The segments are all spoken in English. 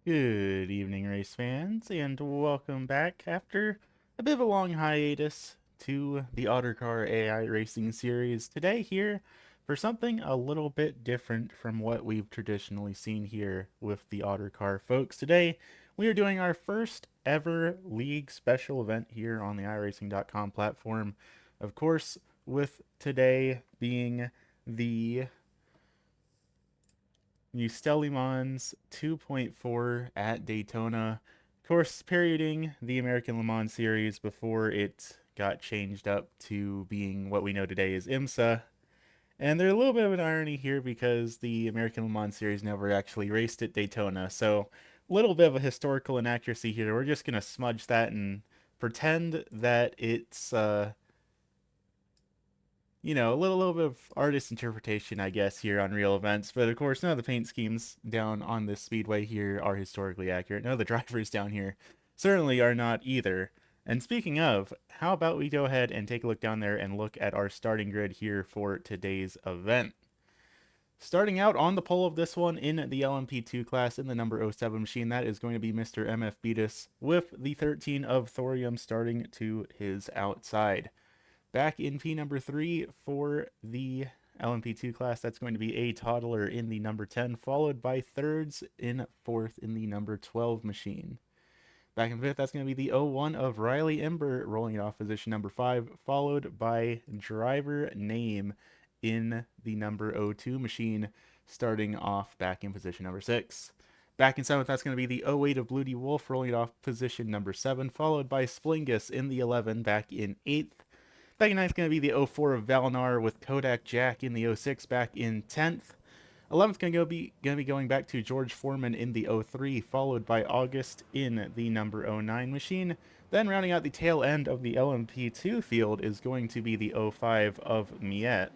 Good evening, race fans, and welcome back after a bit of a long hiatus to the Ottercar AI Racing Series. Today, here for something a little bit different from what we've traditionally seen here with the Ottercar folks. Today, we are doing our first ever league special event here on the iRacing.com platform. Of course, with today being the MusteLe 2.4 at Daytona. Of course, parodying the American Le Mans series before it got changed up to being what we know today as IMSA. And there's a little bit of an irony here because the American Le Mans series never actually raced at Daytona. So, a little bit of a historical inaccuracy here. We're just going to smudge that and pretend that it's a little bit of artist interpretation, I guess, here on real events. But of course, none of the paint schemes down on this speedway here are historically accurate. None of the drivers down here certainly are not either. And speaking of, how about we go ahead and take a look down there and look at our starting grid here for today's event. Starting out on the pole of this one in the LMP2 class in the number 07 machine, that is going to be Mr. MF Beatus with the 13 of thorium starting to his outside. Back in P number 3 for the LMP2 class, that's going to be a toddler in the number 10, followed by thirds in fourth in the number 12 machine. Back in fifth, that's going to be the 01 of Riley Ember, rolling it off position number 5, followed by driver name in the number 02 machine, starting off back in position number 6. Back in 7th, that's going to be the 08 of Bloody Wolf, rolling it off position number 7, followed by Splingus in the 11, back in 8th. Back in 9th, going to be the 04 of Valnar with Kodak Jack in the 06 back in 10th. 11th going to be going back to George Foreman in the 03, followed by August in the number 09 machine. Then rounding out the tail end of the LMP2 field is going to be the 05 of Miette.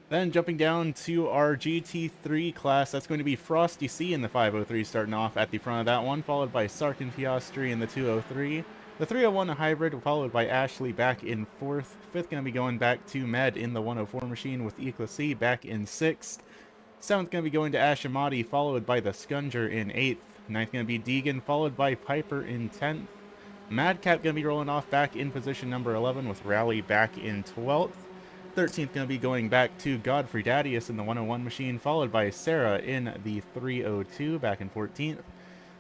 Then jumping down to our GT3 class, that's going to be Frosty C in the 503 starting off at the front of that one, followed by Sarkin Piastri in the 203. The 301 a hybrid, followed by Ashley back in 4th. 5th going to be going back to Med in the 104 machine with Eclipse back in 6th. 7th going to be going to Ashimati, followed by the Scunger in 8th. 9th going to be Deegan, followed by Piper in 10th. Madcap going to be rolling off back in position number 11 with Rally back in 12th. 13th going to be going back to Godfrey Dadius in the 101 machine, followed by Sarah in the 302 back in 14th.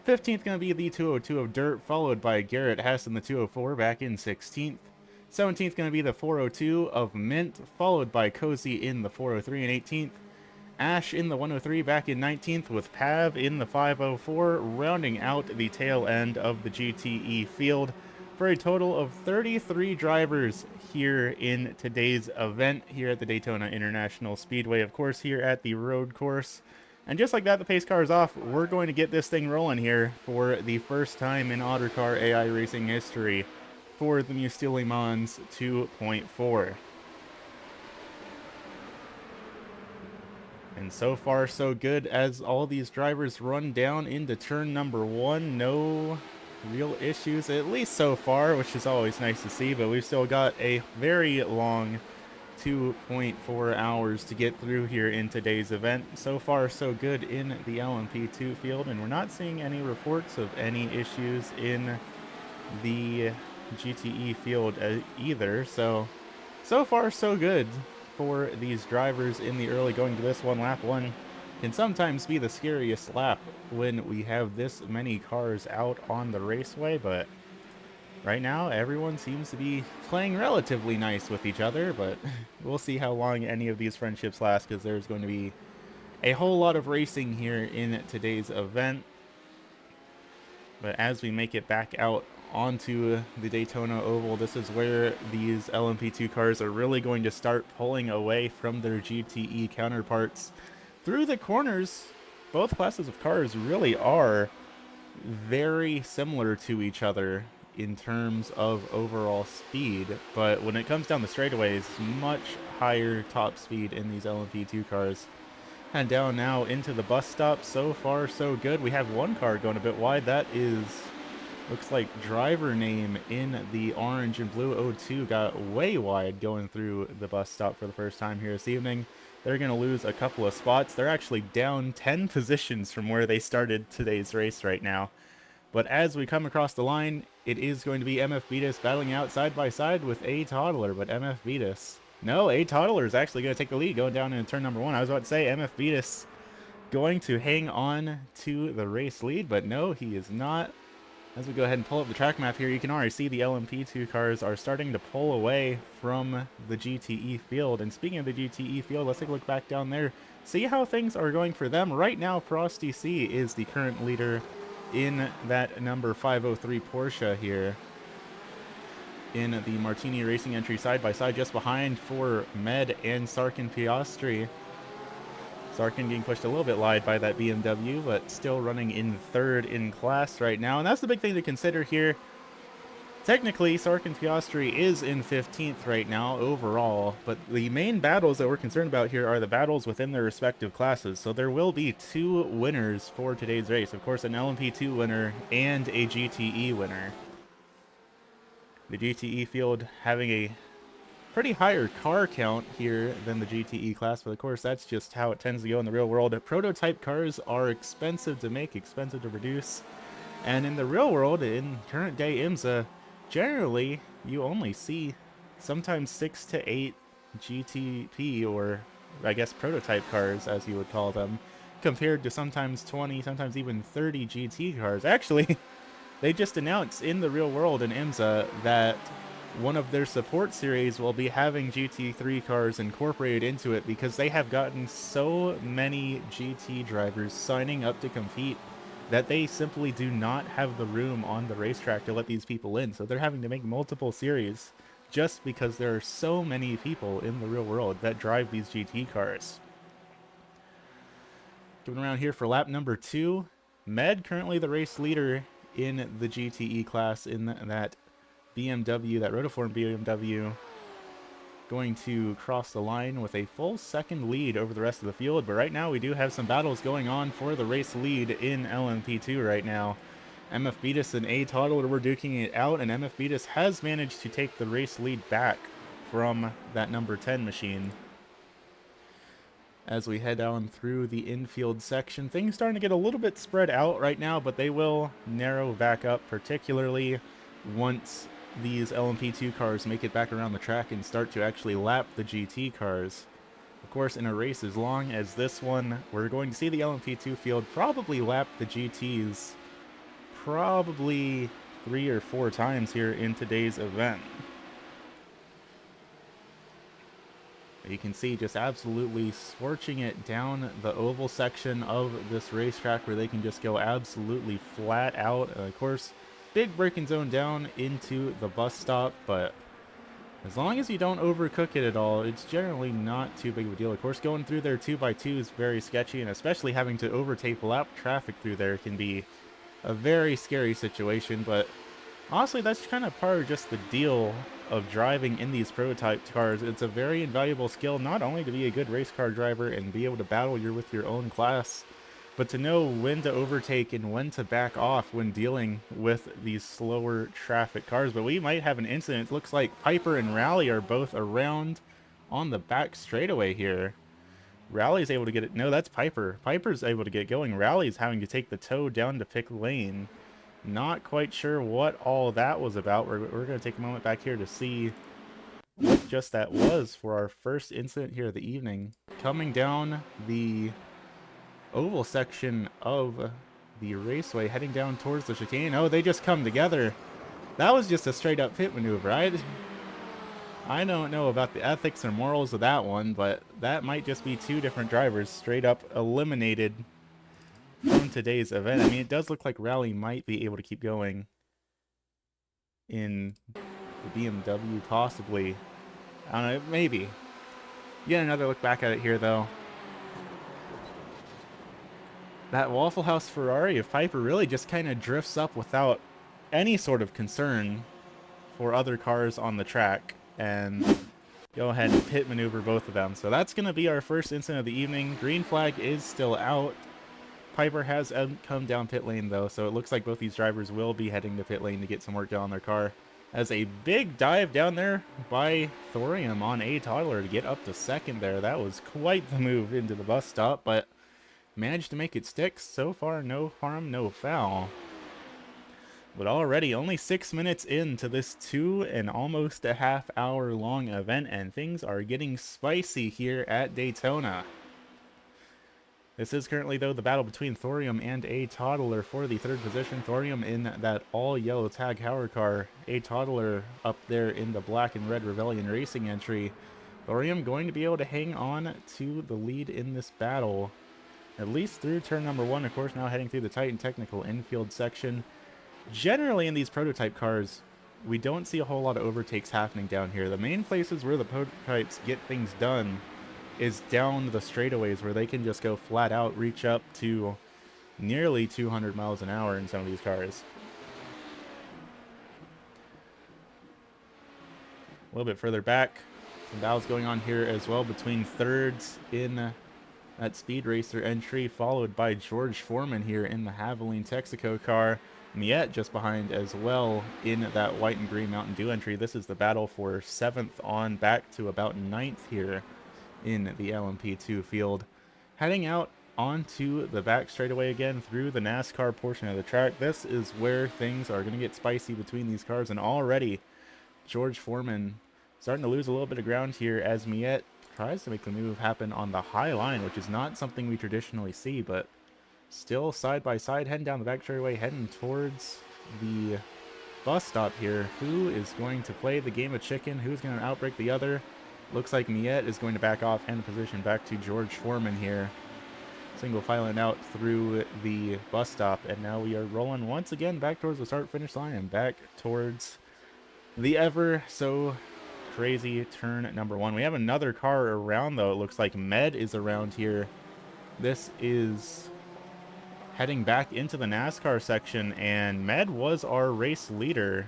15th going to be the 202 of Dirt, followed by Garrett Hess in the 204 back in 16th. 17th going to be the 402 of Mint, followed by Cozy in the 403 and 18th. Ash in the 103 back in 19th with Pav in the 504, rounding out the tail end of the GTE field for a total of 33 drivers here in today's event here at the Daytona International Speedway, of course, here at the road course. And just like that, the pace car is off. We're going to get this thing rolling here for the first time in Ottercar AI racing history for the MusteLe 2.4. And so far, so good as all these drivers run down into turn number 1. No real issues, at least so far, which is always nice to see, but we've still got a very long 2.4 hours to get through here in today's event. So far, so good in the LMP2 field, and we're not seeing any reports of any issues in the GTE field either. So far, so good for these drivers in the early going to this one. Lap 1 can sometimes be the scariest lap when we have this many cars out on the raceway, but right now everyone seems to be playing relatively nice with each other, but we'll see how long any of these friendships last, because there's going to be a whole lot of racing here in today's event. But as we make it back out onto the Daytona Oval, this is where these LMP2 cars are really going to start pulling away from their GTE counterparts. Through the corners, both classes of cars really are very similar to each other in terms of overall speed, but when it comes down the straightaways, much higher top speed in these LMP2 cars. Head down now into the bus stop. So far, so good. We have one car going a bit wide. That is Looks like driver name in the orange and blue O2 got way wide going through the bus stop for the first time here this evening. They're going to lose a couple of spots. They're actually down 10 positions from where they started today's race right now. But as we come across the line, it is going to be MF Beatus battling out side by side with A Toddler, but MF Beatus... No, A Toddler is actually going to take the lead going down in turn number 1. I was about to say MF Beatus going to hang on to the race lead, but no, he is not. As we go ahead and pull up the track map here, you can already see the LMP2 cars are starting to pull away from the GTE field. And speaking of the GTE field, let's take a look back down there. See how things are going for them. Right now, Frosty C is the current leader in that number 503 Porsche here. In the Martini Racing entry side by side, just behind for Med and Sarkin Piastri. Sarkin getting pushed a little bit wide by that BMW, but still running in third in class right now. And that's the big thing to consider here. Technically, Sarkin Piastri is in 15th right now overall, but the main battles that we're concerned about here are the battles within their respective classes. So there will be 2 winners for today's race. Of course, an LMP2 winner and a GTE winner. The GTE field having a pretty higher car count here than the GTE class, but of course that's just how it tends to go in the real world. Prototype cars are expensive to make, expensive to produce, and in the real world, in current day IMSA, generally you only see sometimes 6 to 8 GTP, or I guess prototype cars as you would call them, compared to sometimes 20, sometimes even 30 GT cars. Actually, they just announced in the real world in IMSA that one of their support series will be having GT3 cars incorporated into it because they have gotten so many GT drivers signing up to compete that they simply do not have the room on the racetrack to let these people in. So they're having to make multiple series just because there are so many people in the real world that drive these GT cars. Coming around here for lap number 2, Med currently the race leader in the GTE class in that BMW, that rotiform BMW, going to cross the line with a full second lead over the rest of the field. But right now we do have some battles going on for the race lead in LMP2 right now. MF Beatus and A Toddler were duking it out, and MF Beatus has managed to take the race lead back from that number 10 machine. As we head down through the infield section, things starting to get a little bit spread out right now, but they will narrow back up, particularly once these LMP2 cars make it back around the track and start to actually lap the GT cars. Of course, in a race as long as this one, we're going to see the LMP2 field probably lap the GTs probably 3 or 4 times here in today's event. You can see just absolutely scorching it down the oval section of this racetrack where they can just go absolutely flat out. Of course, big braking zone down into the bus stop, but as long as you don't overcook it at all, it's generally not too big of a deal. Of course, going through there 2x2 is very sketchy, and especially having to overtake lap traffic through there can be a very scary situation, but honestly, that's kind of part of just the deal of driving in these prototype cars. It's a very invaluable skill, not only to be a good race car driver and be able to battle with your own class, but to know when to overtake and when to back off when dealing with these slower traffic cars. But we might have an incident. It looks like Piper and Rally are both around on the back straightaway here. Rally's able to get it. No, that's Piper. Piper's able to get going. Rally's having to take the toe down to pick lane. Not quite sure what all that was about. We're going to take a moment back here to see what just that was for our first incident here of the evening. Coming down the oval section of the raceway, heading down towards the chicane. Oh, they just come together. That was just a straight up pit maneuver. I don't know about the ethics or morals of that one, but that might just be 2 different drivers straight up eliminated from today's event. I mean, it does look like Rally might be able to keep going in the BMW, possibly. I don't know, maybe. Get another look back at it here, though. That Waffle House Ferrari of Piper really just kind of drifts up without any sort of concern for other cars on the track and go ahead and pit maneuver both of them. So that's going to be our first incident of the evening. Green flag is still out. Piper has come down pit lane, though, so it looks like both these drivers will be heading to pit lane to get some work done on their car. As a big dive down there by Thorium on a toddler to get up to second there. That was quite the move into the bus stop, but managed to make it stick. So far, no harm, no foul. But already only 6 minutes into this 2 and almost a half-hour long event, and things are getting spicy here at Daytona. This is currently, though, the battle between Thorium and a toddler for the third position. Thorium in that all-yellow Tag Heuer car. A toddler up there in the black and red Rebellion Racing entry. Thorium going to be able to hang on to the lead in this battle, at least through turn number 1. Of course, now heading through the tight and technical infield section. Generally, in these prototype cars, we don't see a whole lot of overtakes happening down here. The main places where the prototypes get things done is down the straightaways, where they can just go flat out, reach up to nearly 200 miles an hour in some of these cars. A little bit further back, some battles going on here as well between thirds in that Speed Racer entry, followed by George Foreman here in the Haviline Texaco car. Miette just behind as well in that white and green Mountain Dew entry. This is the battle for 7th on back to about 9th here in the LMP2 field. Heading out onto the back straightaway again through the NASCAR portion of the track. This is where things are going to get spicy between these cars, and already George Foreman starting to lose a little bit of ground here as Miette tries to make the move happen on the high line, which is not something we traditionally see, but still side by side, heading down the back straightaway, heading towards the bus stop here. Who is going to play the game of chicken? Who's going to outbreak the other? Looks like Miette is going to back off and position back to George Foreman here. Single filing out through the bus stop, and now we are rolling once again back towards the start-finish line and back towards the ever so crazy turn number 1. We have another car around, though. It looks like Med is around here. This is heading back into the NASCAR section, and Med was our race leader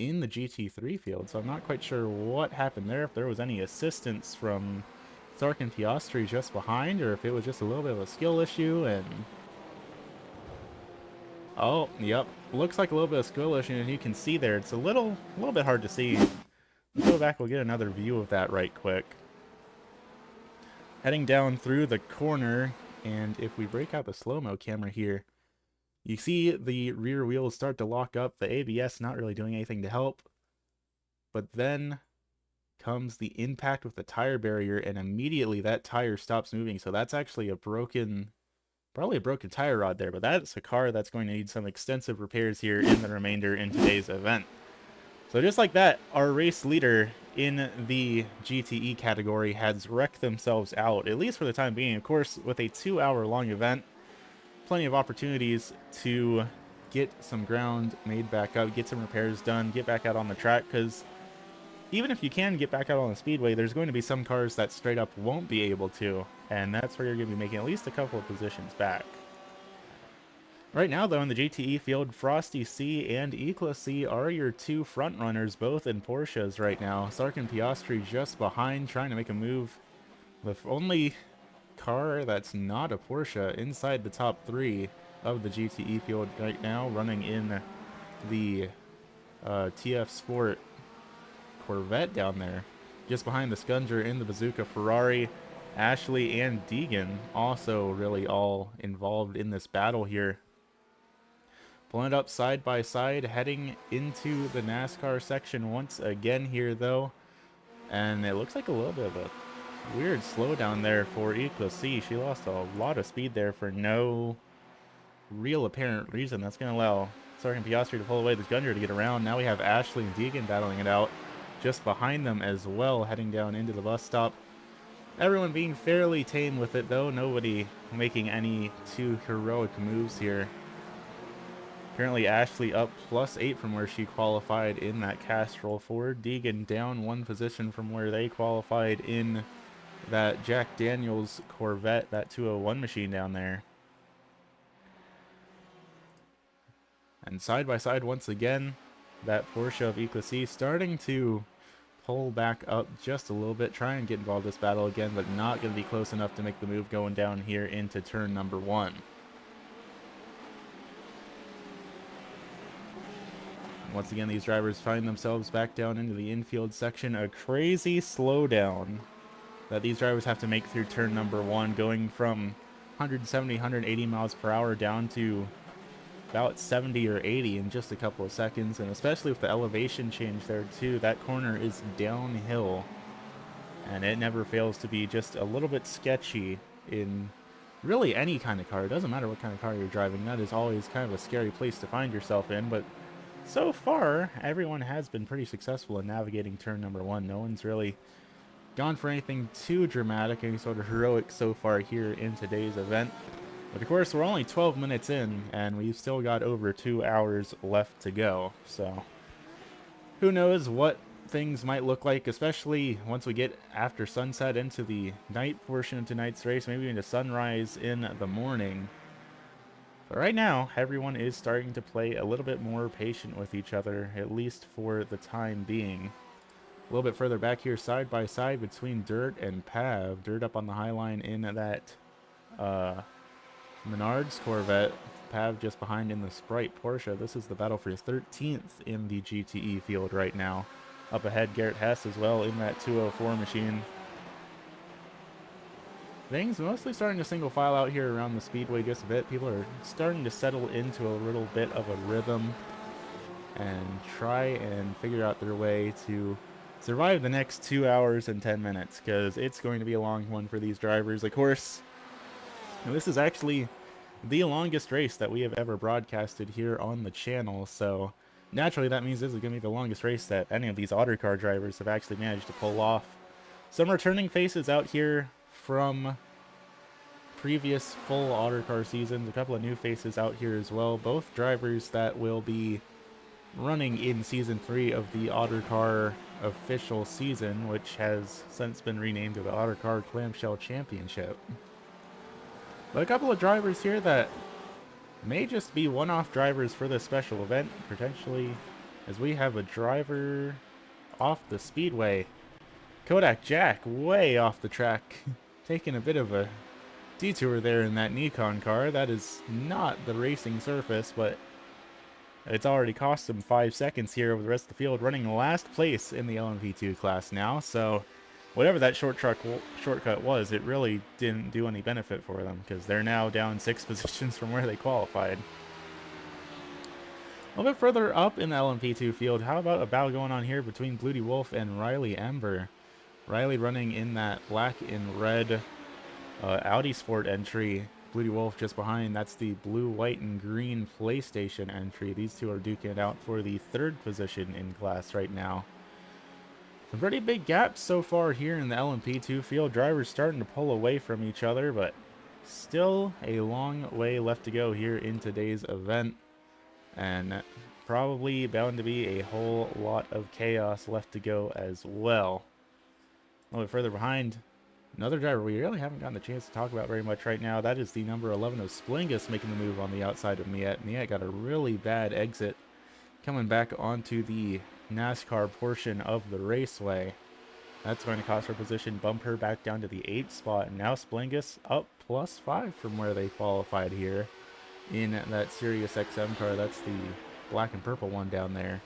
in the GT3 field, so I'm not quite sure what happened there, if there was any assistance from Sark and Piastri just behind, or if it was just a little bit of a skill issue. And oh, yep, looks like a little bit of skill issue, and you can see there, it's a little bit hard to see. Let's go back, we'll get another view of that right quick. Heading down through the corner, and if we break out the slow-mo camera here, you see the rear wheels start to lock up, the ABS not really doing anything to help. But then comes the impact with the tire barrier, and immediately that tire stops moving. So that's actually a broken, probably a broken tire rod there, but that's a car that's going to need some extensive repairs here in the remainder in today's event. So just like that, our race leader in the GTE category has wrecked themselves out, at least for the time being. Of course, with a 2-hour-long event, plenty of opportunities to get some ground made back up, get some repairs done, get back out on the track, because even if you can get back out on the speedway, there's going to be some cars that straight up won't be able to, and that's where you're going to be making at least a couple of positions back. Right now, though, in the GTE field, Frosty C and Ecla C are your two front runners, both in Porsches right now. Sark and Piastri just behind, trying to make a move. The only car that's not a Porsche inside the top 3 of the GTE field right now, running in the TF Sport Corvette down there. Just behind the Scunger in the Bazooka Ferrari. Ashley and Deegan also really all involved in this battle here. Pulling it up side by side, heading into the NASCAR section once again here, though. And it looks like a little bit of a weird slowdown there for Ecla C. She lost a lot of speed there for no real apparent reason. That's going to allow Sark and Piastri to pull away the Gunner to get around. Now we have Ashley and Deegan battling it out just behind them as well, heading down into the bus stop. Everyone being fairly tame with it, though. Nobody making any too heroic moves here. Currently, Ashley up +8 from where she qualified in that Castrol Ford. Deegan down 1 position from where they qualified in that Jack Daniels Corvette, that 201 machine down there. And side by side once again, that Porsche of Ecla C starting to pull back up just a little bit, try and get involved in this battle again, but not going to be close enough to make the move going down here into turn number 1. Once again, these drivers find themselves back down into the infield section. A crazy slowdown that these drivers have to make through turn number 1, going from 170, 180 miles per hour down to about 70 or 80 in just a couple of seconds. And especially with the elevation change there too, that corner is downhill, and it never fails to be just a little bit sketchy in really any kind of car. It doesn't matter what kind of car you're driving. That is always kind of a scary place to find yourself in, but so far everyone has been pretty successful in navigating turn number 1. No one's really gone for anything too dramatic, any sort of heroic so far here in today's event. But of course, we're only 12 minutes in, and we've still got over 2 hours left to go. So who knows what things might look like, especially once we get after sunset into the night portion of tonight's race, maybe into sunrise in the morning. But right now, everyone is starting to play a little bit more patient with each other, at least for the time being. A little bit further back here, side by side between Dirt and Pav. Dirt up on the high line in that Menards Corvette. Pav just behind in the Sprite Porsche. This is the battle for 13th in the GTE field right now. Up ahead, Garrett Hess as well in that 204 machine. Things mostly starting to single file out here around the speedway just a bit. People are starting to settle into a little bit of a rhythm and try and figure out their way to survive the next 2 hours and 10 minutes, because it's going to be a long one for these drivers. Of course, this is actually the longest race that we have ever broadcasted here on the channel, so naturally that means this is going to be the longest race that any of these Ottercar drivers have actually managed to pull off. Some returning faces out here from previous full Ottercar seasons, a couple of new faces out here as well, both drivers that will be running in Season 3 of the Ottercar official season, which has since been renamed to the Ottercar Clamshell Championship. But a couple of drivers here that may just be one-off drivers for this special event, potentially, as we have a driver off the speedway. Kodak Jack way off the track, taking a bit of a detour there in that Nikon car. That is not the racing surface, but it's already cost him 5 seconds here over the rest of the field, running last place in the LMP2 class now. So whatever that shortcut was, it really didn't do any benefit for them, because they're now down 6 positions from where they qualified. A little bit further up in the LMP2 field, how about a battle going on here between Bloody Wolf and Riley Ember? Riley running in that black and red Audi Sport entry. Bloody Wolf just behind. That's the blue, white, and green PlayStation entry. These two are duking it out for the 3rd position in class right now. Some pretty big gaps so far here in the LMP2 field. Drivers starting to pull away from each other, but still a long way left to go here in today's event. And probably bound to be a whole lot of chaos left to go as well. A little bit further behind, another driver we really haven't gotten the chance to talk about very much right now. That is the number 11 of Splingus making the move on the outside of Niet. Niet got a really bad exit coming back onto the NASCAR portion of the raceway. That's going to cost her position, bump her back down to the 8th spot. And now Splingus up +5 from where they qualified here in that Sirius XM car. That's the black and purple one down there.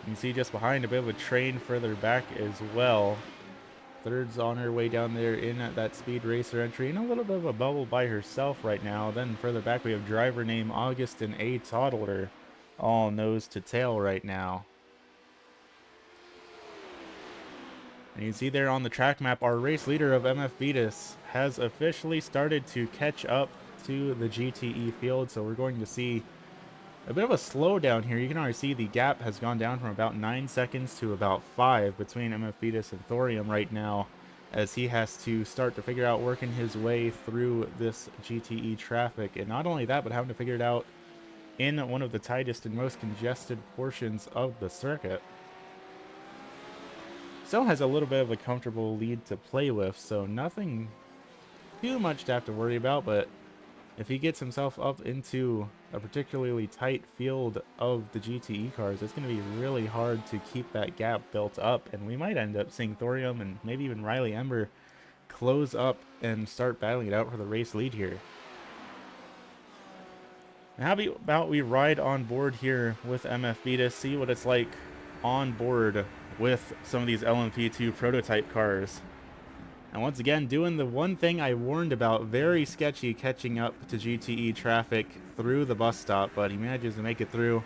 You can see just behind a bit of a train further back as well. Third's on her way down there in that Speed Racer entry, and a little bit of a bubble by herself right now. Then further back we have driver name Augustin A. Toddler, all nose to tail right now. And you can see there on the track map, our race leader of MF Beatus has officially started to catch up to the GTE field, so we're going to see a bit of a slowdown here. You can already see the gap has gone down from about 9 seconds to about 5 between MF Beatus and Thorium right now, as he has to start to figure out working his way through this GTE traffic. And not only that, but having to figure it out in one of the tightest and most congested portions of the circuit. Still has a little bit of a comfortable lead to play with, so nothing too much to have to worry about, but if he gets himself up into a particularly tight field of the GTE cars, it's going to be really hard to keep that gap built up, and we might end up seeing Thorium and maybe even Riley Ember close up and start battling it out for the race lead here. Now, how about we ride on board here with MFB to see what it's like on board with some of these LMP2 prototype cars. And once again, doing the one thing I warned about, very sketchy catching up to GTE traffic through the bus stop, but he manages to make it through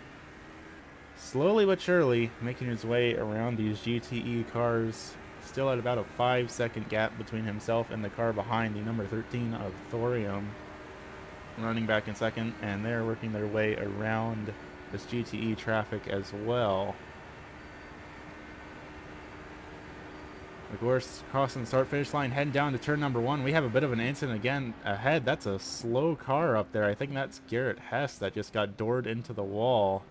slowly but surely, making his way around these GTE cars, still at about a 5-second gap between himself and the car behind, the number 13 of Thorium, running back in second, and they're working their way around this GTE traffic as well. Of course, crossing the start-finish line, heading down to turn number 1. We have a bit of an incident again ahead. That's a slow car up there. I think that's Garrett Hess that just got doored into the wall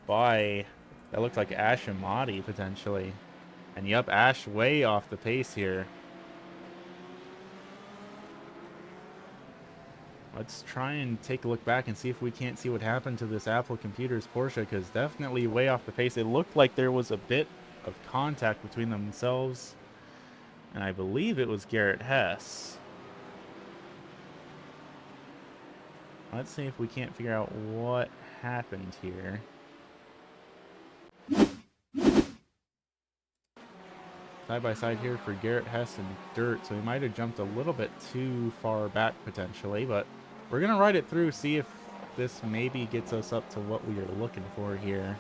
by, that looked like Ash Amati, potentially. And yep, Ash way off the pace here. Let's try and take a look back and see if we can't see what happened to this Apple Computers Porsche, because definitely way off the pace. It looked like there was a bit of contact between themselves, and I believe it was Garrett Hess. Let's see if we can't figure out what happened here. Side by side here for Garrett Hess and Dirt, so he might have jumped a little bit too far back potentially, but we're gonna ride it through, see if this maybe gets us up to what we are looking for here.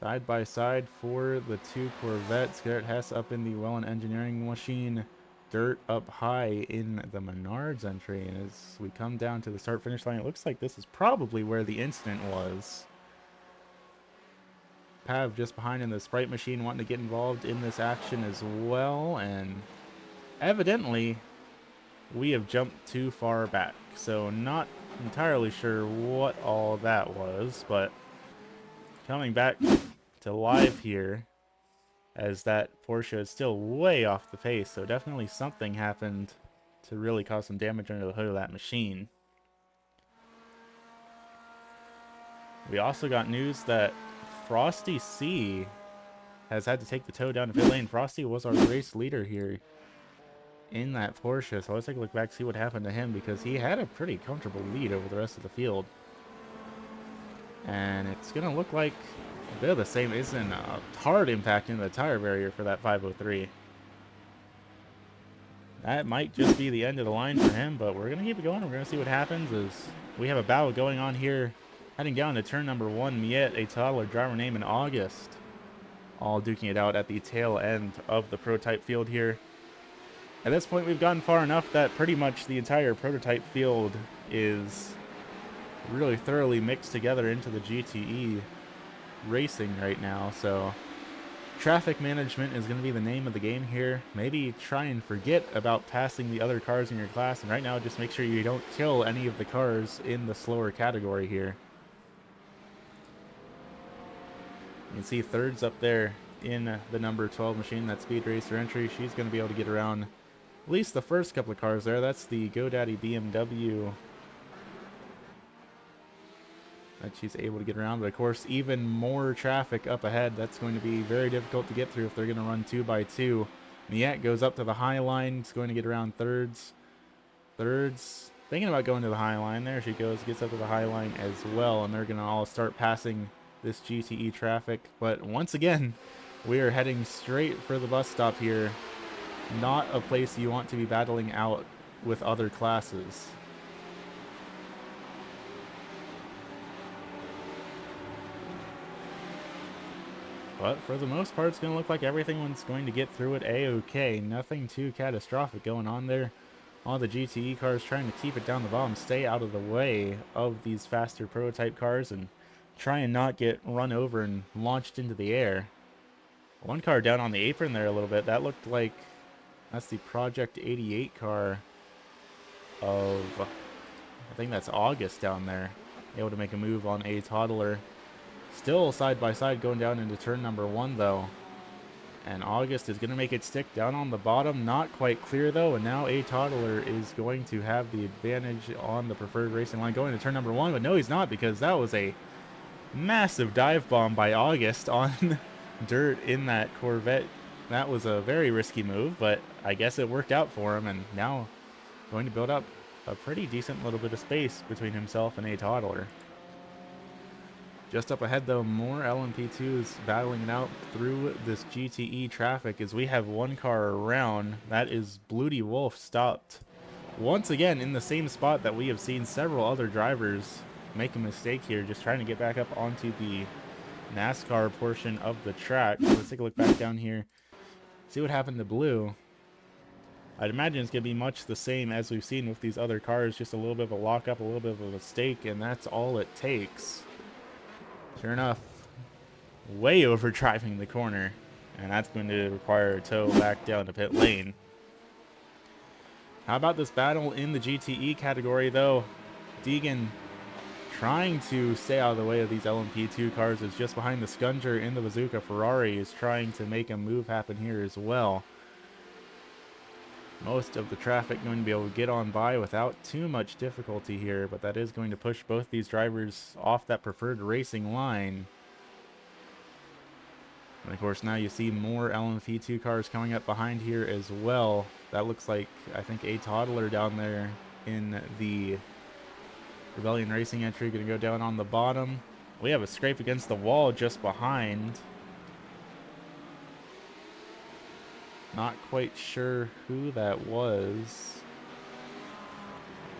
Side by side for the two Corvettes. Garrett Hess up in the Welland Engineering machine. Dirt up high in the Menards entry. And as we come down to the start-finish line, it looks like this is probably where the incident was. Pav just behind in the Sprite machine wanting to get involved in this action as well. And evidently, we have jumped too far back. So not entirely sure what all that was, but coming back to live here, as that Porsche is still way off the pace, so definitely something happened to really cause some damage under the hood of that machine. We also got news that Frosty C has had to take the tow down to pit lane. Frosty was our race leader here in that Porsche, so let's take a look back, see what happened to him, because he had a pretty comfortable lead over the rest of the field. And it's going to look like a bit of the same. Isn't a hard impact in the tire barrier for that 503. That might just be the end of the line for him, but we're going to keep it going. We're going to see what happens as we have a battle going on here. Heading down to turn number 1, Miet, a toddler driver name in August. All duking it out at the tail end of the prototype field here. At this point, we've gotten far enough that pretty much the entire prototype field is really thoroughly mixed together into the GTE racing right now, so traffic management is going to be the name of the game here. Maybe try and forget about passing the other cars in your class, and right now just make sure you don't kill any of the cars in the slower category here. You can see thirds up there in the number 12 machine, that Speed Racer entry. She's going to be able to get around at least the first couple of cars there. That's the GoDaddy BMW that she's able to get around, but of course even more traffic up ahead. That's going to be very difficult to get through if they're going to run 2x2. Miette goes up to the high line. It's going to get around thirds. Thinking about going to the high line. There she goes, gets up to the high line as well, and they're going to all start passing this GTE traffic. But once again, we are heading straight for the bus stop here. Not a place you want to be battling out with other classes. But for the most part, it's going to look like everyone's going to get through it A-okay. Nothing too catastrophic going on there. All the GTE cars trying to keep it down the bottom, stay out of the way of these faster prototype cars, and try and not get run over and launched into the air. One car down on the apron there a little bit. That looked like that's the Project 88 car of, I think that's August down there. Able to make a move on a toddler. Still side by side going down into turn number 1 though. And August is going to make it stick down on the bottom. Not quite clear, though. And now A Toddler is going to have the advantage on the preferred racing line going to turn number 1. But no, he's not, because that was a massive dive bomb by August on dirt in that Corvette. That was a very risky move, but I guess it worked out for him. And now going to build up a pretty decent little bit of space between himself and A Toddler. Just up ahead, though, more LMP2s battling it out through this GTE traffic as we have one car around. That is Bloody Wolf, stopped once again in the same spot that we have seen several other drivers make a mistake here, just trying to get back up onto the NASCAR portion of the track. So let's take a look back down here, see what happened to Blue. I'd imagine it's going to be much the same as we've seen with these other cars, just a little bit of a lockup, a little bit of a mistake, and that's all it takes. Sure enough, way over driving the corner, and that's going to require a tow back down to pit lane. How about this battle in the GTE category, though? Deegan trying to stay out of the way of these LMP2 cars, is just behind the Scuncher in the Bazooka. Ferrari is trying to make a move happen here as well. Most of the traffic going to be able to get on by without too much difficulty here, but that is going to push both these drivers off that preferred racing line. And of course, now you see more LMP2 cars coming up behind here as well. That looks like, I think, A Toddler down there in the Rebellion Racing entry, going to go down on the bottom. We have a scrape against the wall just behind. Not quite sure who that was.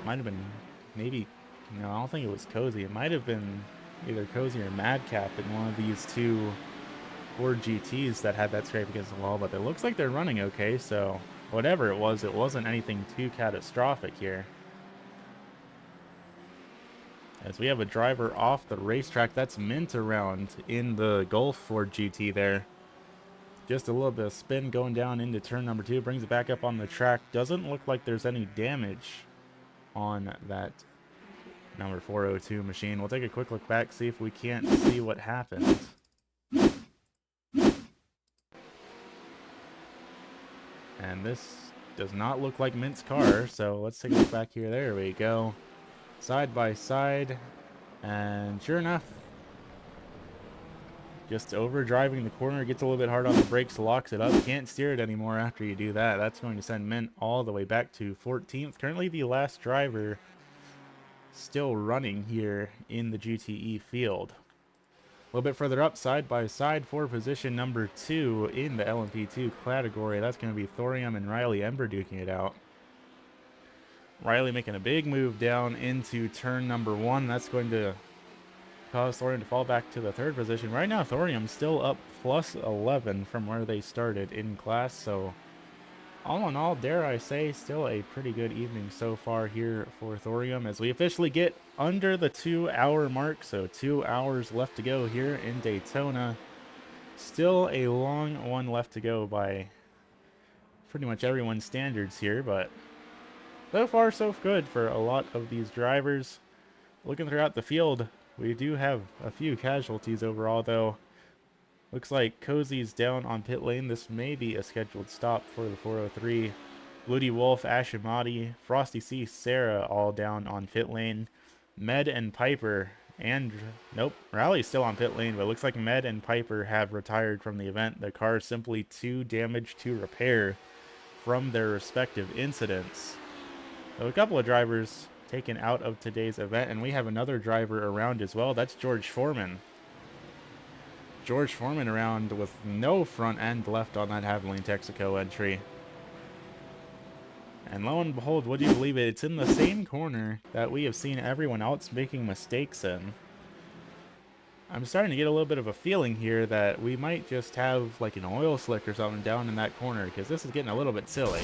Might have been, maybe, no, I don't think it was Cozy. It might have been either Cozy or Madcap in one of these two Ford GTs that had that scrape against the wall, but it looks like they're running okay, so whatever it wasn't anything too catastrophic here. As we have a driver off the racetrack, that's Mint around in the Gulf Ford GT there. Just a little bit of spin going down into turn number 2. Brings it back up on the track. Doesn't look like there's any damage on that number 402 machine. We'll take a quick look back, see if we can't see what happened. And this does not look like Mint's car, so let's take a look back here. There we go. Side by side. And sure enough, just over driving the corner, gets a little bit hard on the brakes, locks it up. Can't steer it anymore after you do that. That's going to send Mint all the way back to 14th. Currently the last driver still running here in the GTE field. A little bit further up, side by side for position number 2 in the LMP2 category. That's going to be Thorium and Riley Ember duking it out. Riley making a big move down into turn number 1. That's going to cause Thorium to fall back to the 3rd position. Right now, Thorium's still up plus 11 from where they started in class. So, all in all, dare I say, still a pretty good evening so far here for Thorium as we officially get under the 2-hour mark. So, 2 hours left to go here in Daytona. Still a long one left to go by pretty much everyone's standards here, but so far so good for a lot of these drivers. Looking throughout the field, we do have a few casualties overall, though. Looks like Cozy's down on pit lane. This may be a scheduled stop for the 403. Bloody Wolf, Ashimati, Frosty C, Sarah all down on pit lane. Med and Piper, and nope, Rally's still on pit lane, but it looks like Med and Piper have retired from the event. The car is simply too damaged to repair from their respective incidents. So a couple of drivers taken out of today's event, and we have another driver around as well. That's George Foreman. George Foreman around with no front end left on that Abilene, Texaco entry. And lo and behold, would you believe it, it's in the same corner that we have seen everyone else making mistakes in. I'm starting to get a little bit of a feeling here that we might just have like an oil slick or something down in that corner, because this is getting a little bit silly.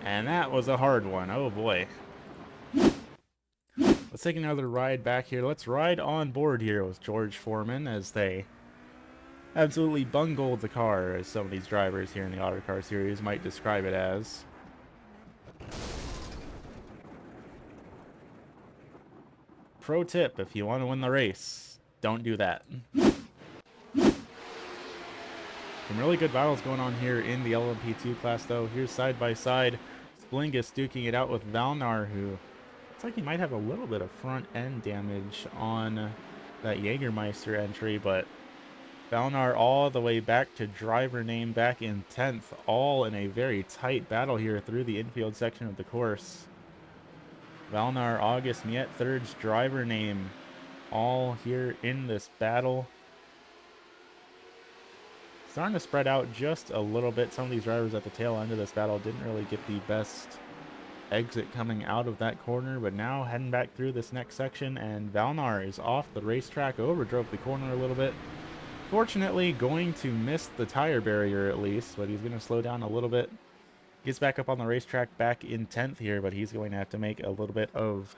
And that was a hard one. Oh boy. Let's take another ride back here. Let's ride on board here with George Foreman as they absolutely bungled the car, as some of these drivers here in the Ottercar series might describe it as. Pro tip, if you want to win the race, don't do that. Some really good battles going on here in the LMP2 class, though. Here's side by side, Splingus duking it out with Valnar, who looks like he might have a little bit of front end damage on that Jägermeister entry, but Valnar all the way back to driver name back in 10th, all in a very tight battle here through the infield section of the course. Valnar, August, Miet, Thirds, driver name, all here in this battle. Starting to spread out just a little bit. Some of these drivers at the tail end of this battle didn't really get the best exit coming out of that corner, but now heading back through this next section, and Valnar is off the racetrack, overdrove the corner a little bit. Fortunately, going to miss the tire barrier at least, but he's going to slow down a little bit. Gets back up on the racetrack back in 10th here, but he's going to have to make a little bit of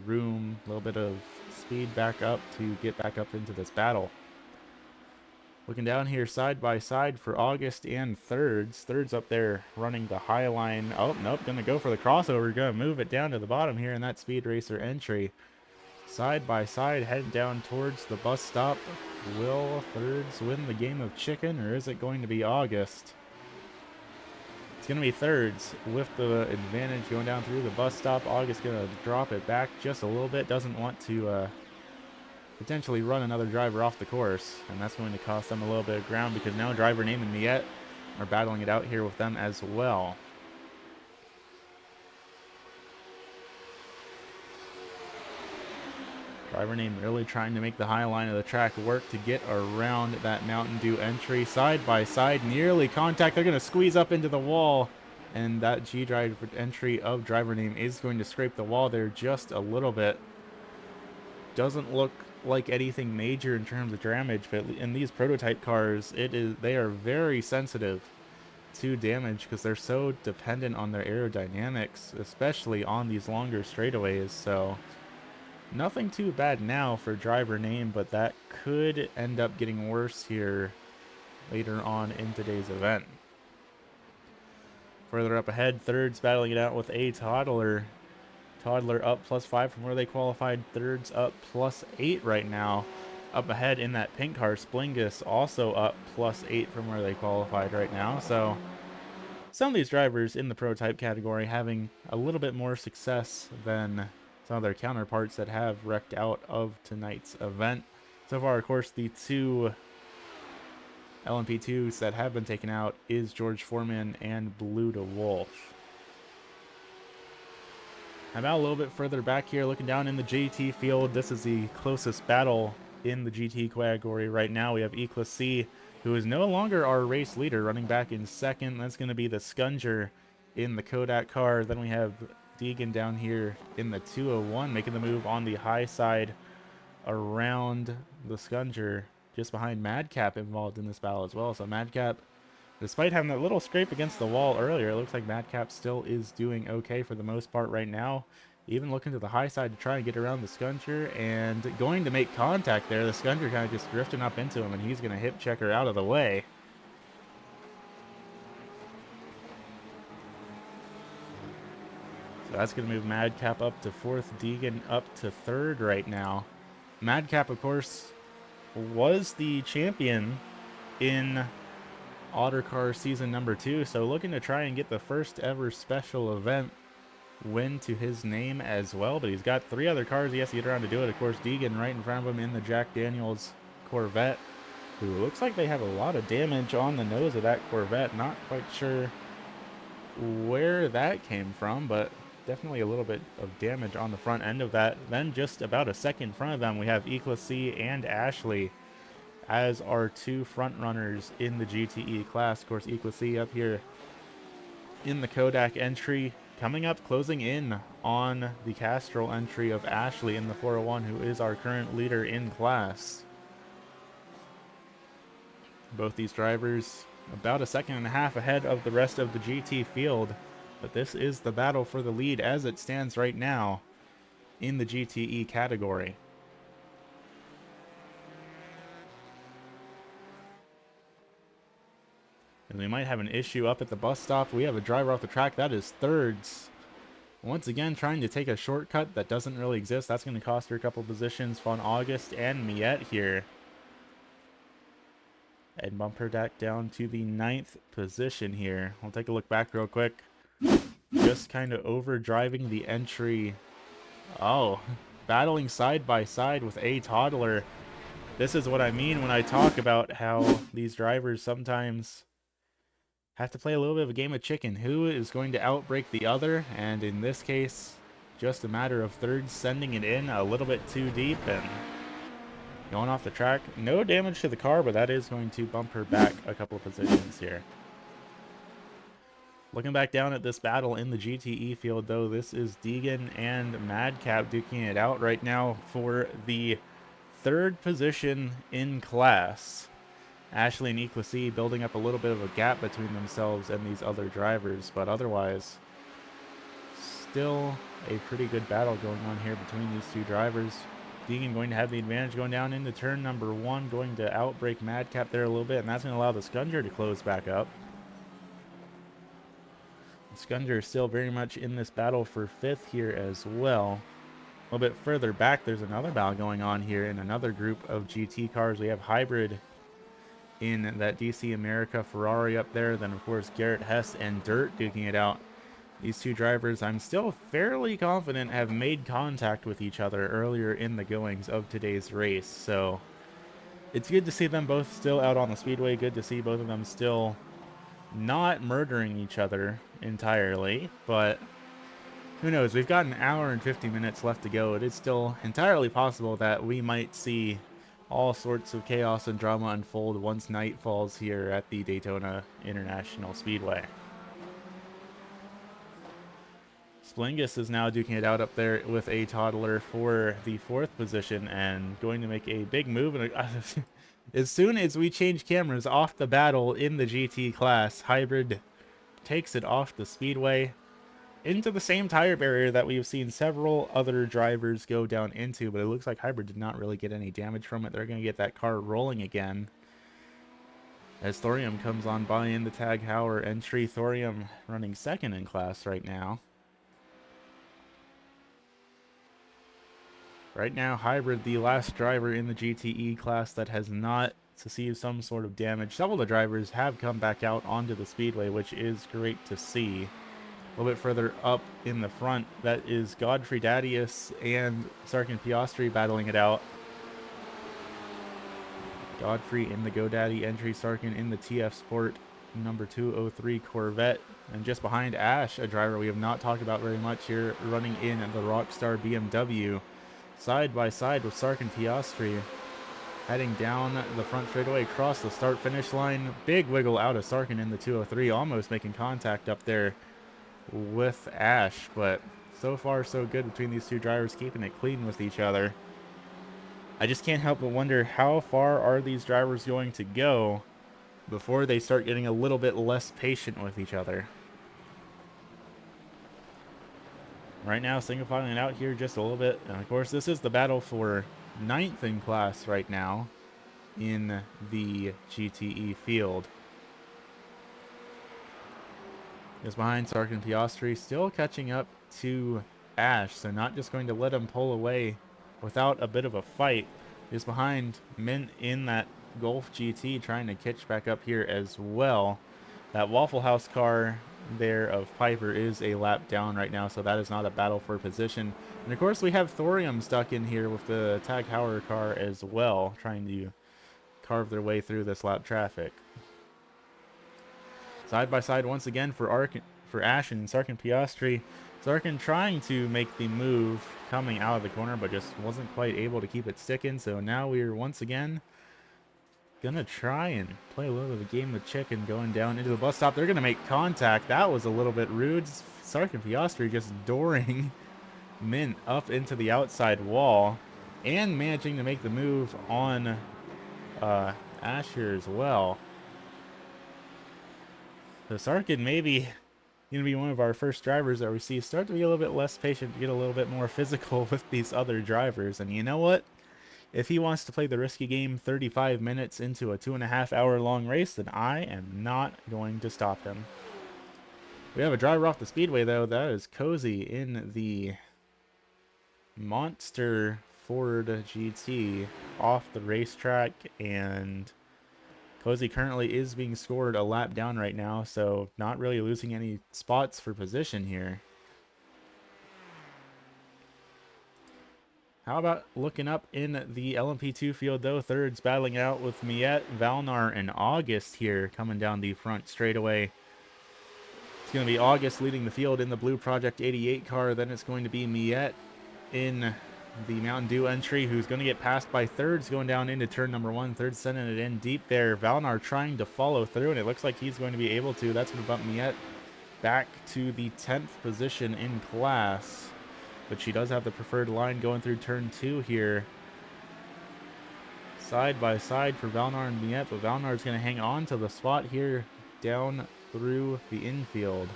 room, a little bit of speed back up to get back up into this battle. Looking down here side by side for August and Thirds. Thirds up there running the high line. Oh, nope, going to go for the crossover. Going to move it down to the bottom here in that Speed Racer entry. Side by side, heading down towards the bus stop. Will Thirds win the game of chicken, or is it going to be August? It's going to be Thirds with the advantage going down through the bus stop. August going to drop it back just a little bit. Doesn't want to potentially run another driver off the course, and that's going to cost them a little bit of ground because now driver name and Miet are battling it out here with them as well. Driver name really trying to make the high line of the track work to get around that Mountain Dew entry. Side by side, nearly contact. They're going to squeeze up into the wall, and that G-Drive entry of driver name is going to scrape the wall there just a little bit. Doesn't look like anything major in terms of damage, but in these prototype cars, they are very sensitive to damage because they're so dependent on their aerodynamics, especially on these longer straightaways. So nothing too bad now for driver name, but that could end up getting worse here later on in today's event. Further up ahead, Thirds battling it out with a Toddler. Toddler up +5 from where they qualified. Thirds up +8 right now. Up ahead in that pink car, Splingus also up +8 from where they qualified right now. So some of these drivers in the prototype category having a little bit more success than some of their counterparts that have wrecked out of tonight's event. So far, of course, the two LMP2s that have been taken out is George Foreman and Blue to Wolf. I'm out a little bit further back here, looking down in the GT field. This is the closest battle in the GT category right now. We have Eclacy, who is no longer our race leader, running back in second. That's going to be the Scunger in the Kodak car. Then we have Deegan down here in the 201, making the move on the high side around the Scunger, just behind Madcap involved in this battle as well. So Madcap, despite having that little scrape against the wall earlier, it looks like Madcap still is doing okay for the most part right now. Even looking to the high side to try and get around the Scunger and going to make contact there. The Scunger kind of just drifting up into him, and he's going to hip check her out of the way. So that's going to move Madcap up to 4th, Deegan up to 3rd right now. Madcap, of course, was the champion in Ottercar season number 2, so looking to try and get the first ever special event win to his name as well, but he's got 3 other cars he has to get around to do it. Of course, Deegan right in front of him in the Jack Daniels Corvette, who looks like they have a lot of damage on the nose of that Corvette. Not quite sure where that came from, but definitely a little bit of damage on the front end of that. Then just about a second in front of them, we have Eclacy and Ashley as our 2 front runners in the GTE class. Of course, Eclacy up here in the Kodak entry, coming up, closing in on the Castrol entry of Ashley in the 401, who is our current leader in class. Both these drivers about a second and a half ahead of the rest of the GT field, but this is the battle for the lead as it stands right now in the GTE category. And we might have an issue up at the bus stop. We have a driver off the track. That is Thirds. Once again, trying to take a shortcut that doesn't really exist. That's going to cost her a couple positions on August and Miet here. and bump her back down to the 9th position here. We'll take a look back real quick. Just kind of overdriving the entry. Oh, battling side by side with a toddler. This is what I mean when I talk about how these drivers sometimes have to play a little bit of a game of chicken. Who is going to outbrake the other? And in this case, just a matter of thirds sending it in a little bit too deep and going off the track. No damage to the car, but that is going to bump her back a couple of positions here. Looking back down at this battle in the GTE field, though, this is Deegan and Madcap duking it out right now for the 3rd position in class. Ashley and Equacy building up a little bit of a gap between themselves and these other drivers, but otherwise, still a pretty good battle going on here between these two drivers. Deegan going to have the advantage going down into turn number 1, going to outbrake Madcap there a little bit, and that's going to allow the Scunger to close back up. Scunger is still very much in this battle for 5th here as well. A little bit further back, there's another battle going on here in another group of GT cars. We have Hybrid in that DC America Ferrari up there. Then, of course, Garrett Hess and Dirt duking it out. These two drivers, I'm still fairly confident, have made contact with each other earlier in the goings of today's race. So it's good to see them both still out on the speedway. Good to see both of them still not murdering each other entirely, but who knows? We've got an hour and 50 minutes left to go. It is still entirely possible that we might see all sorts of chaos and drama unfold once night falls here at the Daytona International Speedway. Splingus is now duking it out up there with a toddler for the 4th position and going to make a big move. And as soon as we change cameras off the battle in the GT class, Hybrid takes it off the speedway into the same tire barrier that we've seen several other drivers go down into, but it looks like Hybrid did not really get any damage from it. They're going to get that car rolling again as Thorium comes on by in the Tag Heuer entry. Thorium running 2nd in class right now. Right now, Hybrid, the last driver in the GTE class that has not received some sort of damage. Several of the drivers have come back out onto the speedway, which is great to see. A little bit further up in the front, that is Godfrey Dadius and Sarkin Piastri battling it out. Godfrey in the GoDaddy entry, Sarkin in the TF Sport number 203 Corvette. And just behind Ash, a driver we have not talked about very much here, running in the Rockstar BMW. Side by side with Sarkin Piastri, heading down the front straightaway across the start-finish line. Big wiggle out of Sarkin in the 203, almost making contact up there with Ash, but so far so good between these two drivers, keeping it clean with each other. I just can't help but wonder how far are these drivers going to go before they start getting a little bit less patient with each other. Right now, single filing it out here just a little bit. And of course, this is the battle for 9th in class right now in the GTE field. Just behind Sarkin Piastri, still catching up to Ash, so not just going to let him pull away without a bit of a fight. Just behind Mint in that Golf GT, trying to catch back up here as well. That Waffle House car there of Piper is a lap down right now, so that is not a battle for position. And of course, we have Thorium stuck in here with the Tag Heuer car as well, trying to carve their way through this lap traffic. Side by side once again for Ash and Sarkin Piastri. Sarkin trying to make the move coming out of the corner, but just wasn't quite able to keep it sticking. So now we're once again gonna try and play a little bit of a game of chicken going down into the bus stop. They're gonna make contact. That was a little bit rude. Sarkin Piastri just dooring Mint up into the outside wall and managing to make the move on Ash here as well. So Sarkin maybe going to be one of our first drivers that we see start to be a little bit less patient, to get a little bit more physical with these other drivers. And you know what? If he wants to play the risky game 35 minutes into a 2.5-hour long race, then I am not going to stop him. We have a driver off the speedway, though. That is Cozy in the Monster Ford GT off the racetrack, and Cozy currently is being scored a lap down right now, so not really losing any spots for position here. How about looking up in the LMP2 field, though? Thirds battling it out with Miet, Valnar, and August here coming down the front straightaway. It's going to be August leading the field in the Blue Project 88 car. Then it's going to be Miet in the Mountain Dew entry, who's going to get passed by thirds going down into turn number 1. Thirds sending it in deep there. Valnar trying to follow through, and it looks like he's going to be able to. That's going to bump Miet back to the 10th position in class. But she does have the preferred line going through turn 2 here. Side by side for Valnar and Miet, but Valnar is going to hang on to the spot here down through the infield.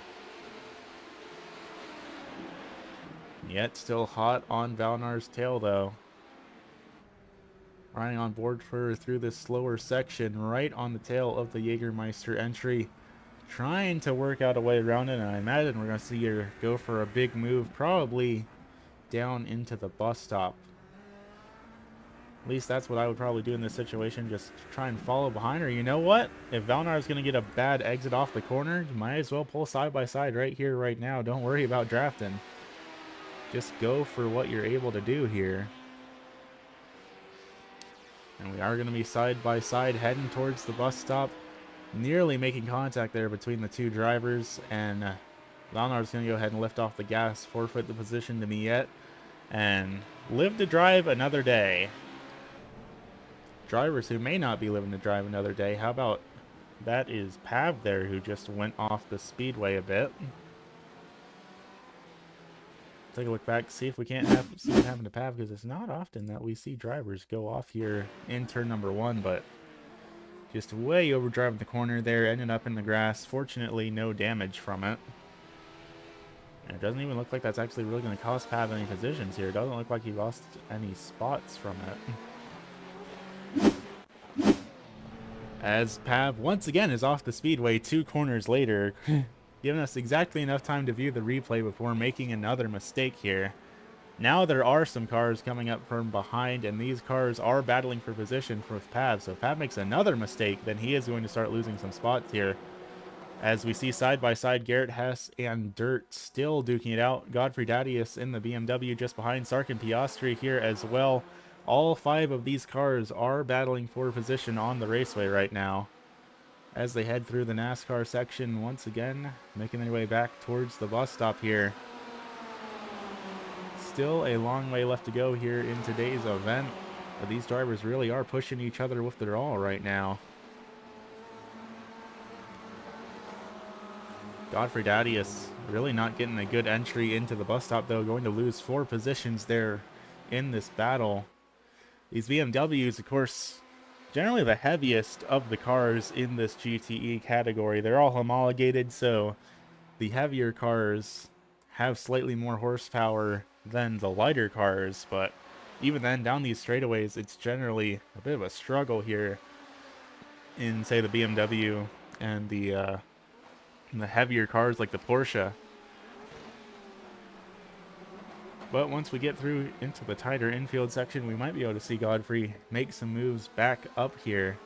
Miet still hot on Valnar's tail, though. Riding on board for through this slower section, right on the tail of the Jägermeister entry. Trying to work out a way around it, and I imagine we're going to see her go for a big move, probably down into the bus stop. At least that's what I would probably do in this situation, just try and follow behind her. You know what? If Valnar is going to get a bad exit off the corner, you might as well pull side by side right here, right now. Don't worry about drafting. Just go for what you're able to do here. And we are going to be side by side heading towards the bus stop. Nearly making contact there between the two drivers. And Valnar's going to go ahead and lift off the gas, forfeit the position to Miet, and live to drive another day. Drivers who may not be living to drive another day. How about that is Pav there, who just went off the speedway a bit. Take a look back, see if we can't see what happened to Pav, because it's not often that we see drivers go off here in turn number 1, but just way overdriving the corner there, ended up in the grass. Fortunately, no damage from it. And it doesn't even look like that's actually really going to cost Pav any positions here. It doesn't look like he lost any spots from it. As Pav once again is off the speedway 2 corners later, giving us exactly enough time to view the replay before making another mistake here. Now there are some cars coming up from behind, and these cars are battling for position with Pav. So if Pav makes another mistake, then he is going to start losing some spots here. As we see side by side, Garrett Hess and Dirt still duking it out. Godfrey Dadius in the BMW just behind. Sark and Piastri here as well. All 5 of these cars are battling for position on the raceway right now, as they head through the NASCAR section once again, making their way back towards the bus stop here. Still a long way left to go here in today's event, but these drivers really are pushing each other with their all right now. Godfrey Dadius really not getting a good entry into the bus stop, though, going to lose 4 positions there in this battle. These BMWs, of course, generally the heaviest of the cars in this GTE category. They're all homologated, so the heavier cars have slightly more horsepower than the lighter cars, but even then, down these straightaways, it's generally a bit of a struggle here in, say, the BMW and the heavier cars like the Porsche. But once we get through into the tighter infield section, we might be able to see Godfrey make some moves back up here.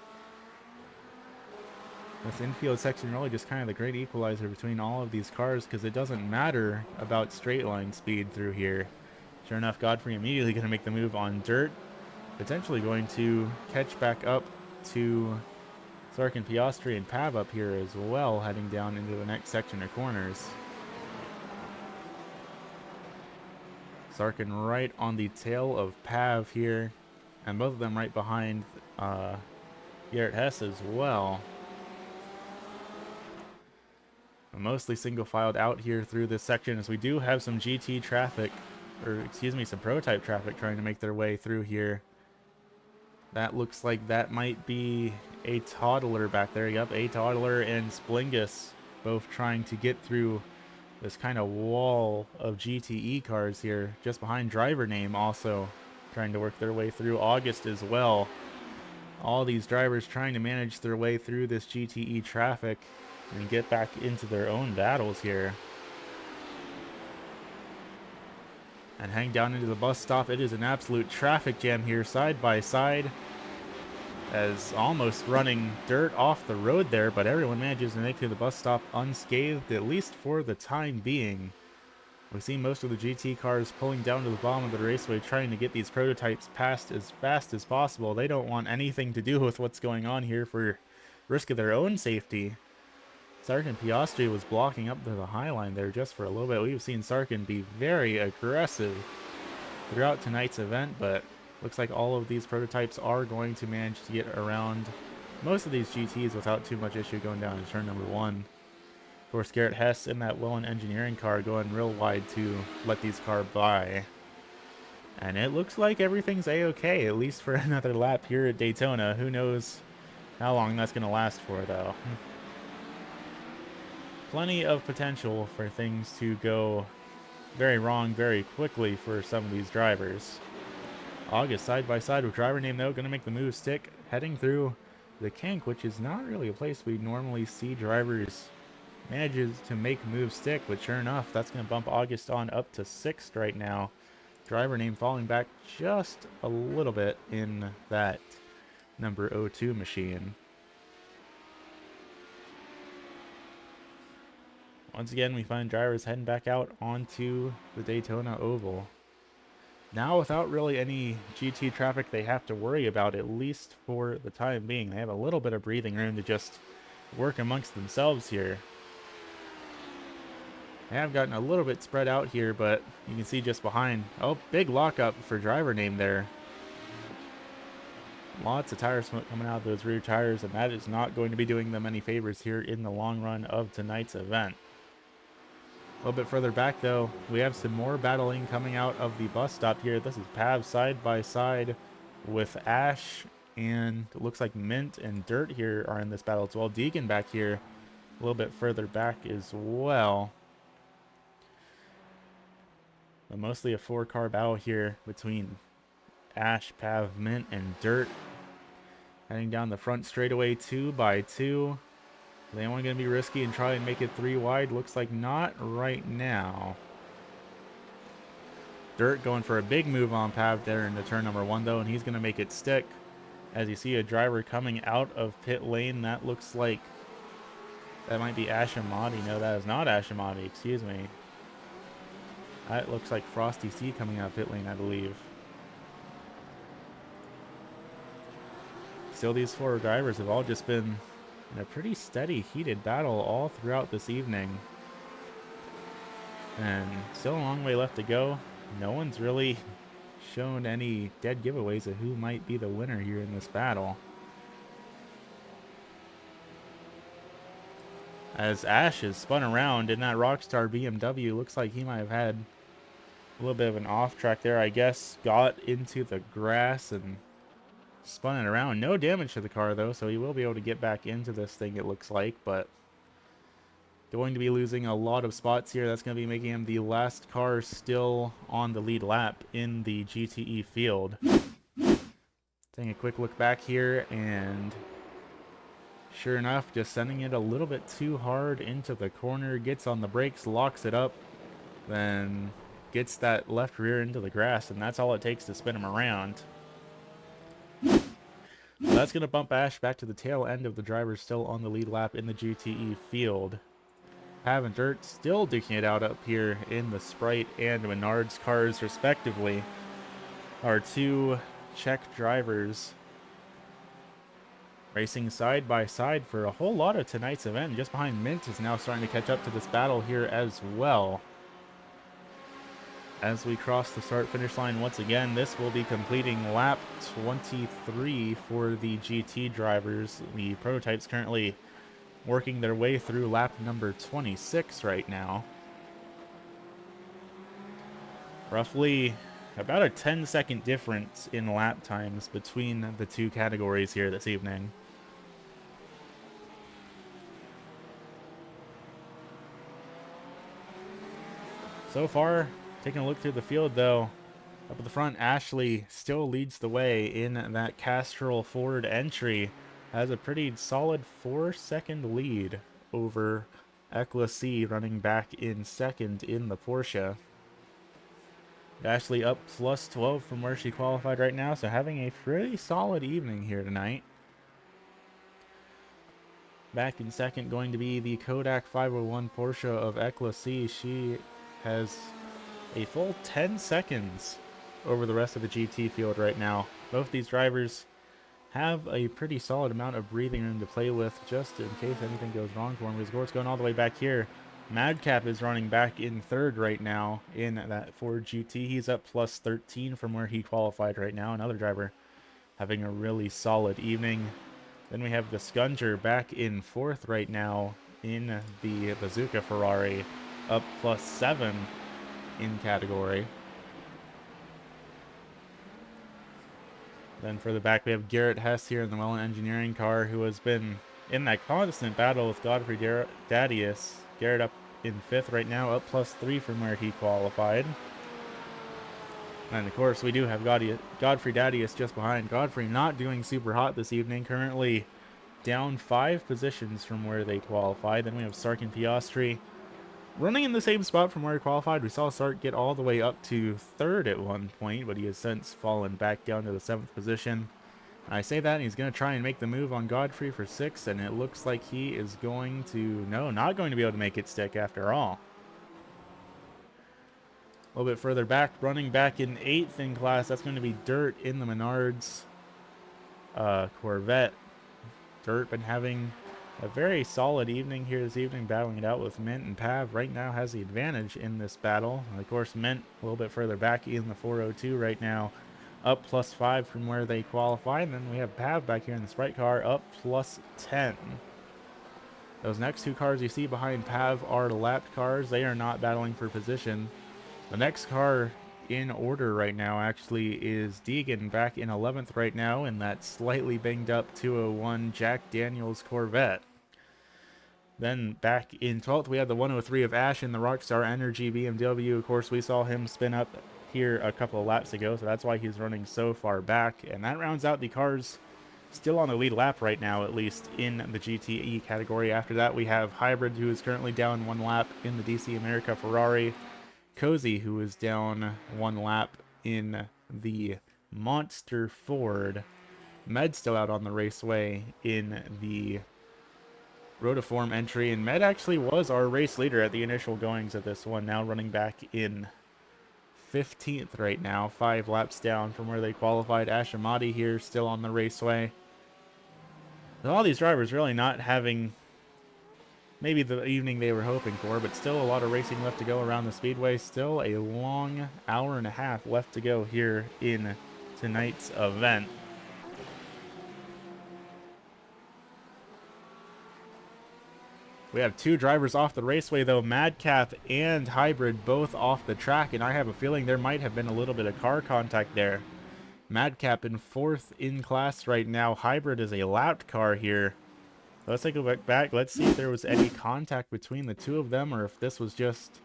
This infield section really just kind of the great equalizer between all of these cars, because it doesn't matter about straight line speed through here. Sure enough, Godfrey immediately going to make the move on dirt, potentially going to catch back up to Sark and Piastri and Pav up here as well, heading down into the next section of corners. Sarkin right on the tail of Pav here, and both of them right behind Garrett Hess as well. Mostly single filed out here through this section, as we do have some GT traffic, or excuse me, some prototype traffic trying to make their way through here. That looks like that might be a Toddler back there. Yep, a Toddler and Splingus both trying to get through this kind of wall of GTE cars here. Just behind Driver Name also trying to work their way through. August as well. All these drivers trying to manage their way through this GTE traffic and get back into their own battles here. And hang down into the bus stop. It is an absolute traffic jam here, side by side. as almost running dirt off the road there, but everyone manages to make it to the bus stop unscathed, at least for the time being. We see most of the GT cars pulling down to the bottom of the raceway, trying to get these prototypes past as fast as possible. They don't want anything to do with what's going on here for risk of their own safety. Sarkin Piastri was blocking up to the high line there just for a little bit. We've seen Sarkin be very aggressive throughout tonight's event, but looks like all of these prototypes are going to manage to get around most of these GTs without too much issue going down to turn number 1. Of course, Garrett Hess in that Willen Engineering car going real wide to let these cars by. And it looks like everything's a-okay, at least for another lap here at Daytona. Who knows how long that's going to last for, though. Plenty of potential for things to go very wrong very quickly for some of these drivers. August side by side with driver name, though, going to make the move stick, heading through the kink, which is not really a place we normally see drivers manages to make moves stick, but sure enough, that's going to bump August on up to 6th right now. Driver name falling back just a little bit in that number 02 machine. Once again, we find drivers heading back out onto the Daytona Oval. Now, without really any GT traffic they have to worry about, at least for the time being. They have a little bit of breathing room to just work amongst themselves here. They have gotten a little bit spread out here, but you can see just behind. Oh, big lockup for driver name there. Lots of tire smoke coming out of those rear tires, and that is not going to be doing them any favors here in the long run of tonight's event. A little bit further back, though, we have some more battling coming out of the bus stop here. This is Pav side by side with Ash, and it looks like Mint and Dirt here are in this battle as well. Deegan back here, a little bit further back as well. But mostly a 4-car battle here between Ash, Pav, Mint, and Dirt. Heading down the front straightaway 2 by 2. They want going to be risky and try and make it 3 wide. Looks like not right now. Dirt going for a big move on Pav there into turn number 1, though, and he's going to make it stick. As you see a driver coming out of pit lane, that looks like that might be Ash Amadi. No, that is not Ash Amadi, excuse me. That looks like Frosty C coming out of pit lane, I believe. Still, these 4 drivers have all just been in a pretty steady, heated battle all throughout this evening. And still a long way left to go. No one's really shown any dead giveaways of who might be the winner here in this battle. As Ash is spun around in that Rockstar BMW, looks like he might have had a little bit of an off track there, I guess. Got into the grass and spun it around. No damage to the car, though, so he will be able to get back into this thing, it looks like, but going to be losing a lot of spots here. That's going to be making him the last car still on the lead lap in the GTE field. Taking a quick look back here, and sure enough, just sending it a little bit too hard into the corner. Gets on the brakes, locks it up, then gets that left rear into the grass, and that's all it takes to spin him around. So that's going to bump Ash back to the tail end of the drivers still on the lead lap in the GTE field. Pav and Dirt still duking it out up here in the Sprite and Menards cars, respectively. Our 2 Czech drivers racing side by side for a whole lot of tonight's event. Just behind Mint is now starting to catch up to this battle here as well. As we cross the start-finish line once again, this will be completing lap 23 for the GT drivers. The prototypes currently working their way through lap number 26 right now. Roughly about a 10-second difference in lap times between the 2 categories here this evening. So far, taking a look through the field, though, up at the front, Ashley still leads the way in that Castrol Ford entry. Has a pretty solid 4-second lead over Ekla C, running back in second in the Porsche. Ashley up plus 12 from where she qualified right now, so having a pretty solid evening here tonight. Back in second going to be the Kodak 501 Porsche of Ecclesi. She has a full 10 seconds over the rest of the GT field right now. Both these drivers have a pretty solid amount of breathing room to play with just in case anything goes wrong for him. His score's going all the way back here. Madcap is running back in third right now in that Ford GT. He's up plus 13 from where he qualified right now. Another driver having a really solid evening. Then we have the Scunger back in fourth right now in the Bazooka Ferrari, up plus 7 in category. Then further back, we have Garrett Hess here in the Welland Engineering car, who has been in that constant battle with Godfrey Dadius. Garrett up in fifth right now, up plus 3 from where he qualified. And of course, we do have Godfrey Dadius just behind. Godfrey not doing super hot this evening, currently down 5 positions from where they qualified. Then we have Sark and Piastri running in the same spot from where he qualified. We saw Sark get all the way up to third at one point, but he has since fallen back down to the 7th position. I say that, and he's going to try and make the move on Godfrey for 6th, and it looks like he is going to, no, not going to be able to make it stick after all. A little bit further back, running back in 8th in class, that's going to be Dirt in the Menards Corvette. Dirt been having a very solid evening here this evening, battling it out with Mint, and Pav right now has the advantage in this battle. And of course, Mint a little bit further back in the 402 right now, up plus 5 from where they qualify. And then we have Pav back here in the Sprite car, up plus 10. Those next two cars you see behind Pav are lapped cars. They are not battling for position. The next car in order right now actually is Deegan back in 11th right now in that slightly banged up 201 Jack Daniels Corvette. Then back in 12th we have the 103 of Ash in the Rockstar Energy BMW. Of course, we saw him spin up here a couple of laps ago, so that's why he's running so far back. And that rounds out the cars still on the lead lap right now, at least in the GTE category. After that we have Hybrid, who is currently down 1 lap in the DC America Ferrari. Cozy, who is down 1 lap in the Monster Ford. Med still out on the raceway in the Rotiform entry, and Med actually was our race leader at the initial goings of this one, now running back in 15th right now, 5 laps down from where they qualified. Ashamati here still on the raceway. So all these drivers really not having maybe the evening they were hoping for, but still a lot of racing left to go around the speedway. Still a long hour and a half left to go here in tonight's event. We have 2 drivers off the raceway though, Madcap and Hybrid both off the track, and I have a feeling there might have been a little bit of car contact there. Madcap in 4th in class right now. Hybrid is a lapped car here. Let's take a look back. Let's see if there was any contact between the two of them, or if this was just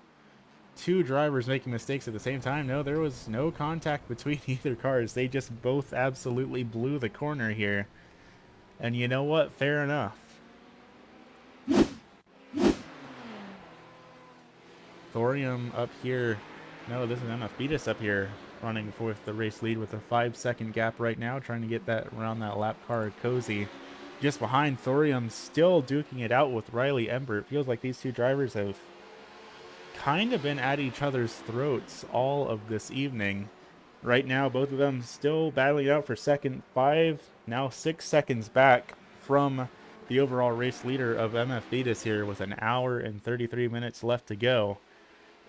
2 drivers making mistakes at the same time. No, there was no contact between either cars. They just both absolutely blew the corner here. And you know what? Fair enough. Thorium up here. No, this is MF Beatus up here running for the race lead with a 5-second gap right now, trying to get that around that lap car Cozy. Just behind, Thorium still duking it out with Riley Ember. It feels like these 2 drivers have kind of been at each other's throats all of this evening. Right now, both of them still battling out for second. 5, now 6 seconds back from the overall race leader of MF Beatus here with an hour and 33 minutes left to go.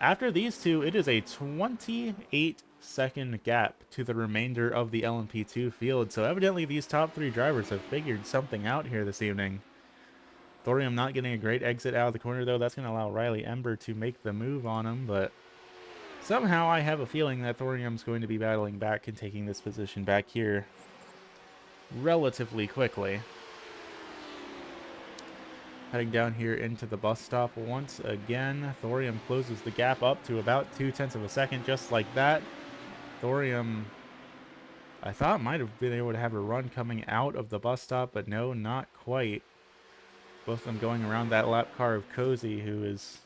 After these 2, it is a 28-second gap to the remainder of the LMP2 field. So evidently these top 3 drivers have figured something out here this evening. Thorium not getting a great exit out of the corner though. That's going to allow Riley Ember to make the move on him, but somehow I have a feeling that Thorium's going to be battling back and taking this position back here relatively quickly. Heading down here into the bus stop once again. Thorium closes the gap up to about 0.2 of a second, just like that. Thorium, I thought, might have been able to have a run coming out of the bus stop, but no, not quite. Both of them going around that lap car of Cozy, who is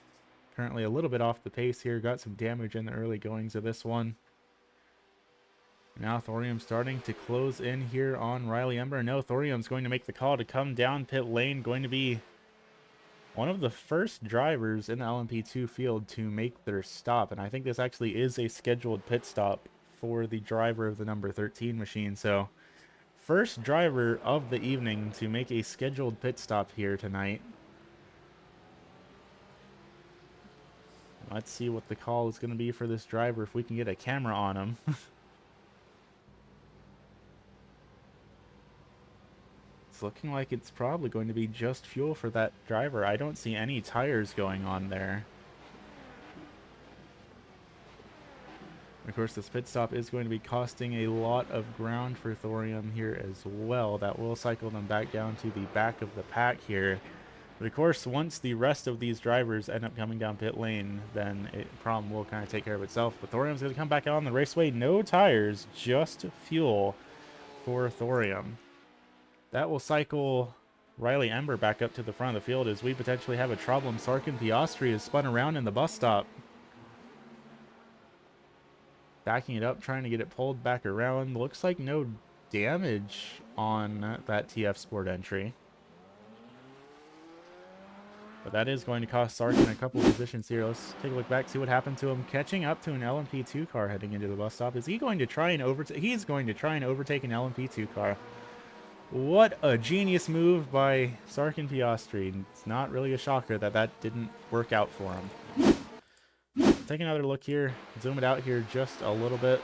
currently a little bit off the pace here. Got some damage in the early goings of this one. Now Thorium starting to close in here on Riley Ember. No, Thorium's going to make the call to come down pit lane. Going to be one of the first drivers in the LMP2 field to make their stop. And I think this actually is a scheduled pit stop for the driver of the number 13 machine. So first driver of the evening to make a scheduled pit stop here tonight. Let's see what the call is going to be for this driver if we can get a camera on him. It's looking like it's probably going to be just fuel for that driver. I don't see any tires going on there. Of course, this pit stop is going to be costing a lot of ground for Thorium here as well. That will cycle them back down to the back of the pack here. But of course, once the rest of these drivers end up coming down pit lane, then the problem will kind of take care of itself. But Thorium's going to come back out on the raceway. No tires, just fuel for Thorium. That will cycle Riley Ember back up to the front of the field as we potentially have a problem. Sarkin Piastri is spun around in the bus stop. Backing it up, trying to get it pulled back around. Looks like no damage on that TF Sport entry. But that is going to cost Sarkin a couple of positions here. Let's take a look back, see what happened to him. Catching up to an LMP2 car heading into the bus stop. Is he going to try and overtake? He's going to try and overtake an LMP2 car. What a genius move by Sarkin Piastri. It's not really a shocker that that didn't work out for him. Take another look here. Zoom it out here just a little bit.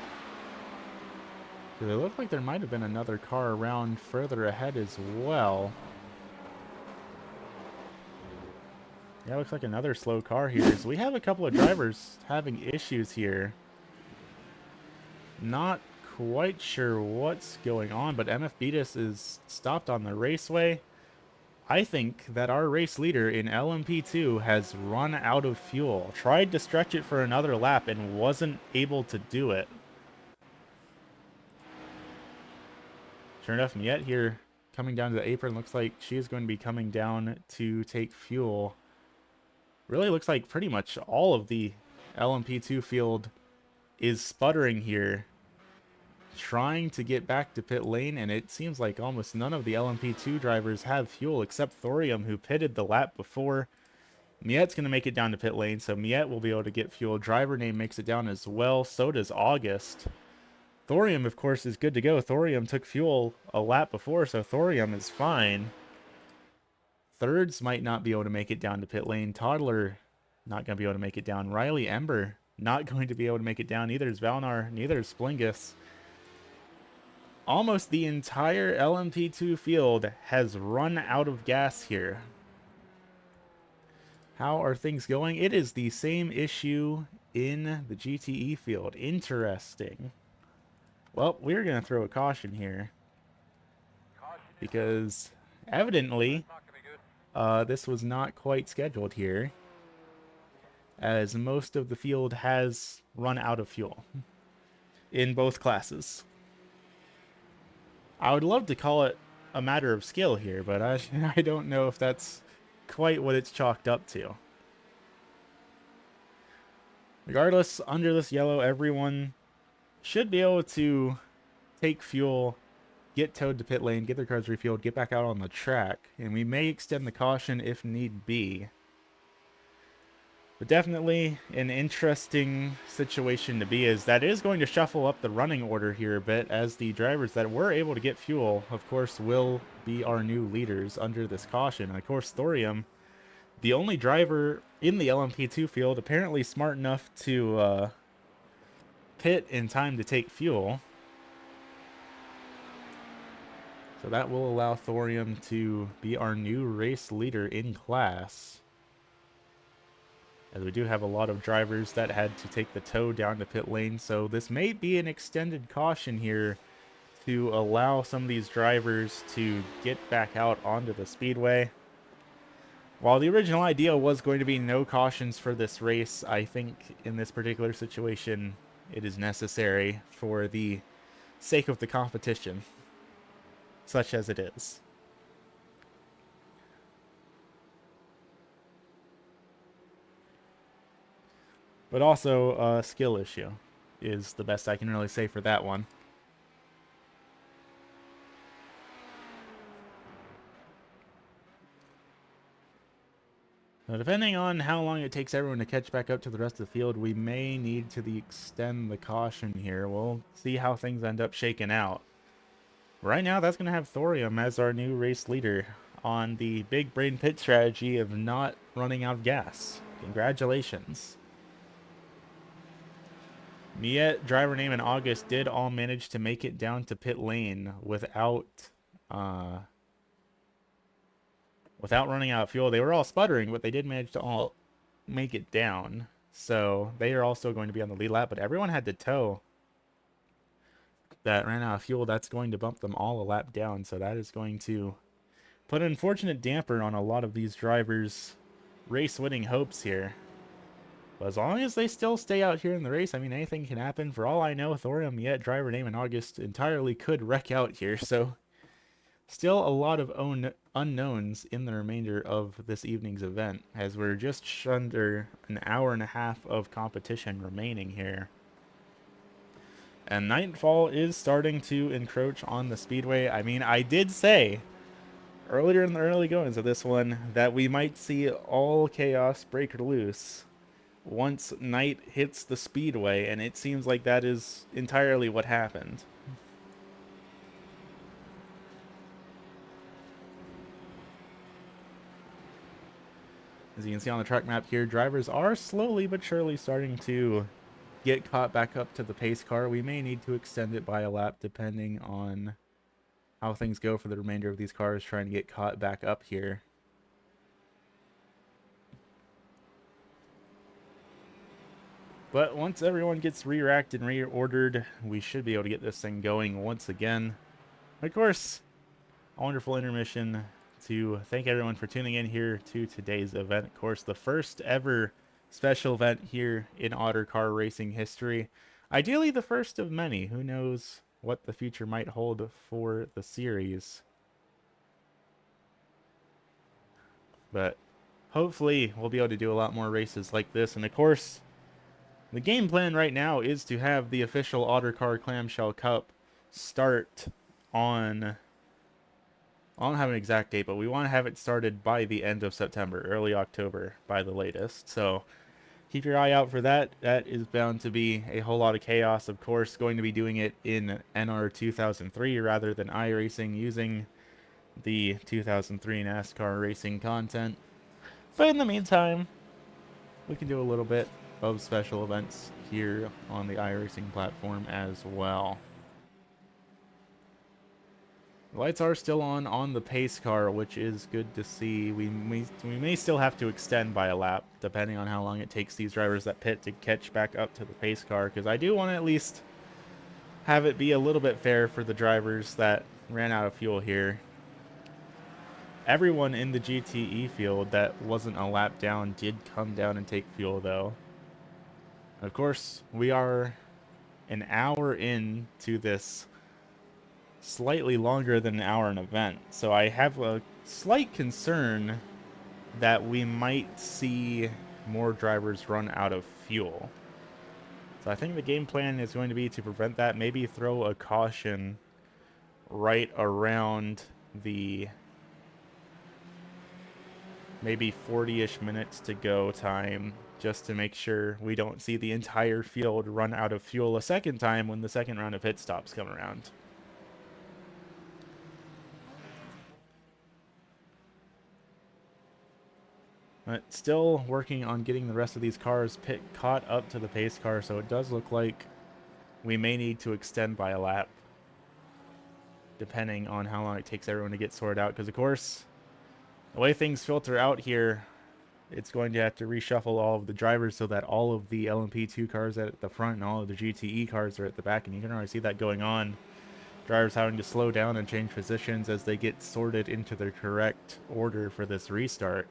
It looked like there might have been another car around further ahead as well. Yeah, looks like another slow car here. So we have a couple of drivers having issues here. Not quite sure what's going on, but MF Beatus is stopped on the raceway. I think that our race leader in LMP2 has run out of fuel. Tried to stretch it for another lap and wasn't able to do it. Sure enough, Miette here coming down to the apron. Looks like she is going to be coming down to take fuel. Really looks like pretty much all of the LMP2 field is sputtering here, trying to get back to pit lane, and it seems like almost none of the LMP2 drivers have fuel except Thorium, who pitted the lap before. Miette's going to make it down to pit lane, so Miette will be able to get fuel. Driver name makes it down as well. So does August. Thorium, of course, is good to go. Thorium took fuel a lap before, so Thorium is fine. Thirds might not be able to make it down to pit lane. Toddler not going to be able to make it down. Riley Ember not going to be able to make it down. Neither is Valnar, neither is Splingus. Almost the entire LMP2 field has run out of gas here. How are things going? It is the same issue in the GTE field. Interesting. Well, we're going to throw a caution here, because evidently this was not quite scheduled here, as most of the field has run out of fuel in both classes. I would love to call it a matter of skill here, but I don't know if that's quite what it's chalked up to. Regardless, under this yellow, everyone should be able to take fuel, get towed to pit lane, get their cars refueled, get back out on the track, and we may extend the caution if need be. But definitely an interesting situation to be, as that is going to shuffle up the running order here a bit, as the drivers that were able to get fuel, of course, will be our new leaders under this caution. And of course, Thorium, the only driver in the LMP2 field, apparently smart enough to pit in time to take fuel. So that will allow Thorium to be our new race leader in class, as we do have a lot of drivers that had to take the tow down to pit lane. So this may be an extended caution here to allow some of these drivers to get back out onto the speedway. While the original idea was going to be no cautions for this race, I think in this particular situation it is necessary for the sake of the competition, such as it is. But also a skill issue is the best I can really say for that one. Now, depending on how long it takes everyone to catch back up to the rest of the field, we may need to extend the caution here. We'll see how things end up shaking out. Right now, that's going to have Thorium as our new race leader on the big brain pit strategy of not running out of gas. Congratulations. Miette, driver name, and August did all manage to make it down to pit lane uh, without running out of fuel. They were all sputtering, but they did manage to all make it down. So they are also going to be on the lead lap, but everyone had to tow that ran out of fuel. That's going to bump them all a lap down. So that is going to put an unfortunate damper on a lot of these drivers' race winning hopes here. But as long as they still stay out here in the race, I mean, anything can happen. For all I know, Thorium, Miette, driver name, and August entirely could wreck out here. So still a lot of unknowns in the remainder of this evening's event, as we're just under an hour and a half of competition remaining here. And nightfall is starting to encroach on the speedway. I mean, I did say earlier in the early goings of this one that we might see all chaos break loose once night hits the speedway, and it seems like that is entirely what happened. As you can see on the track map here, drivers are slowly but surely starting to get caught back up to the pace car. We may need to extend it by a lap depending on how things go for the remainder of these cars trying to get caught back up here. But once everyone gets re-racked and reordered, we should be able to get this thing going once again. Of course, a wonderful intermission to thank everyone for tuning in here to today's event. Of course, the first ever special event here in Ottercar racing history. Ideally, the first of many. Who knows what the future might hold for the series. But hopefully, we'll be able to do a lot more races like this. And of course, the game plan right now is to have the official Ottercar Clamshell Cup start on... I don't have an exact date, but we want to have it started by the end of September, early October by the latest. So keep your eye out for that. That is bound to be a whole lot of chaos. Of course, going to be doing it in NR 2003 rather than iRacing, using the 2003 NASCAR racing content. But in the meantime, we can do a little bit of special events here on the iRacing platform as well. The lights are still on the pace car, which is good to see. We may still have to extend by a lap, depending on how long it takes these drivers that pit to catch back up to the pace car, because I do want to at least have it be a little bit fair for the drivers that ran out of fuel here. Everyone in the GTE field that wasn't a lap down did come down and take fuel, though. Of course, we are an hour into this slightly longer than an hour an event, so I have a slight concern that we might see more drivers run out of fuel. So I think the game plan is going to be to prevent that, maybe throw a caution right around the maybe 40-ish minutes to go time, just to make sure we don't see the entire field run out of fuel a second time when the second round of pit stops come around. But still working on getting the rest of these cars caught up to the pace car, so it does look like we may need to extend by a lap, depending on how long it takes everyone to get sorted out. Because, of course, the way things filter out here, it's going to have to reshuffle all of the drivers so that all of the LMP2 cars are at the front and all of the GTE cars are at the back, and you can already see that going on. Drivers having to slow down and change positions as they get sorted into their correct order for this restart.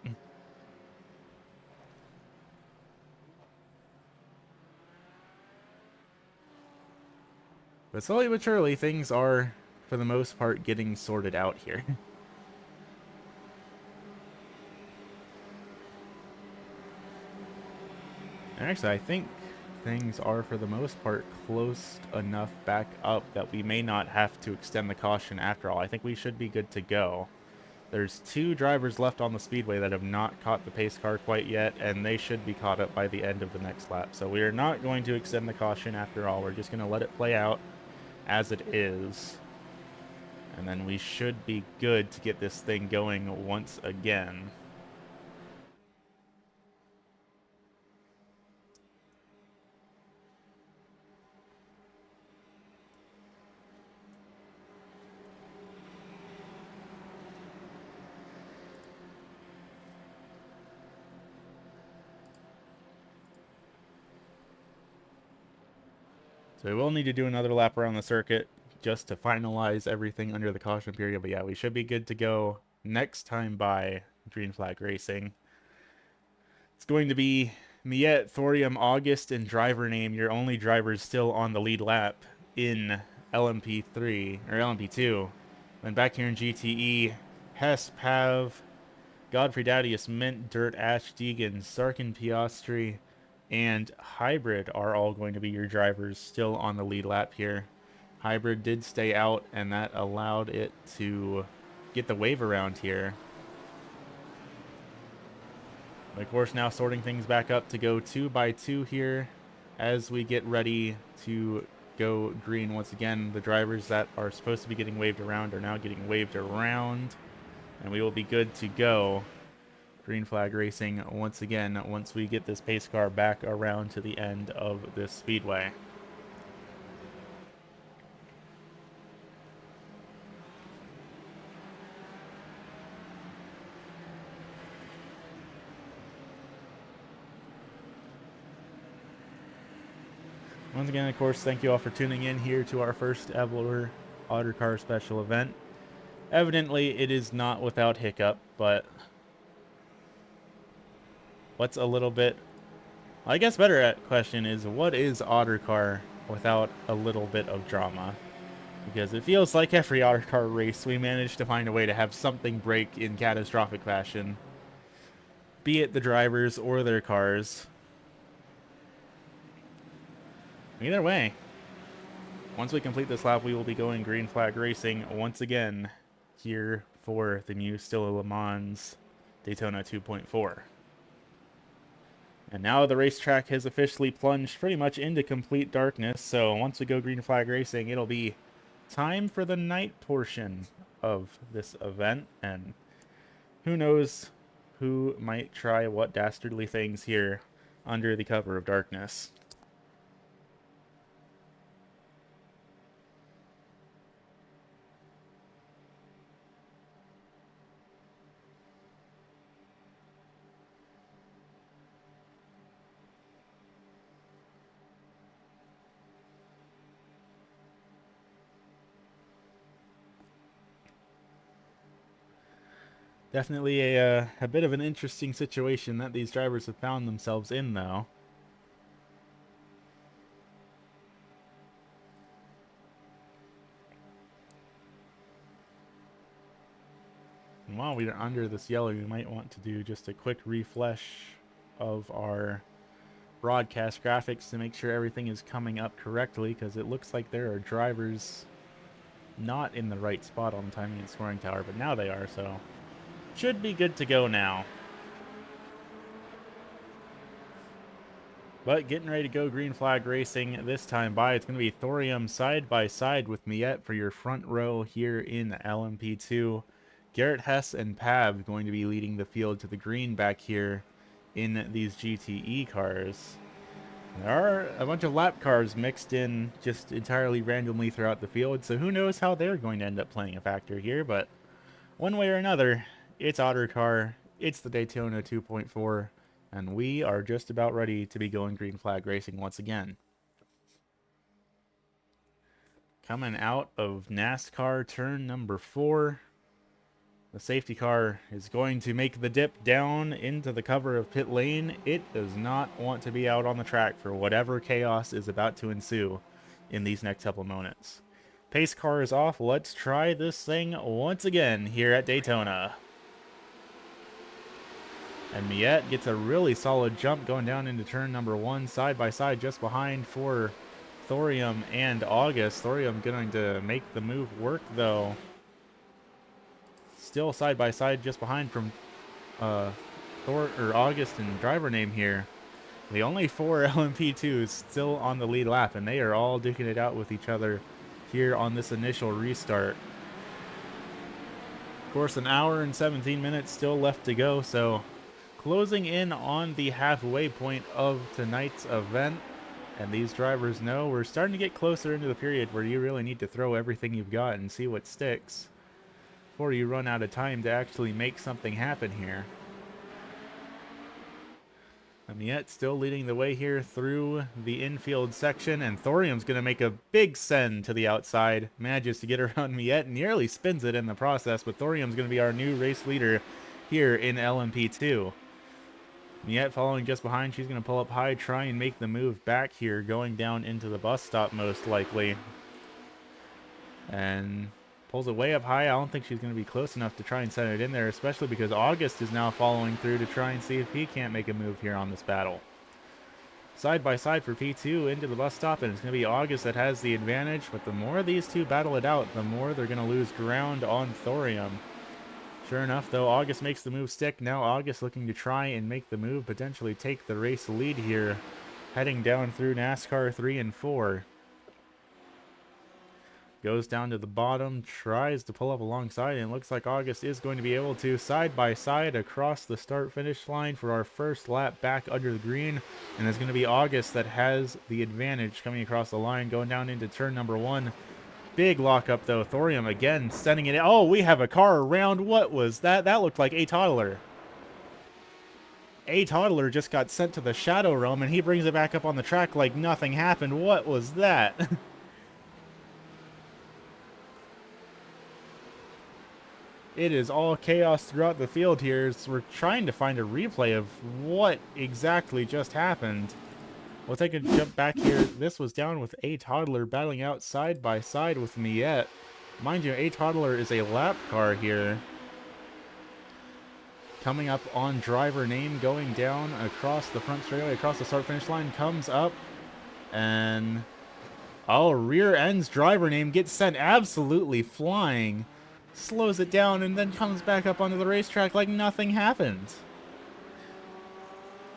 But slowly but surely, things are, for the most part, getting sorted out here. Actually, I think things are, for the most part, close enough back up that we may not have to extend the caution after all. I think we should be good to go. There's 2 drivers left on the speedway that have not caught the pace car quite yet, and they should be caught up by the end of the next lap. So we are not going to extend the caution after all. We're just going to let it play out as it is. And then we should be good to get this thing going once again. So we will need to do another lap around the circuit just to finalize everything under the caution period. But yeah, we should be good to go next time by Green Flag Racing. It's going to be Miette, Thorium, August, and driver name. Your only drivers still on the lead lap in LMP3 or LMP2. Then back here in GTE, Hess, Pav, Godfrey Dadius, Mint, Dirt, Ash, Deegan, Sarkin, Piastri, and Hybrid are all going to be your drivers still on the lead lap here. Hybrid did stay out, and that allowed it to get the wave around here. Of course, now sorting things back up to go 2 by 2 here as we get ready to go green once again. The drivers that are supposed to be getting waved around are now getting waved around, and we will be good to go. Green Flag Racing once again once we get this pace car back around to the end of this speedway. Once again, of course, thank you all for tuning in here to our first ever Ottercar special event. Evidently, it is not without hiccup, but what's a little bit, I guess better question is, what is Ottercar without a little bit of drama? Because it feels like every Ottercar race we manage to find a way to have something break in catastrophic fashion, be it the drivers or their cars. Either way, once we complete this lap, we will be going Green Flag Racing once again here for the MusteLe Le Mans Daytona 2.4. And now the racetrack has officially plunged pretty much into complete darkness, so once we go Green Flag Racing, it'll be time for the night portion of this event, and who knows who might try what dastardly things here under the cover of darkness. Definitely a bit of an interesting situation that these drivers have found themselves in, though. And while we are under this yellow, we might want to do just a quick refresh of our broadcast graphics to make sure everything is coming up correctly, because it looks like there are drivers not in the right spot on the timing and scoring tower, but now they are, so should be good to go now. But getting ready to go Green Flag Racing this time by, it's going to be Thorium side by side with Miette for your front row here in LMP2. Garrett Hess and Pav going to be leading the field to the green back here in these GTE cars. There are a bunch of lap cars mixed in just entirely randomly throughout the field, so who knows how they're going to end up playing a factor here, but one way or another, it's Ottercar, it's the Daytona 2.4, and we are just about ready to be going Green Flag Racing once again. Coming out of NASCAR turn number 4, the safety car is going to make the dip down into the cover of pit lane. It does not want to be out on the track for whatever chaos is about to ensue in these next couple moments. Pace car is off. Let's try this thing once again here at Daytona. And Miette gets a really solid jump going down into turn number 1, side by side, just behind for Thorium and August. Thorium going to make the move work, though. still side by side just behind from August and driver name here. The only 4 LMP2s still on the lead lap, and they are all duking it out with each other here on this initial restart. Of course, an hour and 17 minutes still left to go, so closing in on the halfway point of tonight's event. And these drivers know we're starting to get closer into the period where you really need to throw everything you've got and see what sticks before you run out of time to actually make something happen here. Miette still leading the way here through the infield section, and Thorium's going to make a big send to the outside. Manages to get around Miette, nearly spins it in the process, but Thorium's going to be our new race leader here in LMP2. Miette following just behind. She's going to pull up high, try and make the move back here, going down into the bus stop most likely. And pulls it way up high. I don't think she's going to be close enough to try and send it in there, especially because August is now following through to try and see if he can't make a move here on this battle. Side by side for P2 into the bus stop, and it's going to be August that has the advantage, but the more these two battle it out, the more they're going to lose ground on Thorium. Sure enough, though, August makes the move stick. Now August looking to try and make the move, potentially take the race lead here, heading down through NASCAR 3 and 4. Goes down to the bottom, tries to pull up alongside, and it looks like August is going to be able to side by side across the start-finish line for our first lap back under the green. And it's going to be August that has the advantage coming across the line, going down into turn number 1. Big lockup, though. Thorium again sending it in. Oh, we have a car around. What was that? That looked like a toddler. A toddler just got sent to the Shadow Realm, and he brings it back up on the track like nothing happened. What was that? It is all chaos throughout the field here as we're trying to find a replay of what exactly just happened. We'll take a jump back here. This was down with A Toddler battling out side by side with Miette. Mind you, A Toddler is a lap car here. Coming up on driver name, going down across the front straightaway, across the start-finish line, comes up, and oh, rear ends driver name, gets sent absolutely flying. Slows it down and then comes back up onto the racetrack like nothing happened.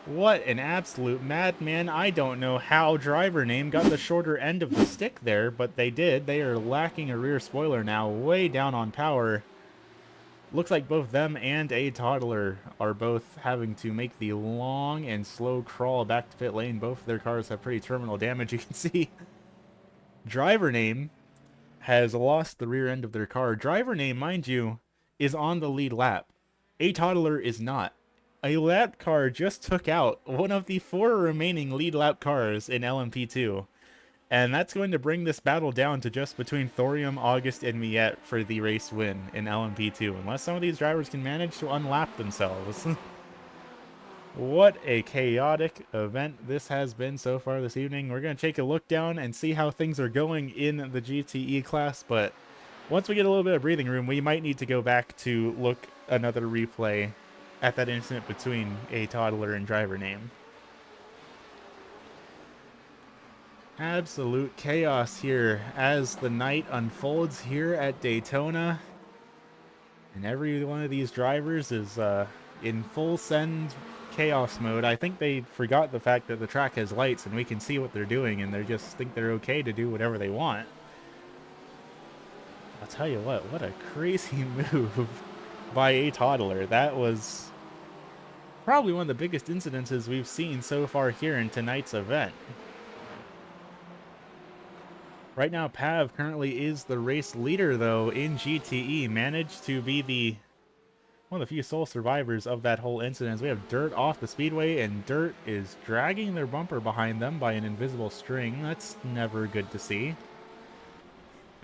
What an absolute madman. I don't know how driver name got the shorter end of the stick there, but they did. They are lacking a rear spoiler now, way down on power. Looks like both them and A Toddler are both having to make the long and slow crawl back to pit lane. Both of their cars have pretty terminal damage, you can see. Driver name has lost the rear end of their car. Driver name, mind you, is on the lead lap. A Toddler is not. A lap car just took out one of the 4 remaining lead lap cars in LMP2. And that's going to bring this battle down to just between Thorium, August, and Miette for the race win in LMP2. Unless some of these drivers can manage to unlap themselves. What a chaotic event this has been so far this evening. We're going to take a look down and see how things are going in the GTE class, but once we get a little bit of breathing room, we might need to go back to look another replay at that incident between A Toddler and driver name. Absolute chaos here as the night unfolds here at Daytona. And every one of these drivers is in full send chaos mode. I think they forgot the fact that the track has lights and we can see what they're doing, and they just think they're okay to do whatever they want. I'll tell you what a crazy move by A Toddler. That was probably one of the biggest incidences we've seen so far here in tonight's event. Right now, Pav currently is the race leader, though, in GTE. Managed to be one of the few sole survivors of that whole incident. We have Dirt off the speedway, and Dirt is dragging their bumper behind them by an invisible string. That's never good to see.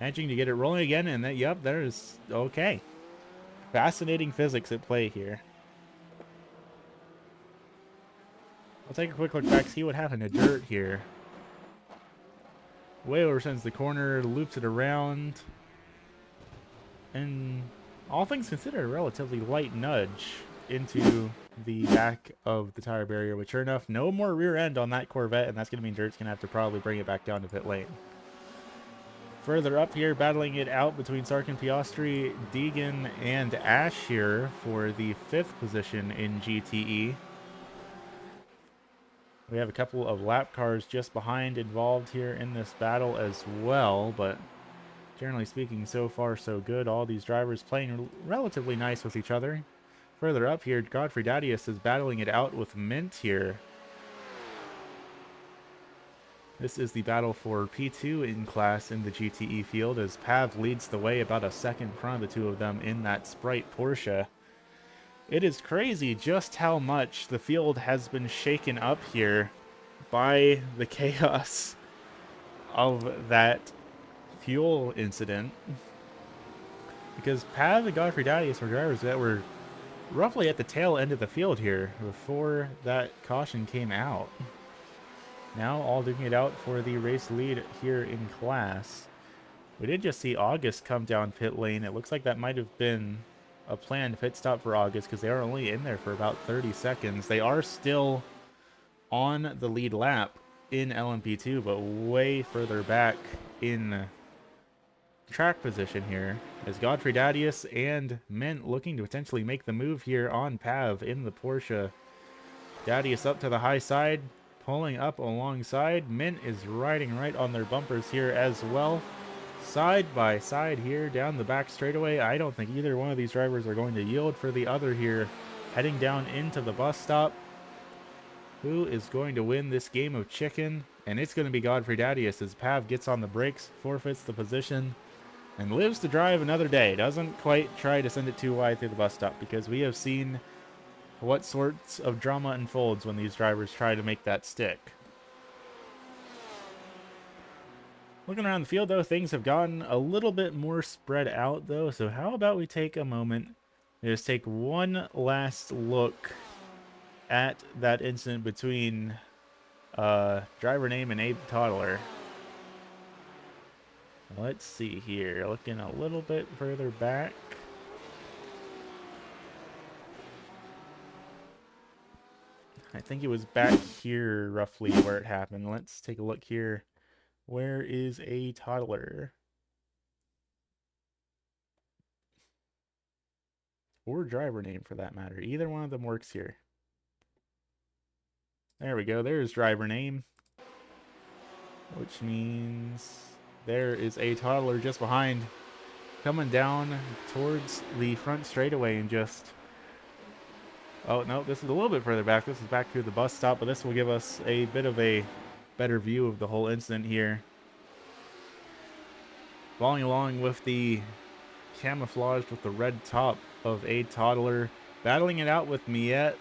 Managing to get it rolling again, and that, yep, there's, okay. Fascinating physics at play here. I'll take a quick look back, see what happened to Dirt here. Way over sends the corner, loops it around, and all things considered, a relatively light nudge into the back of the tire barrier, but sure enough, no more rear end on that Corvette, and that's going to mean Dirt's going to have to probably bring it back down to pit lane. Further up here, battling it out between Sarkin Piastri, Deegan, and Ash here for the 5th position in GTE. We have a couple of lap cars just behind involved here in this battle as well, but generally speaking, so far so good. All these drivers playing relatively nice with each other. Further up here, Godfrey Dadius is battling it out with Mint here. This is the battle for P2 in class in the GTE field as Pav leads the way about a second in front of the two of them in that Sprite Porsche. It is crazy just how much the field has been shaken up here by the chaos of that fuel incident. Because Pav and Godfrey Dadius were drivers that were roughly at the tail end of the field here before that caution came out. Now all duking it out for the race lead here in class. We did just see August come down pit lane. It looks like that might have been a planned pit stop for August because they are only in there for about 30 seconds. They are still on the lead lap in LMP2, but way further back in track position here as Godfrey Dadius and Mint looking to potentially make the move here on Pav in the Porsche. Dadius up to the high side, pulling up alongside. Mint is riding right on their bumpers here as well. Side by side here down the back straightaway. I don't think either one of these drivers are going to yield for the other here. Heading down into the bus stop. Who is going to win this game of chicken? And it's going to be Godfrey Dadius as Pav gets on the brakes, forfeits the position, and lives to drive another day. Doesn't quite try to send it too wide through the bus stop because we have seen what sorts of drama unfolds when these drivers try to make that stick. Looking around the field, though, things have gotten a little bit more spread out, though. So how about we take a moment and just take one last look at that incident between driver name and Abe Toddler. Let's see here. Looking a little bit further back. I think it was back here, roughly, where it happened. Let's take a look here. Where is a toddler? Or driver name, for that matter. Either one of them works here. There we go. There's driver name. Which means there is a toddler just behind. Coming down towards the front straightaway and just... Oh, no, this is a little bit further back. This is back through the bus stop, but this will give us a bit of a better view of the whole incident here. Following along with the camouflage with the red top of a toddler, battling it out with Miette.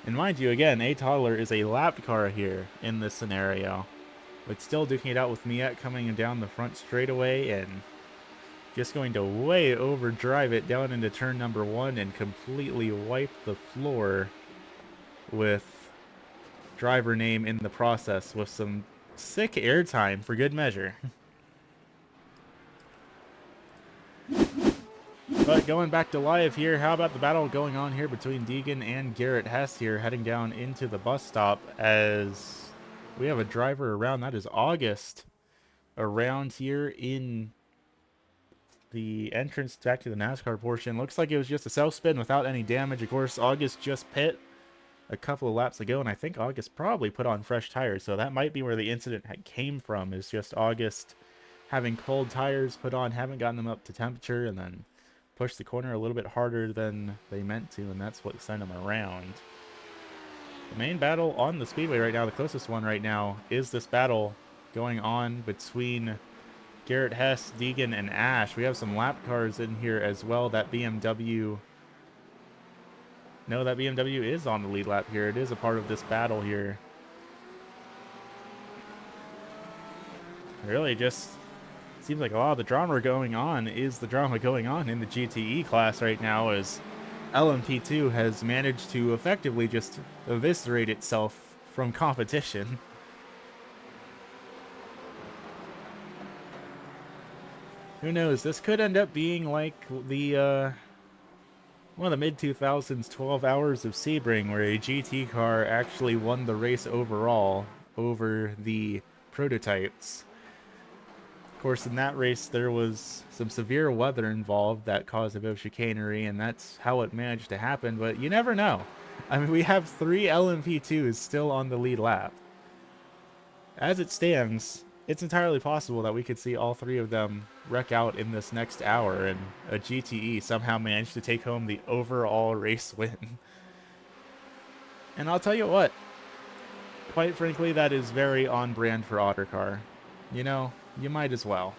And mind you, again, a toddler is a lapped car here in this scenario. But still duking it out with Miette coming down the front straightaway and just going to way overdrive it down into turn number 1 and completely wipe the floor with driver name in the process with some sick airtime for good measure. But going back to live here, how about the battle going on here between Deegan and Garrett Hess here heading down into the bus stop as we have a driver around. That is August around here in the entrance back to the NASCAR portion. Looks like it was just a self spin without any damage. Of course, August just pit a couple of laps ago, and I think August probably put on fresh tires, so that might be where the incident came from, is just August having cold tires put on, haven't gotten them up to temperature, and then pushed the corner a little bit harder than they meant to, and that's what sent them around. The main battle on the speedway right now, the closest one right now, is this battle going on between Garrett Hess, Deegan, and Ash. We have some lap cars in here as well. That BMW... No, that BMW is on the lead lap here. It is a part of this battle here. Really just seems like a lot of the drama going on is the drama going on in the GTE class right now, as LMP2 has managed to effectively just eviscerate itself from competition. Who knows? This could end up being like the one of the mid-2000s 12 Hours of Sebring, where a GT car actually won the race overall over the prototypes. Of course, in that race, there was some severe weather involved that caused a bit of chicanery, and that's how it managed to happen, but you never know. I mean, we have 3 LMP2s still on the lead lap. As it stands, it's entirely possible that we could see all 3 of them wreck out in this next hour, and a GTE somehow managed to take home the overall race win. And I'll tell you what, quite frankly, that is very on brand for Ottercar. You know, you might as well.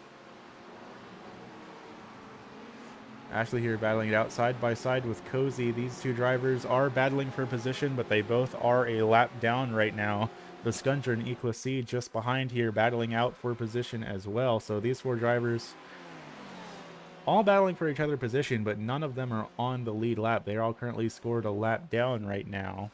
Ashley here battling it out side by side with Cozy. These 2 drivers are battling for position, but they both are a lap down right now. The Scuncher and Equacy just behind here battling out for position as well. So these 4 drivers all battling for each other position, but none of them are on the lead lap. They are all currently scored a lap down right now,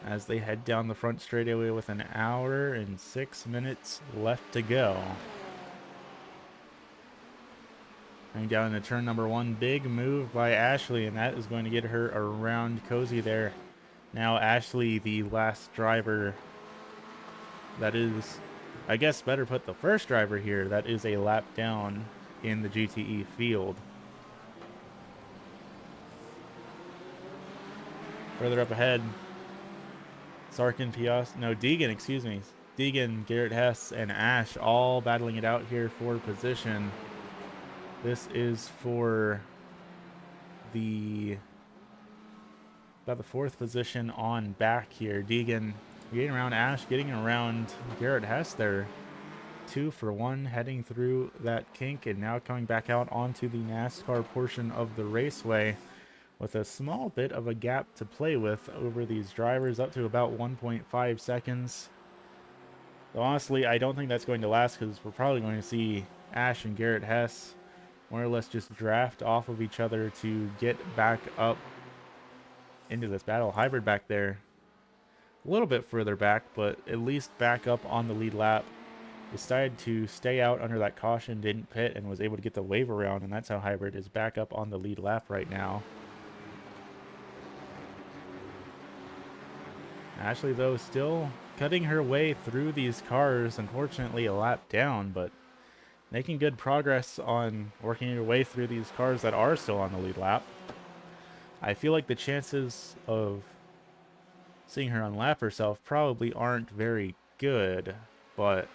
as they head down the front straightaway with an hour and 6 minutes left to go. Going down into turn number 1, big move by Ashley, and that is going to get her around Cozy there. Now Ashley, the last driver, that is, I guess better put, the first driver here, that is a lap down in the GTE field. Further up ahead, Sarkin, Deegan, excuse me. Deegan, Garrett Hess, and Ash all battling it out here for position. This is for about the 4th position on back here. Deegan getting around Ash, getting around Garrett Hess there. 2 for 1 heading through that kink, and now coming back out onto the NASCAR portion of the raceway with a small bit of a gap to play with over these drivers, up to about 1.5 seconds. So honestly, I don't think that's going to last, because we're probably going to see Ash and Garrett Hess more or less just draft off of each other to get back up into this battle. Hybrid back there, a little bit further back, but at least back up on the lead lap. Decided to stay out under that caution, didn't pit, and was able to get the wave around, and that's how Hybrid is back up on the lead lap right now. Ashley, though, still cutting her way through these cars, unfortunately a lap down, but making good progress on working your way through these cars that are still on the lead lap. I feel like the chances of seeing her unlap herself probably aren't very good, but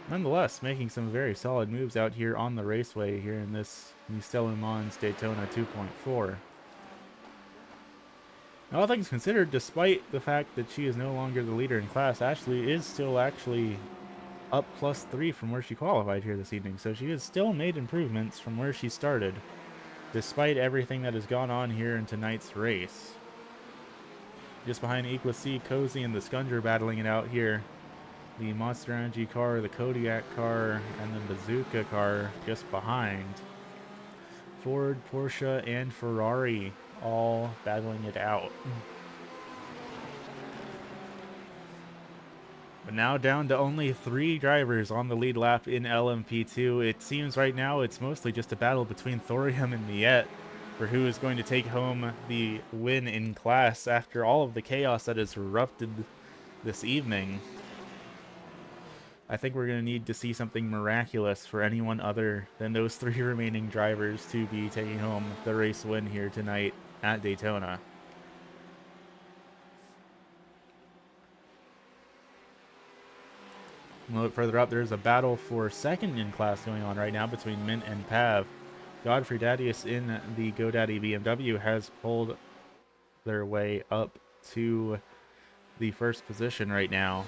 nonetheless, making some very solid moves out here on the raceway here in this MusteLe Daytona 2.4. All things considered, despite the fact that she is no longer the leader in class, Ashley is still actually up +3 from where she qualified here this evening. So she has still made improvements from where she started, despite everything that has gone on here in tonight's race. Just behind Equacy, Cozy, and the Scuncher battling it out here. The Monster Energy car, the Kodiak car, and the Bazooka car just behind. Ford, Porsche, and Ferrari all battling it out. But now down to only 3 drivers on the lead lap in LMP2. It seems right now it's mostly just a battle between Thorium and Miette for who is going to take home the win in class after all of the chaos that has erupted this evening. I think we're going to need to see something miraculous for anyone other than those 3 remaining drivers to be taking home the race win here tonight at Daytona. A little bit further up, there's a battle for second in class going on right now between Mint and Pav. Godfrey Dadius in the GoDaddy BMW has pulled their way up to the first position right now.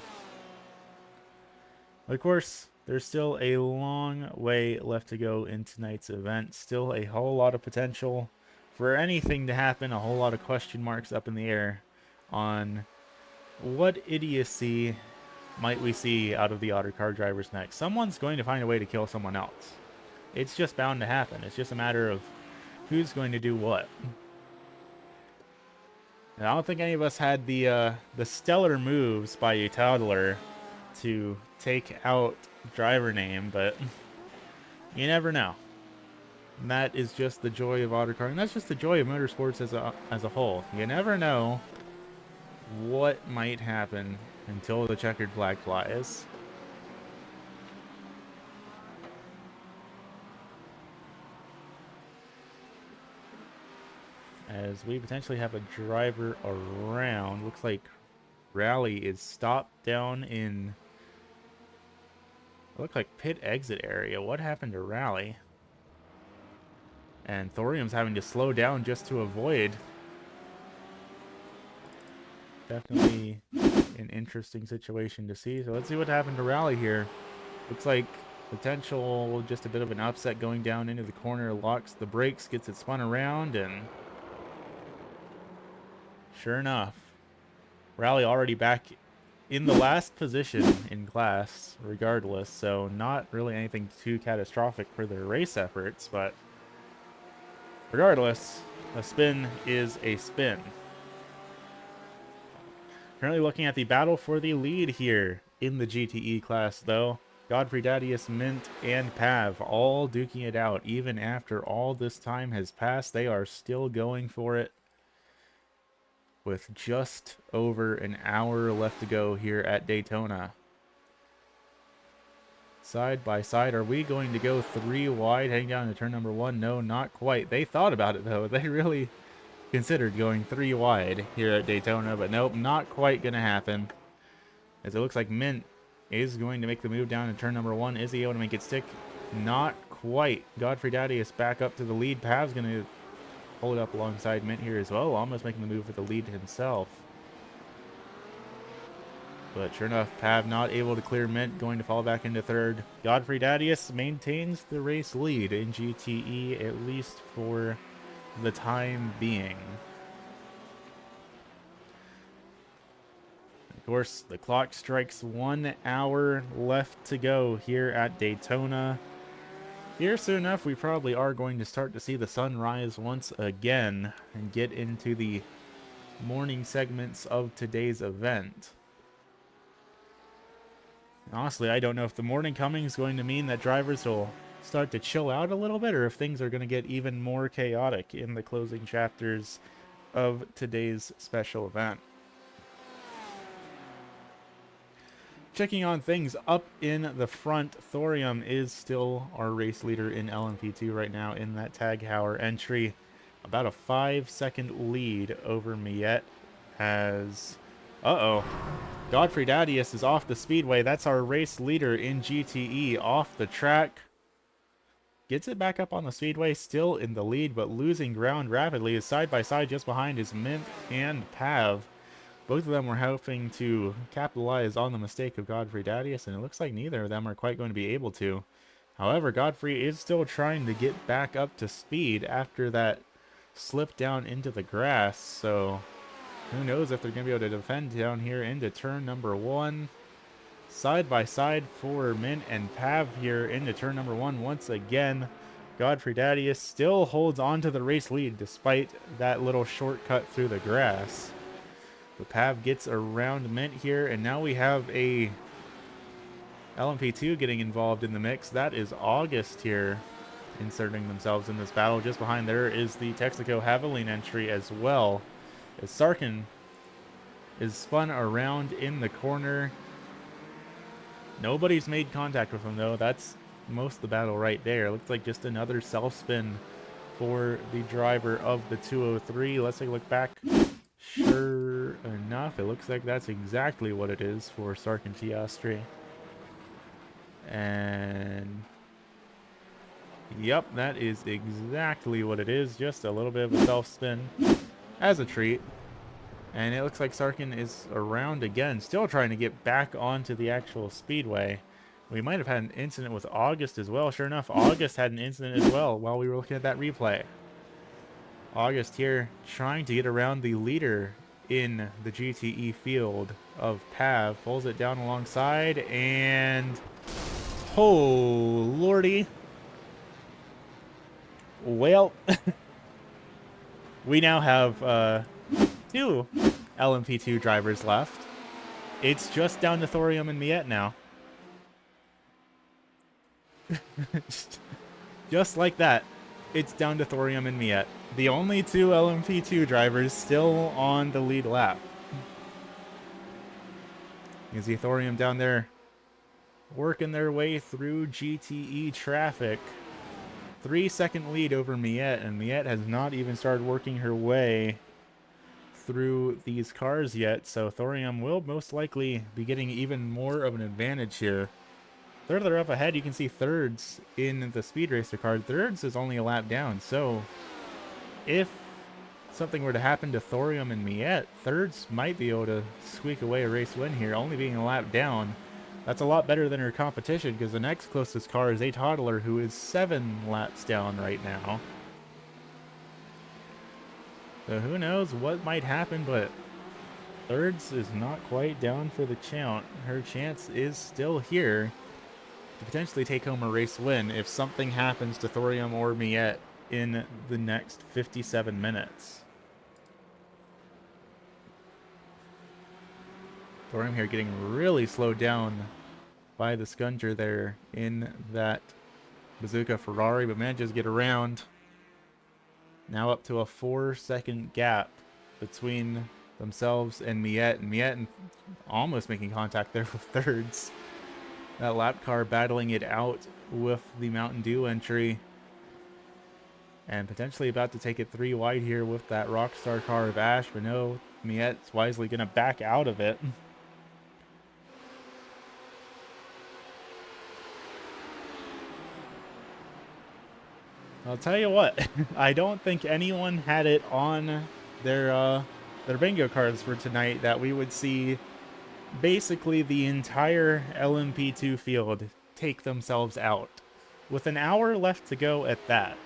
Of course, there's still a long way left to go in tonight's event. Still a whole lot of potential for anything to happen. A whole lot of question marks up in the air on what idiocy might we see out of the Ottercar drivers next. Someone's going to find a way to kill someone else. It's just bound to happen. It's just a matter of who's going to do what. And I don't think any of us had the stellar moves by Utadler to take out driver name, but you never know. And that is just the joy of Ottercar, and that's just the joy of motorsports as a whole. You never know what might happen until the checkered flag flies. As we potentially have a driver around. Looks like Rally is stopped down in, it looked like pit exit area. What happened to Rally? And Thorium's having to slow down just to avoid. Definitely an interesting situation to see. So let's see what happened to Rally here. Looks like potential just a bit of an upset going down into the corner. Locks the brakes, gets it spun around, and sure enough, Rally already back in the last position in class regardless. So not really anything too catastrophic for their race efforts, but regardless, a spin is a spin. Currently looking at the battle for the lead here in the GTE class, though. Godfrey, Dadius, Mint, and Pav all duking it out. Even after all this time has passed, they are still going for it with just over an hour left to go here at Daytona. Side by side, are we going to go 3 wide heading down to turn number 1? No, not quite. They thought about it, though. They really considered going 3 wide here at Daytona, but nope, not quite going to happen. As it looks like Mint is going to make the move down to turn number 1. Is he able to make it stick? Not quite. Godfrey Dadius back up to the lead. Pav's going to pull it up alongside Mint here as well, almost making the move for the lead himself. But sure enough, Pav not able to clear Mint, going to fall back into third. Godfrey Dadius maintains the race lead in GTE, at least for the time being. Of course, the clock strikes 1 hour left to go here at Daytona. Here soon enough, we probably are going to start to see the sun rise once again and get into the morning segments of today's event. Honestly, I don't know if the morning coming is going to mean that drivers will start to chill out a little bit, or if things are going to get even more chaotic in the closing chapters of today's special event. Checking on things up in the front, Thorium is still our race leader in LMP2 right now in that Tag Heuer entry. About a 5-second lead over Miette as... Godfrey Dadius is off the speedway. That's our race leader in GTE off the track. Gets it back up on the speedway, still in the lead, but losing ground rapidly. Is side by side just behind is Mint and Pav. Both of them were hoping to capitalize on the mistake of Godfrey Dadius, and it looks like neither of them are quite going to be able to. However, Godfrey is still trying to get back up to speed after that slip down into the grass, so who knows if they're going to be able to defend down here into turn number 1. Side by side for Mint and Pav here into turn number 1 once again. Godfrey Dadius still holds on to the race lead despite that little shortcut through the grass. The Pav gets around Mint here, and now we have a LMP2 getting involved in the mix. That is August here inserting themselves in this battle. Just behind there is the Texaco Haviline entry as well, as Sarkin is spun around in the corner. Nobody's made contact with him, though. That's most of the battle right there. Looks like just another self-spin for the driver of the 203. Let's take a look back. Sure enough, it looks like that's exactly what it is for Sarkin Piastri. And yep, that is exactly what it is. Just a little bit of a self-spin as a treat. And it looks like Sarkin is around again, still trying to get back onto the actual speedway. We might have had an incident with August as well. Sure enough, August had an incident as well while we were looking at that replay. August here trying to get around the leader in the GTE field of Pav. Pulls it down alongside, and oh lordy. Well, we now have 2 LMP2 drivers left. It's just down to Thorium and Miette now. Just like that, it's down to Thorium and Miette. The only 2 LMP2 drivers still on the lead lap. You see Thorium down there working their way through GTE traffic. 3-second lead over Miette, and Miette has not even started working her way through these cars yet, so Thorium will most likely be getting even more of an advantage here. Further up ahead, you can see Thirds in the Speed Racer car. Thirds is only a lap down, so if something were to happen to Thorium and Miette, Thirds might be able to squeak away a race win here, only being a lap down. That's a lot better than her competition, because the next closest car is a Toddler, who is 7 laps down right now. So who knows what might happen, but Thirds is not quite down for the count. Her chance is still here to potentially take home a race win if something happens to Thorium or Miette in the next 57 minutes. Thorium here getting really slowed down by the Scuncher there in that Bazooka Ferrari, but manages to get around. Now up to a 4-second gap between themselves and Miette almost making contact there with Thirds. That lap car battling it out with the Mountain Dew entry, and potentially about to take it 3 wide here with that Rockstar car of Ash, but no, Miette's wisely going to back out of it. I'll tell you what, I don't think anyone had it on their bingo cards for tonight that we would see basically the entire LMP2 field take themselves out, with an hour left to go at that.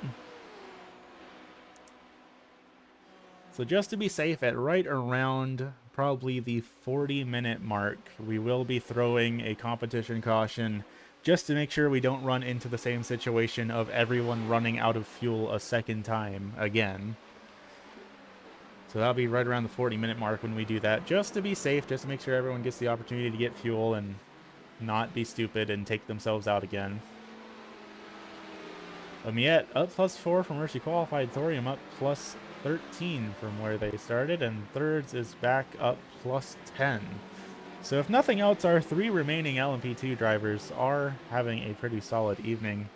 So just to be safe, at right around probably the 40-minute mark, we will be throwing a competition caution, just to make sure we don't run into the same situation of everyone running out of fuel a second time again. So that'll be right around the 40-minute mark when we do that, just to be safe, just to make sure everyone gets the opportunity to get fuel and not be stupid and take themselves out again. Miette up +4 from where she qualified, Thorium up +13 from where they started, and Thirds is back up +10. So if nothing else, our 3 remaining LMP2 drivers are having a pretty solid evening.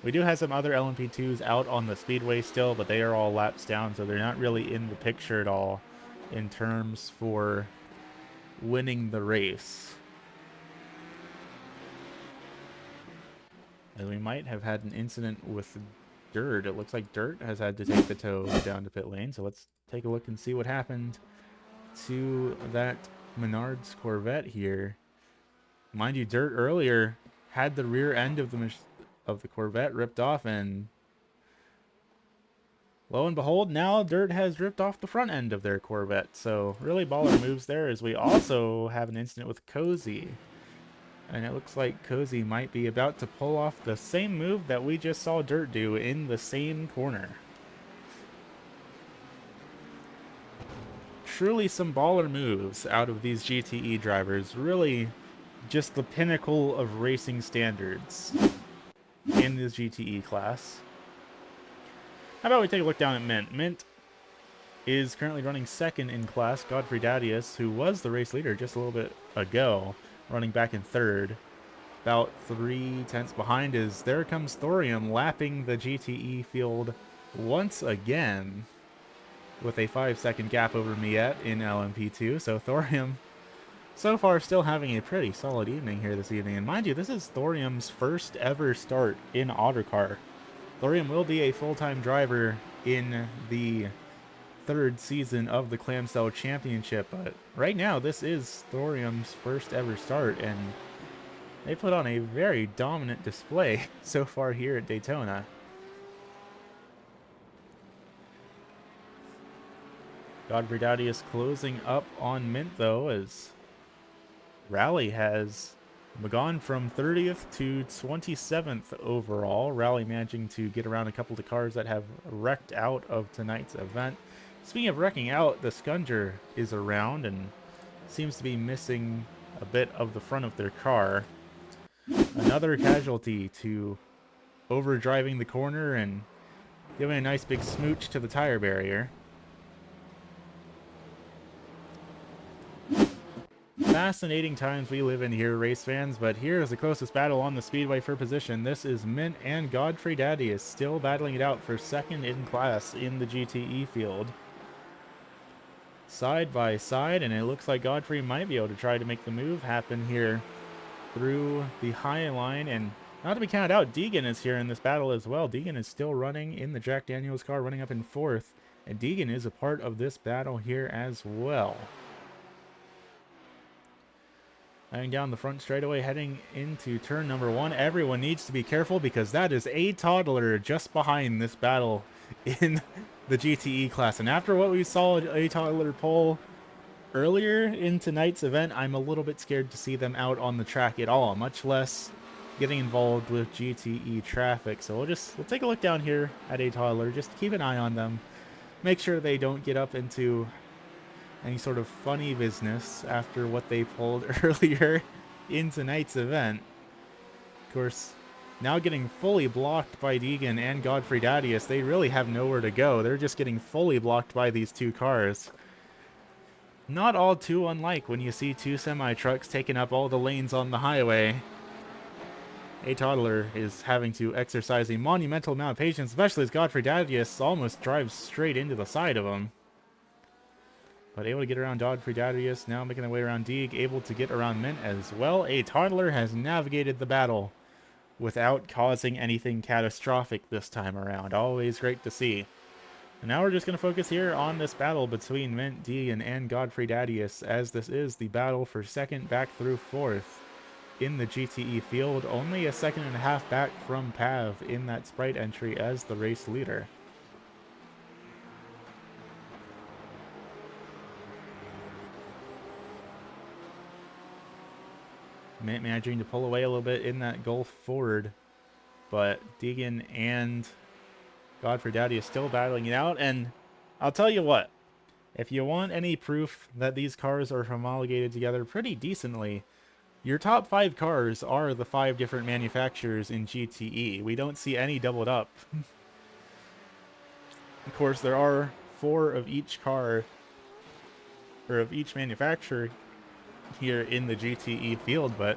We do have some other LMP2s out on the speedway still, but they are all laps down, so they're not really in the picture at all in terms for winning the race. And we might have had an incident with Dirt. It looks like Dirt has had to take the tow down to pit lane, so let's take a look and see what happened to that Menard's Corvette here. Mind you, Dirt earlier had the rear end of the Corvette ripped off, and lo and behold, now Dirt has ripped off the front end of their Corvette. So really baller moves there, as we also have an incident with Cozy. And it looks like Cozy might be about to pull off the same move that we just saw Dirt do in the same corner. Truly some baller moves out of these GTE drivers. Really just the pinnacle of racing standards in this GTE class. How about we take a look down at Mint? Mint is currently running second in class. Godfrey Dadius, who was the race leader just a little bit ago, running back in third. About 3/10 behind is there comes Thorium, lapping the GTE field once again with a 5-second gap over Miette in LMP2. So Thorium so far still having a pretty solid evening here this evening. And mind you, this is Thorium's first ever start in Ottercar. Thorium will be a full-time driver in the 3rd season of the Clamshell Championship, but right now this is Thorium's first ever start, and they put on a very dominant display so far here at Daytona. Godfrey Dowdy is closing up on Mint, though, as Rally has gone from 30th to 27th overall. Rally managing to get around a couple of cars that have wrecked out of tonight's event. Speaking of wrecking out, the Scuncher is around and seems to be missing a bit of the front of their car. Another casualty to overdriving the corner and giving a nice big smooch to the tire barrier. Fascinating times we live in here, race fans, but here is the closest battle on the speedway for position. This is Mint and Godfrey Daddy is still battling it out for second in class in the GTE field. Side by side, and it looks like Godfrey might be able to try to make the move happen here through the high line, and not to be counted out, Deegan is here in this battle as well. Deegan is still running in the Jack Daniels car, running up in fourth, and Deegan is a part of this battle here as well. Heading down the front straightaway, heading into turn number 1. Everyone needs to be careful because that is a toddler just behind this battle in the GTE class. And after what we saw a toddler pull earlier in tonight's event, I'm a little bit scared to see them out on the track at all, much less getting involved with GTE traffic. So we'll take a look down here at a toddler, just keep an eye on them, make sure they don't get up into any sort of funny business after what they pulled earlier in tonight's event. Of course, now getting fully blocked by Deegan and Godfrey Dadius, they really have nowhere to go. They're just getting fully blocked by these two cars. Not all too unlike when you see two semi-trucks taking up all the lanes on the highway. A toddler is having to exercise a monumental amount of patience, especially as Godfrey Dadius almost drives straight into the side of him. But able to get around Godfrey Dadius, now making their way around Deeg, able to get around Mint as well. A toddler has navigated the battle without causing anything catastrophic this time around. Always great to see. And now we're just going to focus here on this battle between Mint, Deegan, and Godfrey Dadius, as this is the battle for second back through fourth in the GTE field. Only a second and a half back from Pav in that Sprite entry as the race leader. Mint managing to pull away a little bit in that Gulf forward, but Deegan and Godfrey Dowdy is still battling it out. And I'll tell you what, if you want any proof that these cars are homologated together pretty decently, your top 5 cars are the 5 different manufacturers in GTE. We don't see any doubled up. Of course, there are 4 of each car, or of each manufacturer here in the GTE field, but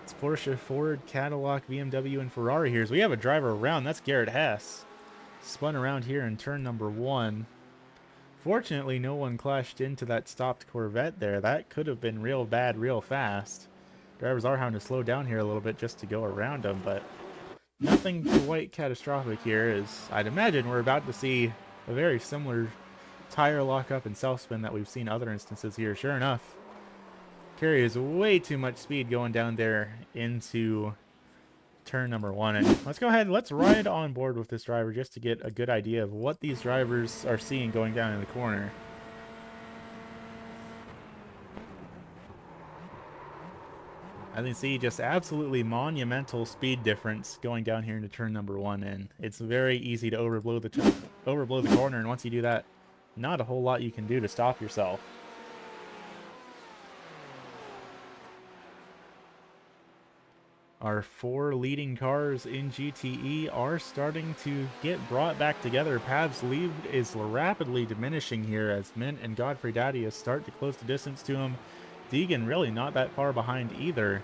it's Porsche, Ford, Cadillac, BMW, and Ferrari here. So we have a driver around. That's Garrett Hess. Spun around here in turn number 1. Fortunately, no one clashed into that stopped Corvette there. That could have been real bad real fast. Drivers are having to slow down here a little bit just to go around them, but nothing quite catastrophic here, as I'd imagine we're about to see a very similar tire lockup and self-spin that we've seen other instances here. Sure enough, carries way too much speed going down there into turn number 1. And let's go ahead and let's ride on board with this driver just to get a good idea of what these drivers are seeing going down in the corner. As you can see, just absolutely monumental speed difference going down here into turn number 1, and it's very easy to overblow the corner, and once you do that, not a whole lot you can do to stop yourself. Our 4 leading cars in GTE are starting to get brought back together. Pav's lead is rapidly diminishing here as Mint and Godfrey Dadius start to close the distance to him. Deegan really not that far behind either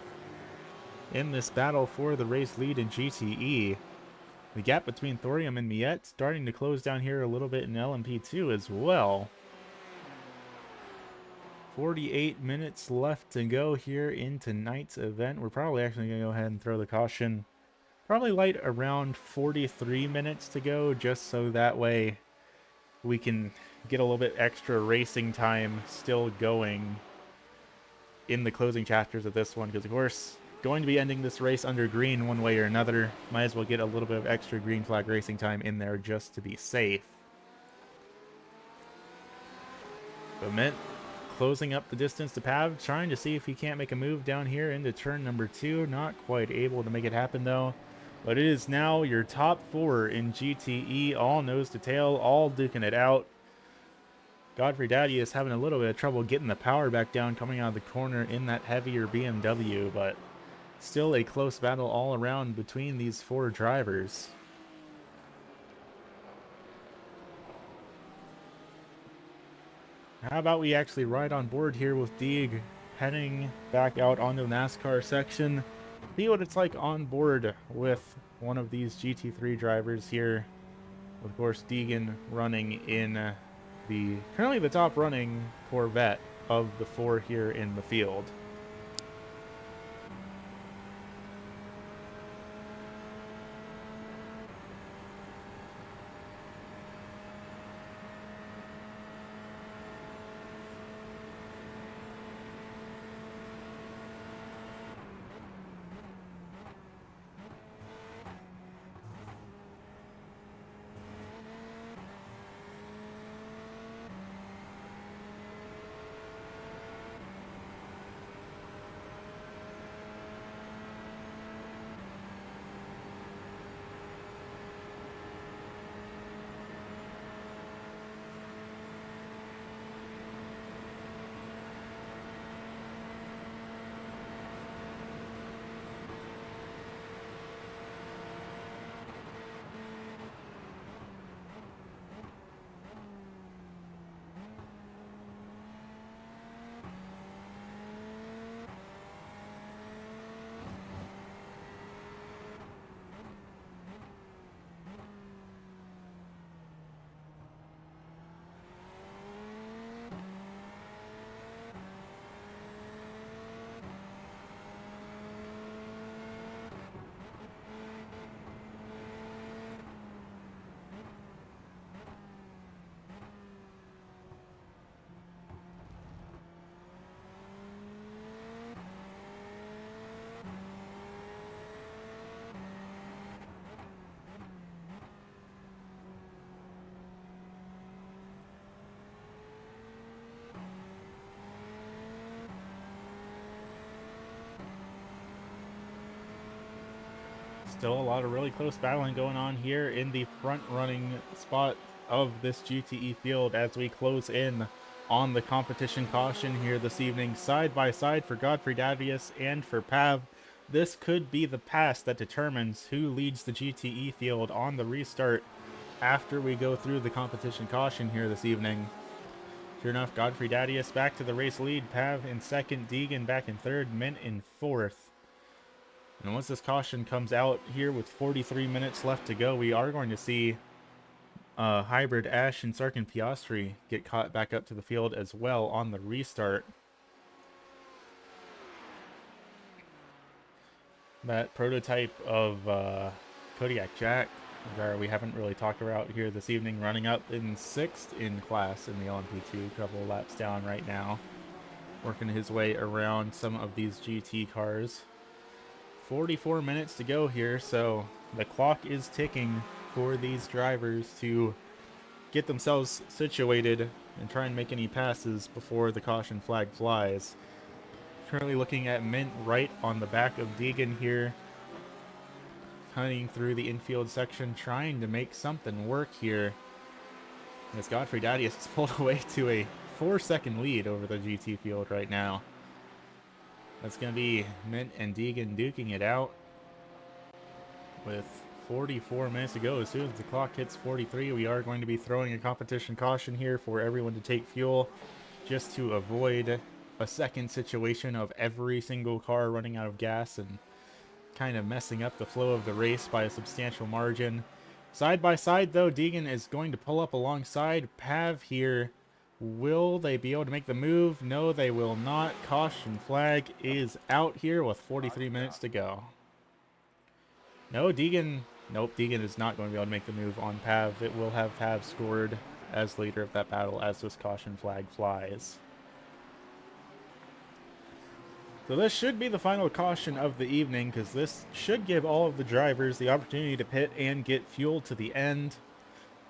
in this battle for the race lead in GTE. The gap between Thorium and Miette starting to close down here a little bit in LMP2 as well. 48 minutes left to go here in tonight's event. We're probably actually going to go ahead and throw the caution. Probably light around 43 minutes to go, just so that way we can get a little bit extra racing time still going in the closing chapters of this one. Because, of course, going to be ending this race under green one way or another. Might as well get a little bit of extra green flag racing time in there just to be safe. But Mint closing up the distance to Pav, trying to see if he can't make a move down here into turn number 2. Not quite able to make it happen though. But it is now your top 4 in GTE, all nose to tail, all duking it out. Godfrey Daddy is having a little bit of trouble getting the power back down coming out of the corner in that heavier BMW, but still a close battle all around between these 4 drivers. How about we actually ride on board here with Deeg heading back out onto the NASCAR section. See what it's like on board with one of these GT3 drivers here. Of course, Deegan running in the currently the top running Corvette of the four here in the field. Still a lot of really close battling going on here in the front running spot of this GTE field as we close in on the competition caution here this evening. Side by side for Godfrey Dadius and for Pav. This could be the pass that determines who leads the GTE field on the restart after we go through the competition caution here this evening. Sure enough, Godfrey Dadius back to the race lead. Pav in second, Deegan back in third, Mint in fourth. And once this caution comes out here with 43 minutes left to go, we are going to see Hybrid, Ash, and Sark and Piastri get caught back up to the field as well on the restart. That prototype of Kodiak Jack, we haven't really talked about here this evening, running up in 6th in class in the LMP2, a couple of laps down right now, working his way around some of these GT cars. 44 minutes to go here, so the clock is ticking for these drivers to get themselves situated and try and make any passes before the caution flag flies. Currently looking at Mint right on the back of Deegan here, cutting through the infield section, trying to make something work here. As Godfrey Dadius has pulled away to a 4-second lead over the GT field right now. That's going to be Mint and Deegan duking it out with 44 minutes to go. As soon as the clock hits 43, we are going to be throwing a competition caution here for everyone to take fuel, just to avoid a second situation of every single car running out of gas and kind of messing up the flow of the race by a substantial margin. Side by side, though, Deegan is going to pull up alongside Pav here. Will they be able to make the move? No, they will not. Caution flag is out here with 43 minutes to go. No, Deegan. Nope, Deegan is not going to be able to make the move on Pav. It will have Pav scored as leader of that battle as this caution flag flies. So this should be the final caution of the evening, because this should give all of the drivers the opportunity to pit and get fuel to the end.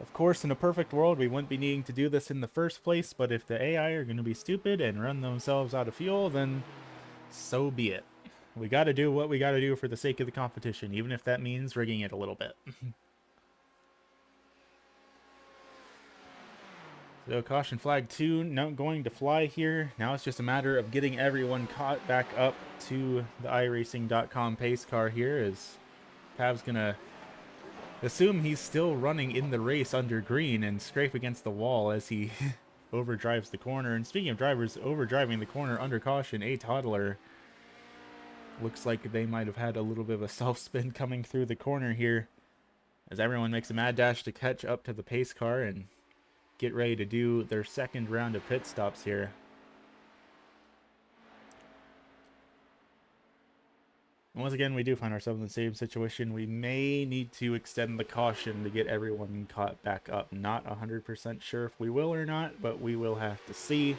Of course, in a perfect world, we wouldn't be needing to do this in the first place, but if the AI are going to be stupid and run themselves out of fuel, then so be it. We got to do what we got to do for the sake of the competition, even if that means rigging it a little bit. So caution flag 2 not going to fly here. Now it's just a matter of getting everyone caught back up to the iRacing.com pace car here, as Pav's going to assume he's still running in the race under green and scrape against the wall as he overdrives the corner. And speaking of drivers overdriving the corner under caution, a toddler looks like they might have had a little bit of a self-spin coming through the corner here as everyone makes a mad dash to catch up to the pace car and get ready to do their second round of pit stops here. Once again, we do find ourselves in the same situation. We may need to extend the caution to get everyone caught back up. Not 100% sure if we will or not, but we will have to see.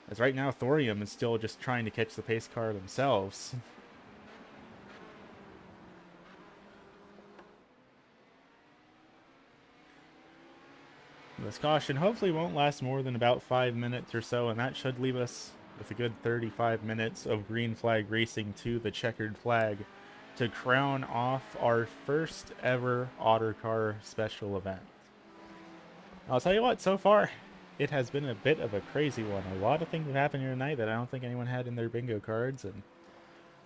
As right now, Thorium is still just trying to catch the pace car themselves. This caution hopefully won't last more than about 5 minutes or so, and that should leave us with a good 35 minutes of green flag racing to the checkered flag to crown off our first ever Ottercar special event. I'll tell you what, so far, it has been a bit of a crazy one. A lot of things have happened here tonight that I don't think anyone had in their bingo cards, and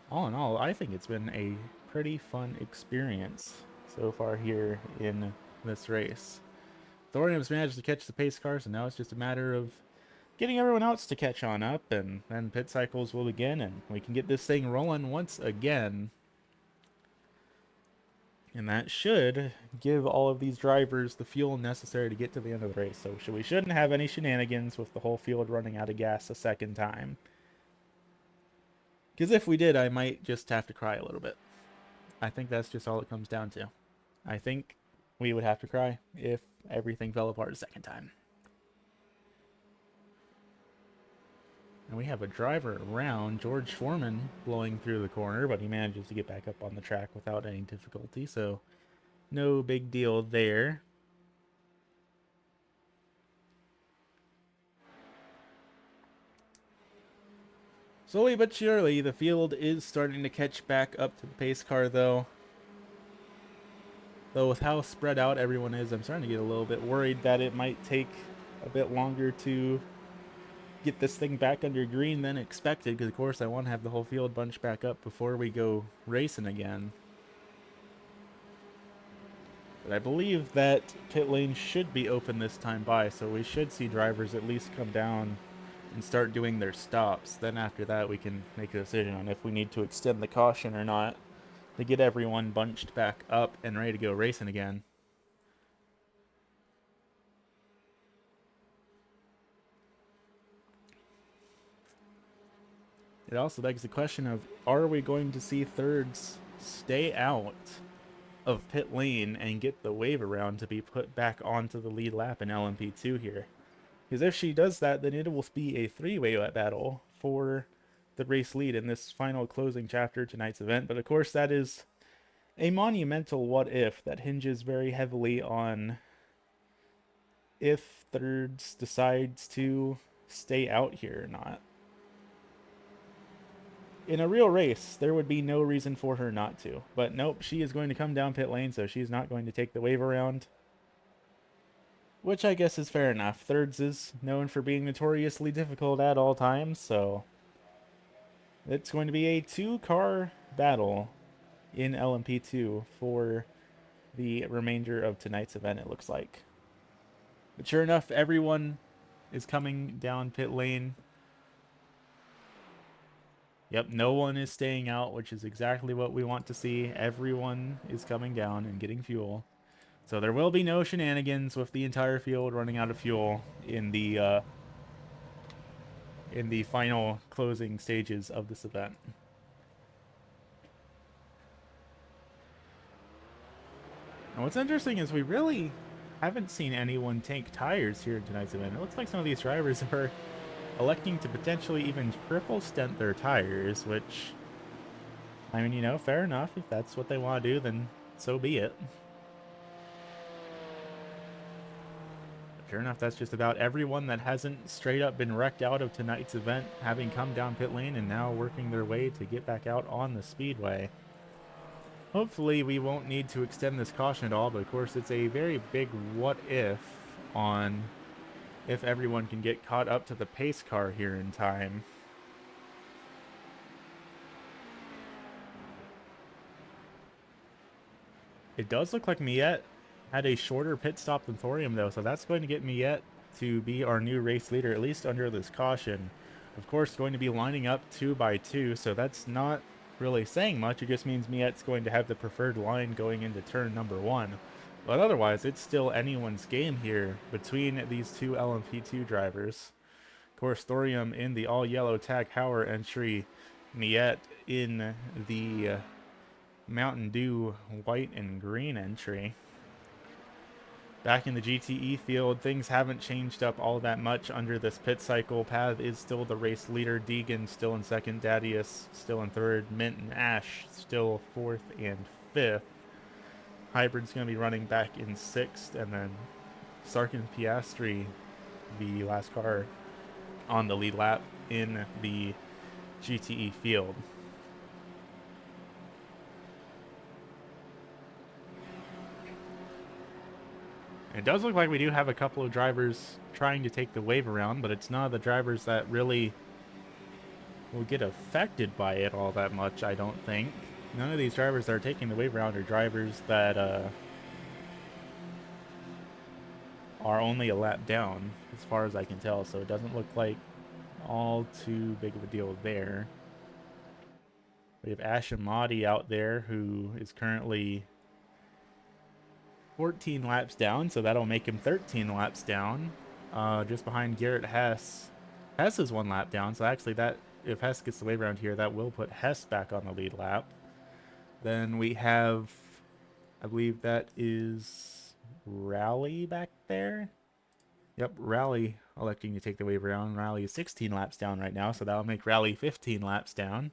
all in all, I think it's been a pretty fun experience so far here in this race. Thorium's managed to catch the pace car, so now it's just a matter of getting everyone else to catch on up, and then pit cycles will begin, and we can get this thing rolling once again. And that should give all of these drivers the fuel necessary to get to the end of the race. So we shouldn't have any shenanigans with the whole field running out of gas a second time. Because if we did, I might just have to cry a little bit. I think that's just all it comes down to. I think we would have to cry if everything fell apart a second time. And we have a driver around, George Foreman, blowing through the corner, but he manages to get back up on the track without any difficulty, so no big deal there. Slowly but surely, the field is starting to catch back up to the pace car, though. Though with how spread out everyone is, I'm starting to get a little bit worried that it might take a bit longer to get this thing back under green than expected, because of course I want to have the whole field bunched back up before we go racing again. But I believe that pit lane should be open this time by, so we should see drivers at least come down and start doing their stops. Then after that we can make a decision on if we need to extend the caution or not to get everyone bunched back up and ready to go racing again. It also begs the question of, are we going to see thirds stay out of pit lane and get the wave around to be put back onto the lead lap in LMP2 here? Because if she does that, then it will be a three-way battle for the race lead in this final closing chapter tonight's event. But of course, that is a monumental what-if that hinges very heavily on if thirds decides to stay out here or not. In a real race, there would be no reason for her not to. But nope, she is going to come down pit lane, so she's not going to take the wave around. Which I guess is fair enough. Thirds is known for being notoriously difficult at all times, so it's going to be a two-car battle in LMP2 for the remainder of tonight's event, it looks like. But sure enough, everyone is coming down pit lane. Yep, no one is staying out, which is exactly what we want to see. Everyone is coming down and getting fuel. So there will be no shenanigans with the entire field running out of fuel in the final closing stages of this event. And what's interesting is we really haven't seen anyone tank tires here in tonight's event. It looks like some of these drivers are electing to potentially even triple stent their tires, which, I mean, you know, fair enough. If that's what they want to do, then so be it. But sure enough, that's just about everyone that hasn't straight up been wrecked out of tonight's event having come down pit lane and now working their way to get back out on the speedway. Hopefully we won't need to extend this caution at all, but of course it's a very big what if on if everyone can get caught up to the pace car here in time. It does look like Miette had a shorter pit stop than Thorium, though, so that's going to get Miette to be our new race leader, at least under this caution. Of course, going to be lining up 2 by 2, so that's not really saying much. It just means Miet's going to have the preferred line going into turn number 1. But otherwise, it's still anyone's game here between these two LMP2 drivers. Of course, Thorium in the all-yellow Tag Heuer entry, Miet in the Mountain Dew white and green entry. Back in the GTE field, things haven't changed up all that much under this pit cycle. Pav is still the race leader. Deegan still in second. Dadius still in third. Mint and Ash still fourth and fifth. Hybrid's going to be running back in sixth. And then Sark and Piastri, the last car on the lead lap in the GTE field. It does look like we do have a couple of drivers trying to take the wave around, but it's none of the drivers that really will get affected by it all that much, I don't think. None of these drivers that are taking the wave around are drivers that are only a lap down, as far as I can tell, so it doesn't look like all too big of a deal there. We have Ash and Mahdi out there, who is currently 14 laps down, so that'll make him 13 laps down, just behind Garrett Hess. Hess is 1 lap down, so actually that, if Hess gets the wave around here, that will put Hess back on the lead lap. Then we have, I believe that is Rally back there. Yep, Rally electing to take the wave around. Rally is 16 laps down right now, so that'll make Rally 15 laps down.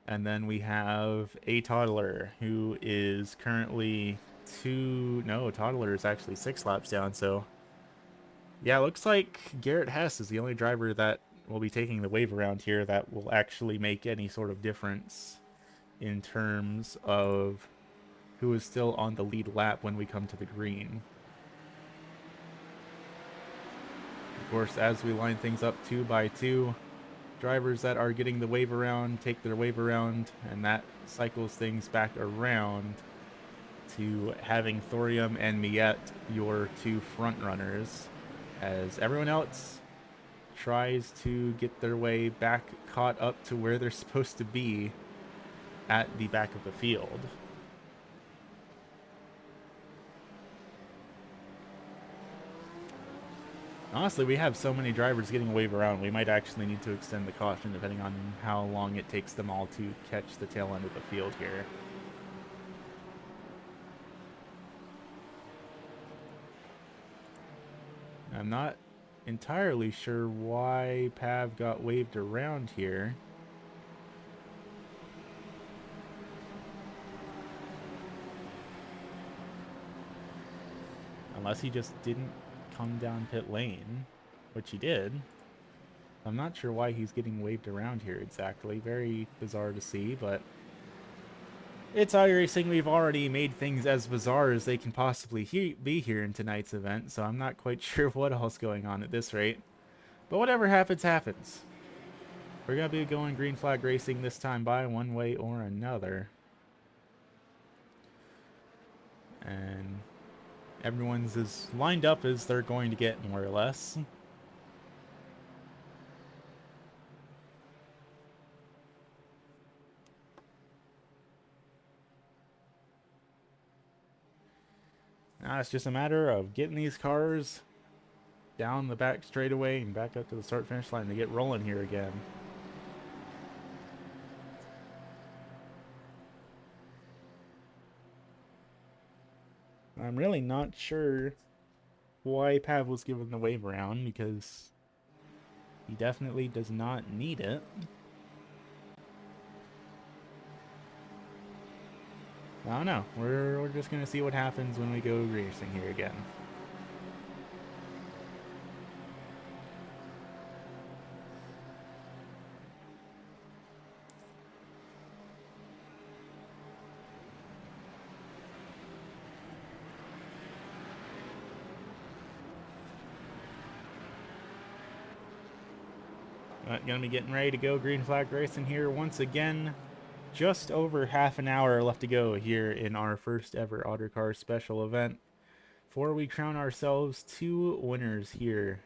And then we have a Toddler, who is currently Toddler is actually 6 laps down, so yeah, looks like Garrett Hess is the only driver that will be taking the wave around here that will actually make any sort of difference in terms of who is still on the lead lap when we come to the green. Of course, as we line things up 2 by 2, drivers that are getting the wave around take their wave around, and that cycles things back around to having Thorium and Miet your 2 front runners, as everyone else tries to get their way back caught up to where they're supposed to be at the back of the field. Honestly, we have so many drivers getting a wave around, we might actually need to extend the caution depending on how long it takes them all to catch the tail end of the field here. I'm not entirely sure why Pav got waved around here. Unless he just didn't come down pit lane, which he did. I'm not sure why he's getting waved around here exactly. Very bizarre to see, but it's iRacing. We've already made things as bizarre as they can possibly be here in tonight's event, so I'm not quite sure what else is going on at this rate. But whatever happens, happens. We're going to be going green flag racing this time by one way or another. And everyone's as lined up as they're going to get, more or less. Now it's just a matter of getting these cars down the back straightaway and back up to the start-finish line to get rolling here again. I'm really not sure why Pav was given the wave around, because he definitely does not need it. I don't know. We're just going to see what happens when we go racing here again. Gonna be getting ready to go green flag racing here once again. Just over half an hour left to go here in our first ever Ottercar special event. before we crown ourselves 2 winners here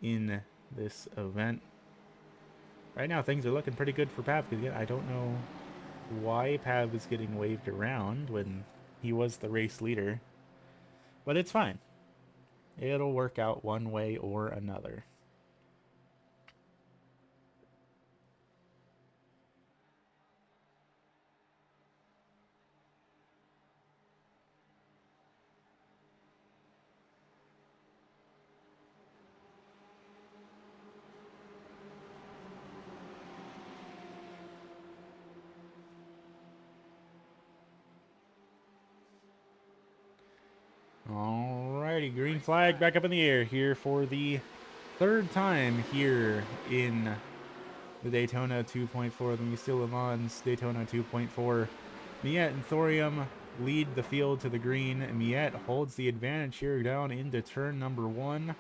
in this event. Right now, things are looking pretty good for Pav, because again, I don't know why Pav is getting waved around when he was the race leader. But it's fine. It'll work out one way or another. Alrighty, green flag back up in the air here for the 3rd time here in the Daytona 2.4, the MusteLe Le Mans Daytona 2.4. Miette and Thorium lead the field to the green. Miette holds the advantage here down into turn number 1.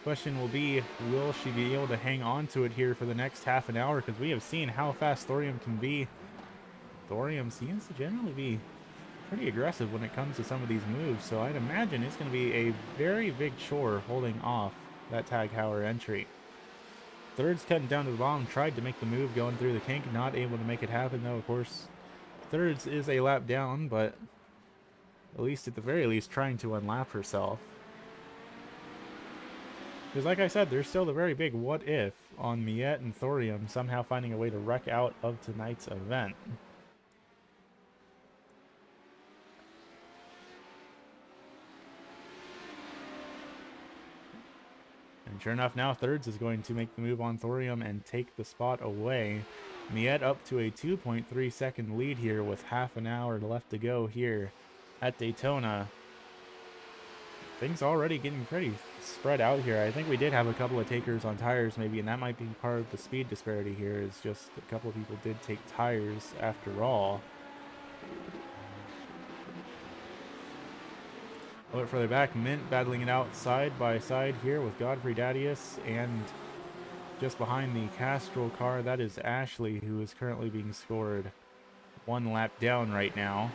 Question will be, will she be able to hang on to it here for the next half an hour? Because we have seen how fast Thorium can be. Thorium seems to generally be pretty aggressive when it comes to some of these moves, so I'd imagine it's going to be a very big chore holding off that Tag Heuer entry. Third's cutting down to the bottom, tried to make the move going through the kink, not able to make it happen though. Of course, Thirds is a lap down, but at least at the very least trying to unlap herself. Because like I said, there's still the very big what if on Miette and Thorium somehow finding a way to wreck out of tonight's event. And sure enough, now Thirds is going to make the move on Thorium and take the spot away. Miette up to a 2.3 second lead here with half an hour left to go here at Daytona. Things already getting pretty spread out here. I think we did have a couple of takers on tires maybe, and that might be part of the speed disparity here, is just a couple of people did take tires after all. A little bit further back, Mint battling it out side by side here with Godfrey Dadius, and just behind the Castrol car, that is Ashley, who is currently being scored 1 lap down right now.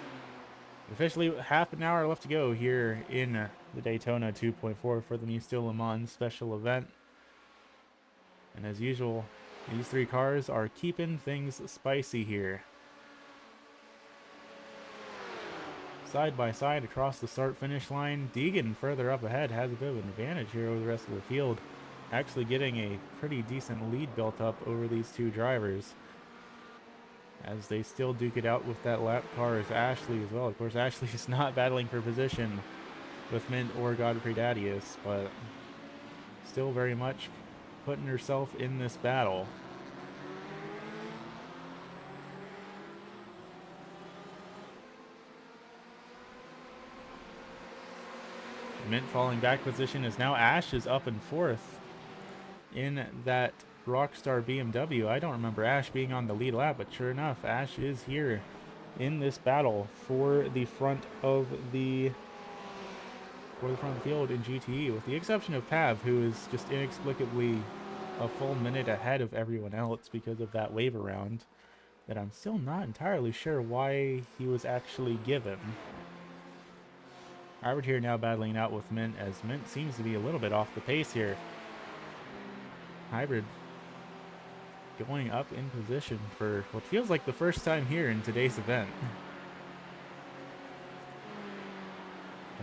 Officially half an hour left to go here in the Daytona 2.4 for the MusteLe Le Mans special event. And as usual, these 3 cars are keeping things spicy here. Side by side across the start-finish line. Deegan further up ahead has a bit of an advantage here over the rest of the field, actually getting a pretty decent lead built up over these 2 drivers, as they still duke it out with that lap car as Ashley as well. Of course, Ashley is not battling for position with Mint or Godfrey Dadius, but still very much putting herself in this battle. Mint falling back position is now Ash is up in 4th in that Rockstar BMW. I don't remember Ash being on the lead lap, but sure enough, Ash is here in this battle for the front of the field in GTE, with the exception of Pav, who is just inexplicably a full minute ahead of everyone else because of that wave around that I'm still not entirely sure why he was actually given. Hybrid here now battling out with Mint, as Mint seems to be a little bit off the pace here. Hybrid going up in position for what feels like the first time here in today's event.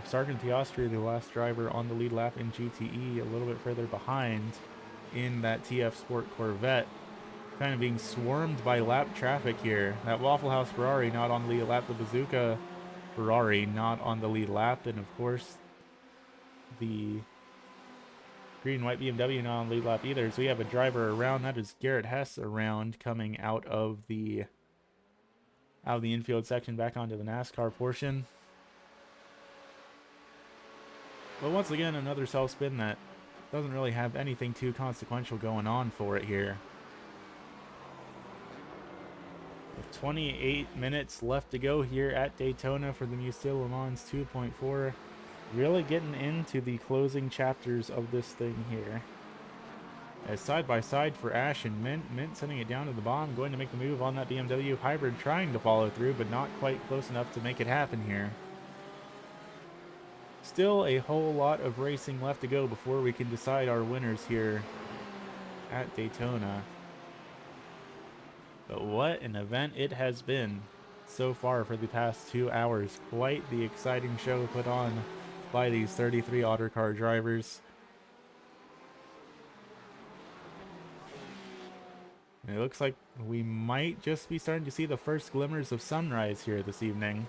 Sergeant Piastri, the last driver on the lead lap in GTE, a little bit further behind in that TF Sport Corvette, kind of being swarmed by lap traffic here. That Waffle House Ferrari not on the lead lap, the Bazooka Ferrari not on the lead lap, and of course the green and white BMW not on the lead lap either. So we have a driver around. That is Garrett Hess around, coming out of the infield section back onto the NASCAR portion. But once again, another self-spin that doesn't really have anything too consequential going on for it here. With 28 minutes left to go here at Daytona for the MusteLe Le Mans 2.4. Really getting into the closing chapters of this thing here. As side by side for Ash and Mint. Mint sending it down to the bottom, going to make the move on that BMW Hybrid, trying to follow through, but not quite close enough to make it happen here. Still a whole lot of racing left to go before we can decide our winners here at Daytona. But what an event it has been so far for the past 2 hours. Quite the exciting show put on by these 33 Ottercar drivers. And it looks like we might just be starting to see the first glimmers of sunrise here this evening.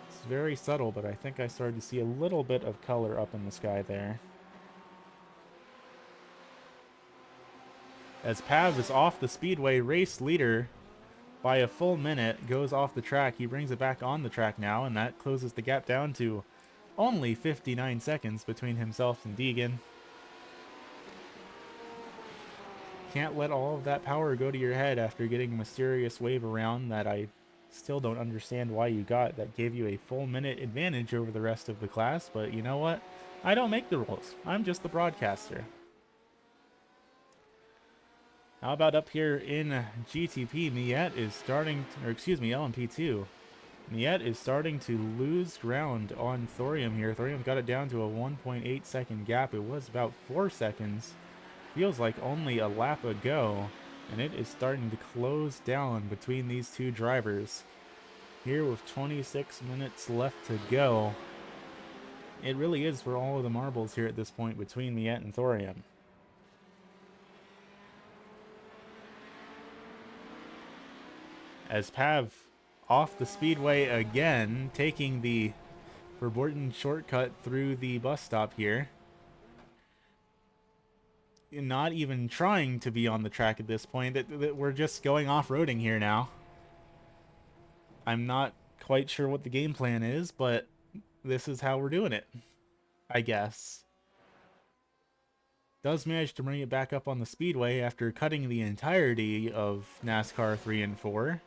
It's very subtle, but I think I started to see a little bit of color up in the sky there. As Pav is off the speedway, race leader by a full minute, goes off the track. He brings it back on the track now, and that closes the gap down to only 59 seconds between himself and Deegan. Can't let all of that power go to your head after getting a mysterious wave around that I still don't understand why you got. That gave you a full minute advantage over the rest of the class, but you know what? I don't make the rules. I'm just the broadcaster. How about up here in GTP, Miette is starting, LMP2. Miette is starting to lose ground on Thorium here. Thorium got it down to a 1.8 second gap. It was about 4 seconds. Feels like only a lap ago, and it is starting to close down between these two drivers. Here with 26 minutes left to go. It really is for all of the marbles here at this point between Miette and Thorium. As Pav off the speedway again, taking the forbidden shortcut through the bus stop here. Not even trying to be on the track at this point, that we're just going off-roading here now. I'm not quite sure what the game plan is, but this is how we're doing it, I guess. Does manage to bring it back up on the speedway after cutting the entirety of NASCAR 3 and 4.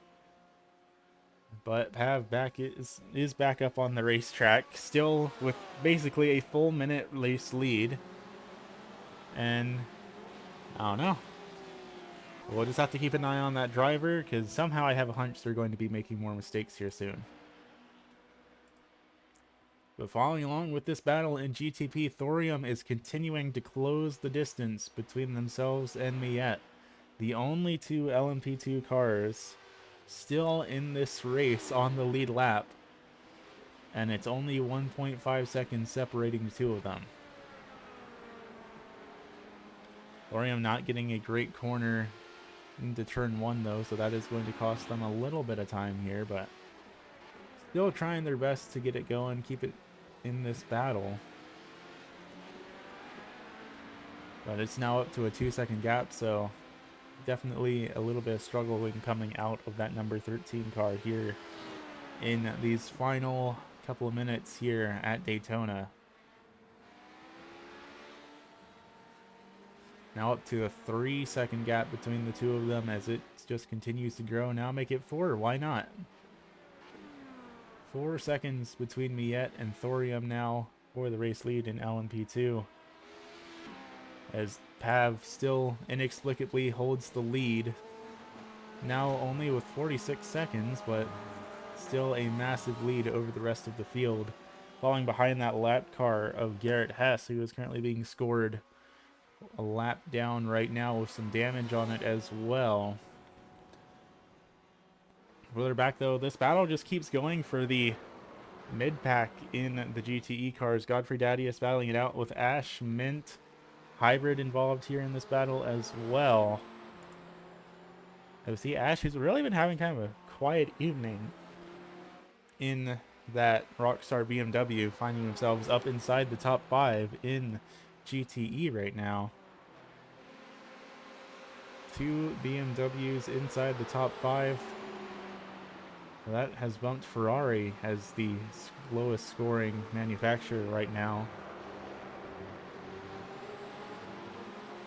But Pav is back up on the racetrack, still with basically a full minute race lead. And I don't know. We'll just have to keep an eye on that driver, because somehow I have a hunch they're going to be making more mistakes here soon. But following along with this battle in GTP, Thorium is continuing to close the distance between themselves and Miette. The only two LMP2 cars still in this race on the lead lap. And it's only 1.5 seconds separating the two of them. Thorium not getting a great corner into turn 1 though, so that is going to cost them a little bit of time here, but still trying their best to get it going, keep it in this battle. But it's now up to a 2-second gap, so definitely a little bit of struggle when coming out of that number 13 car here in these final couple of minutes here at Daytona. Now up to a 3-second gap between the two of them as it just continues to grow. Now make it 4. Why not? 4 seconds between Miette and Thorium now for the race lead in LMP2. As Pav still inexplicably holds the lead. Now only with 46 seconds, but still a massive lead over the rest of the field. Falling behind that lap car of Garrett Hess, who is currently being scored a lap down right now with some damage on it as well. Further back though, this battle just keeps going for the mid-pack in the GTE cars. Godfrey Dadius battling it out with Ash, Mint, Hybrid involved here in this battle as well. I see Ash, who's really been having kind of a quiet evening in that Rockstar BMW, finding themselves up inside the top 5 in GTE right now. 2 BMWs inside the top 5. That has bumped Ferrari as the lowest scoring manufacturer right now.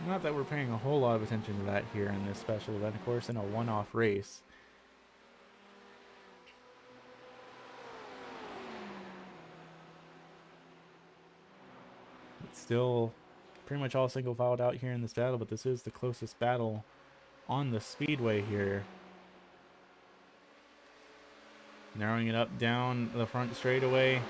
Not that we're paying a whole lot of attention to that here in this special event, of course, in a one-off race. It's still pretty much all single filed out here in this battle, but this is the closest battle on the speedway here. Narrowing it up down the front straightaway,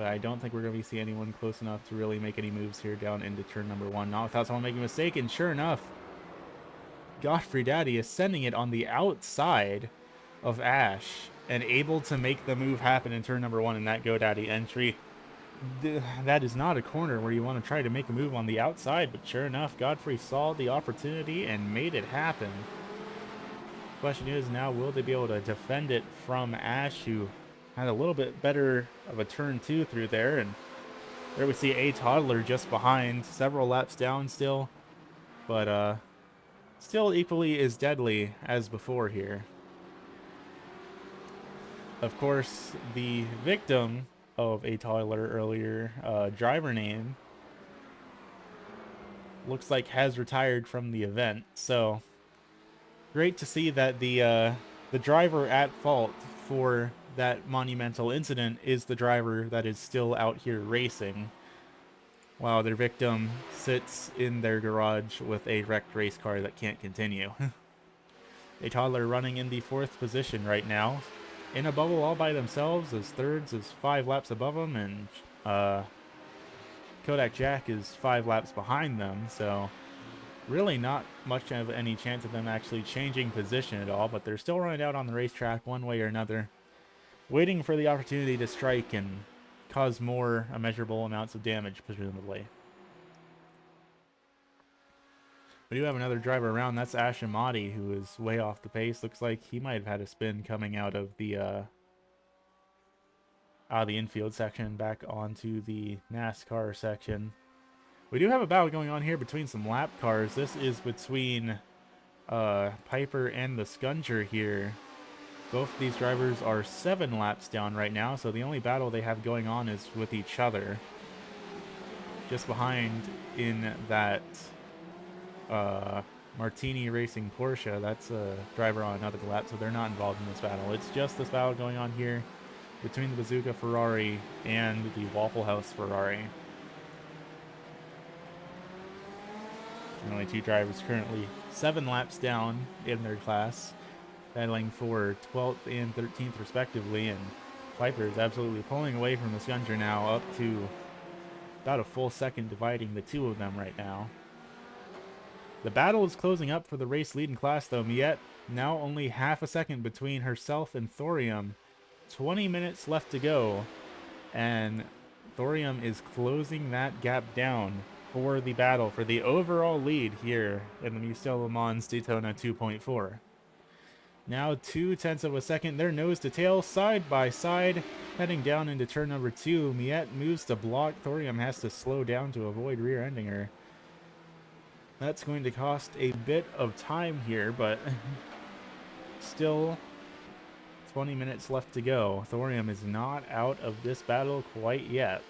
but I don't think we're going to be seeing anyone close enough to really make any moves here down into turn number 1. Not without someone making a mistake, and sure enough, Godfrey Daddy is sending it on the outside of Ash and able to make the move happen in turn number 1 in that GoDaddy entry. That is not a corner where you want to try to make a move on the outside, but sure enough, Godfrey saw the opportunity and made it happen. Question is now, will they be able to defend it from Ash, who had a little bit better of a turn 2 through there, and there we see a toddler just behind, several laps down still, but still equally as deadly as before here. Of course, the victim of a toddler earlier, driver name, looks like has retired from the event. So great to see that the driver at fault for that monumental incident is the driver that is still out here racing, while their victim sits in their garage with a wrecked race car that can't continue. A toddler running in the 4th position right now, in a bubble all by themselves, as thirds is 5 laps above them, and Kodak Jack is 5 laps behind them, so really not much of any chance of them actually changing position at all, but they're still running out on the racetrack one way or another, waiting for the opportunity to strike and cause more immeasurable amounts of damage, presumably. We do have another driver around. That's Ash Amati, who is way off the pace. Looks like he might have had a spin coming out of the infield section back onto the NASCAR section. We do have a battle going on here between some lap cars. This is between Piper and the Scunger here. Both of these drivers are 7 laps down right now, so the only battle they have going on is with each other. Just behind in that Martini Racing Porsche, that's a driver on another lap, so they're not involved in this battle. It's just this battle going on here between the Bazooka Ferrari and the Waffle House Ferrari. And only 2 drivers currently 7 laps down in their class, battling for 12th and 13th respectively, and Piper is absolutely pulling away from the Scunger now, up to about a full second dividing the 2 of them right now. The battle is closing up for the race lead in class, though. Miette now only half a second between herself and Thorium. 20 minutes left to go, and Thorium is closing that gap down for the battle for the overall lead here in the MusteLe Le Mans Daytona 2.4. Now 0.2 of a second, they're nose to tail, side by side, heading down into turn number 2. Miette moves to block. Thorium has to slow down to avoid rear-ending her. That's going to cost a bit of time here, but still 20 minutes left to go. Thorium is not out of this battle quite yet.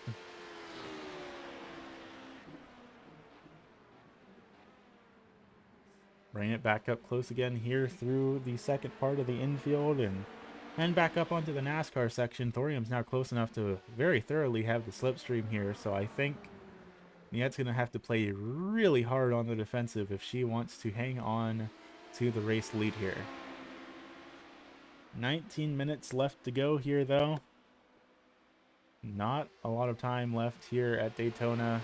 Bring it back up close again here through the second part of the infield and back up onto the NASCAR section. Thorium's now close enough to very thoroughly have the slipstream here, so I think Miette's going to have to play really hard on the defensive if she wants to hang on to the race lead here. 19 minutes left to go here, though. Not a lot of time left here at Daytona.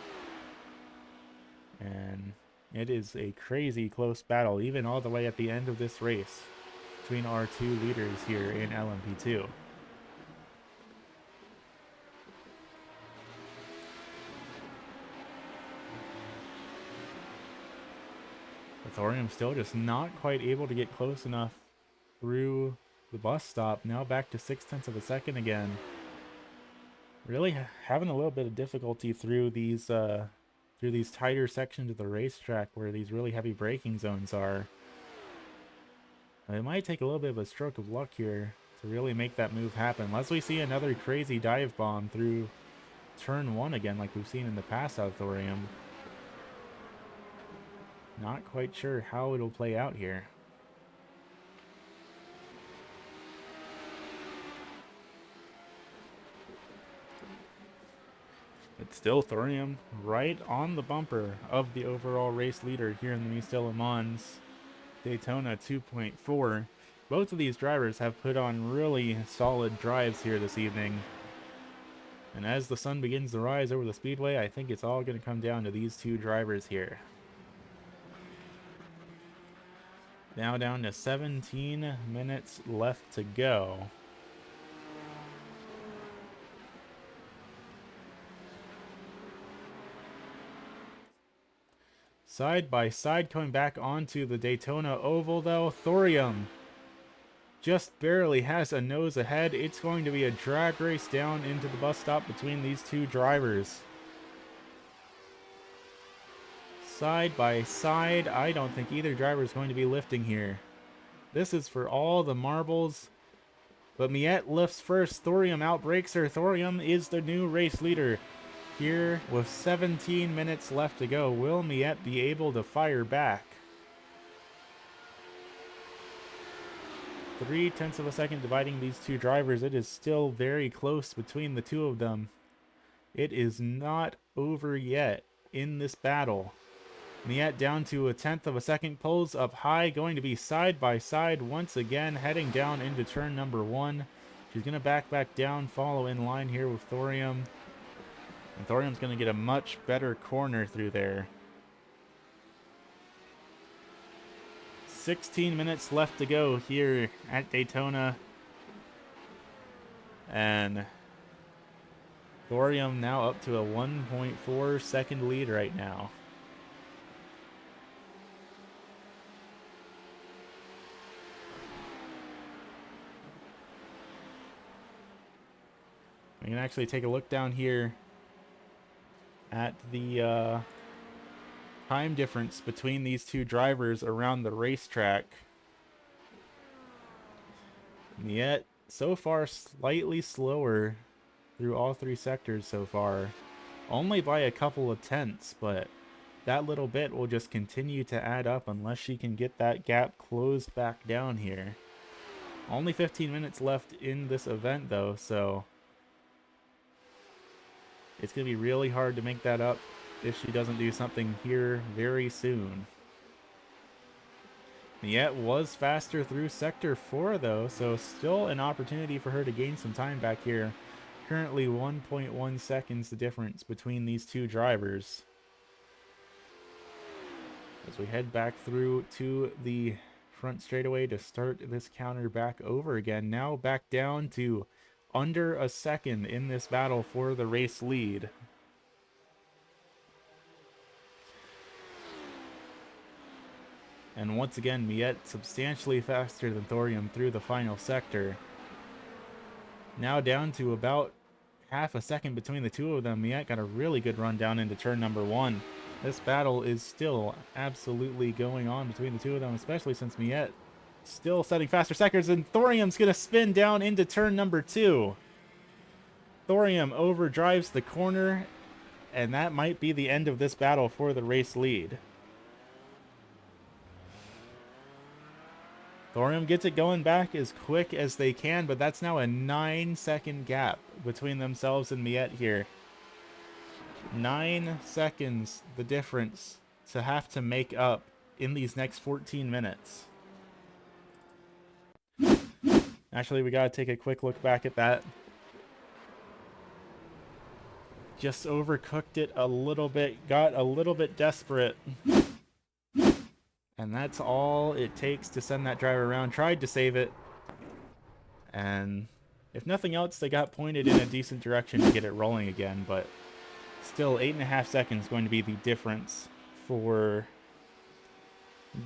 And it is a crazy close battle, even all the way at the end of this race, between our 2 leaders here in LMP2. Thorium still just not quite able to get close enough through the bus stop. Now back to 0.6 of a second again. Really having a little bit of difficulty through these tighter sections of the racetrack where these really heavy braking zones are. It might take a little bit of a stroke of luck here to really make that move happen, unless we see another crazy dive bomb through turn 1 again like we've seen in the past out of Thorium. Not quite sure how it'll play out here. But still, Thorium right on the bumper of the overall race leader here in the MusteLe Le Mans Daytona 2.4. Both of these drivers have put on really solid drives here this evening. And as the sun begins to rise over the speedway, I think it's all going to come down to these two drivers here. Now down to 17 minutes left to go. Side by side coming back onto the Daytona Oval though. Thorium just barely has a nose ahead. It's going to be a drag race down into the bus stop between these two drivers. Side by side, I don't think either driver is going to be lifting here. This is for all the marbles. But Miette lifts first. Thorium outbreaks her. Thorium is the new race leader. Here, with 17 minutes left to go, will Miette be able to fire back? 0.3 of a second dividing these two drivers. It is still very close between the two of them. It is not over yet in this battle. Miette down to 0.1 of a second, pulls up high, going to be side by side once again, heading down into turn number 1. She's going to back down, follow in line here with Thorium. And Thorium's going to get a much better corner through there. 16 minutes left to go here at Daytona. And Thorium now up to a 1.4 second lead right now. We can actually take a look down here at the time difference between these two drivers around the racetrack. Miette so far slightly slower through all three sectors so far, only by a couple of tenths, but that little bit will just continue to add up unless she can get that gap closed back down here. Only 15 minutes left in this event though, so it's going to be really hard to make that up if she doesn't do something here very soon. Miette was faster through Sector 4 though, so still an opportunity for her to gain some time back here. Currently 1.1 seconds the difference between these two drivers. As we head back through to the front straightaway to start this counter back over again. Now back down to under a second in this battle for the race lead. And once again, Miette substantially faster than Thorium through the final sector. Now down to about half a second between the two of them. Miette got a really good run down into turn number 1. This battle is still absolutely going on between the two of them, especially since Miette still setting faster sectors, and Thorium's going to spin down into turn number 2. Thorium overdrives the corner, and that might be the end of this battle for the race lead. Thorium gets it going back as quick as they can, but that's now a 9-second gap between themselves and Miette here. 9 seconds the difference to have to make up in these next 14 minutes. Actually, we gotta take a quick look back at that. Just overcooked it a little bit, got a little bit desperate. And that's all it takes to send that driver around. Tried to save it. And if nothing else, they got pointed in a decent direction to get it rolling again. But still, 8.5 seconds going to be the difference for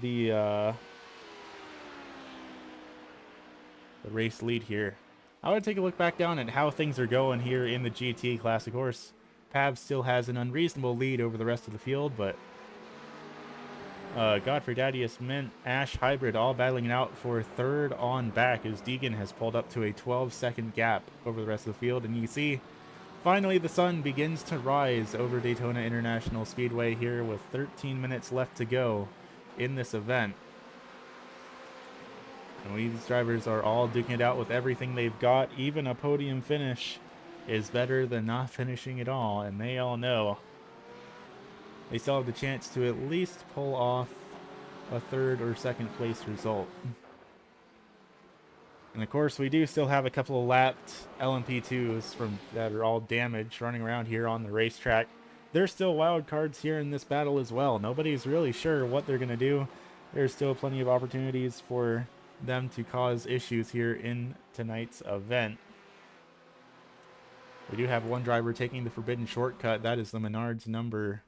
the race lead here. I would take a look back down at how things are going here in the GT class. Of course, Pav still has an unreasonable lead over the rest of the field, but Godfrey, Dadius, Mint, Ash, Hybrid all battling it out for third on back as Deegan has pulled up to a 12-second gap over the rest of the field. And you see, finally the sun begins to rise over Daytona International Speedway here with 13 minutes left to go in this event. And these drivers are all duking it out with everything they've got. Even a podium finish is better than not finishing at all, and they all know they still have the chance to at least pull off a third or second place result. And of course, we do still have a couple of lapped LMP2s from that are all damaged running around here on the racetrack. There's still wild cards here in this battle as well. Nobody's really sure what they're going to do. There's still plenty of opportunities for them to cause issues here in tonight's event. We do have one driver taking the forbidden shortcut. That is the Menards number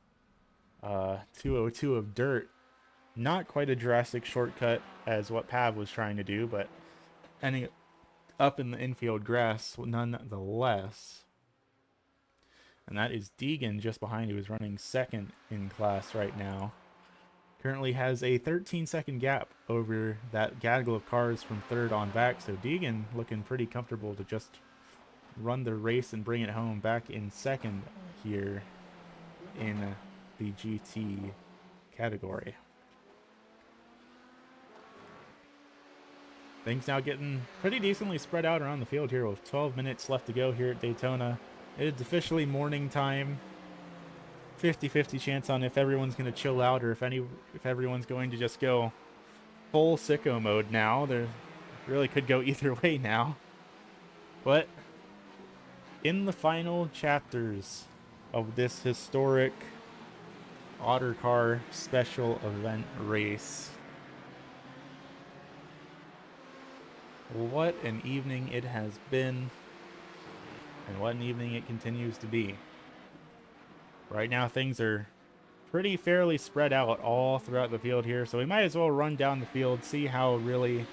202 of dirt. Not quite a drastic shortcut as what Pav was trying to do, but ending up in the infield grass nonetheless. And that is Deegan just behind, who is running second in class right now. Currently has a 13-second gap over that gaggle of cars from third on back. So Deegan looking pretty comfortable to just run the race and bring it home back in second here in the GT category. Things now getting pretty decently spread out around the field here with 12 minutes left to go here at Daytona. It is officially morning time. 50-50 chance on if everyone's going to chill out or if everyone's going to just go full sicko mode now. There really could go either way now. But in the final chapters of this historic Ottercar special event race, what an evening it has been, and what an evening it continues to be. Right now things are pretty fairly spread out all throughout the field here, so we might as well run down the field, see how really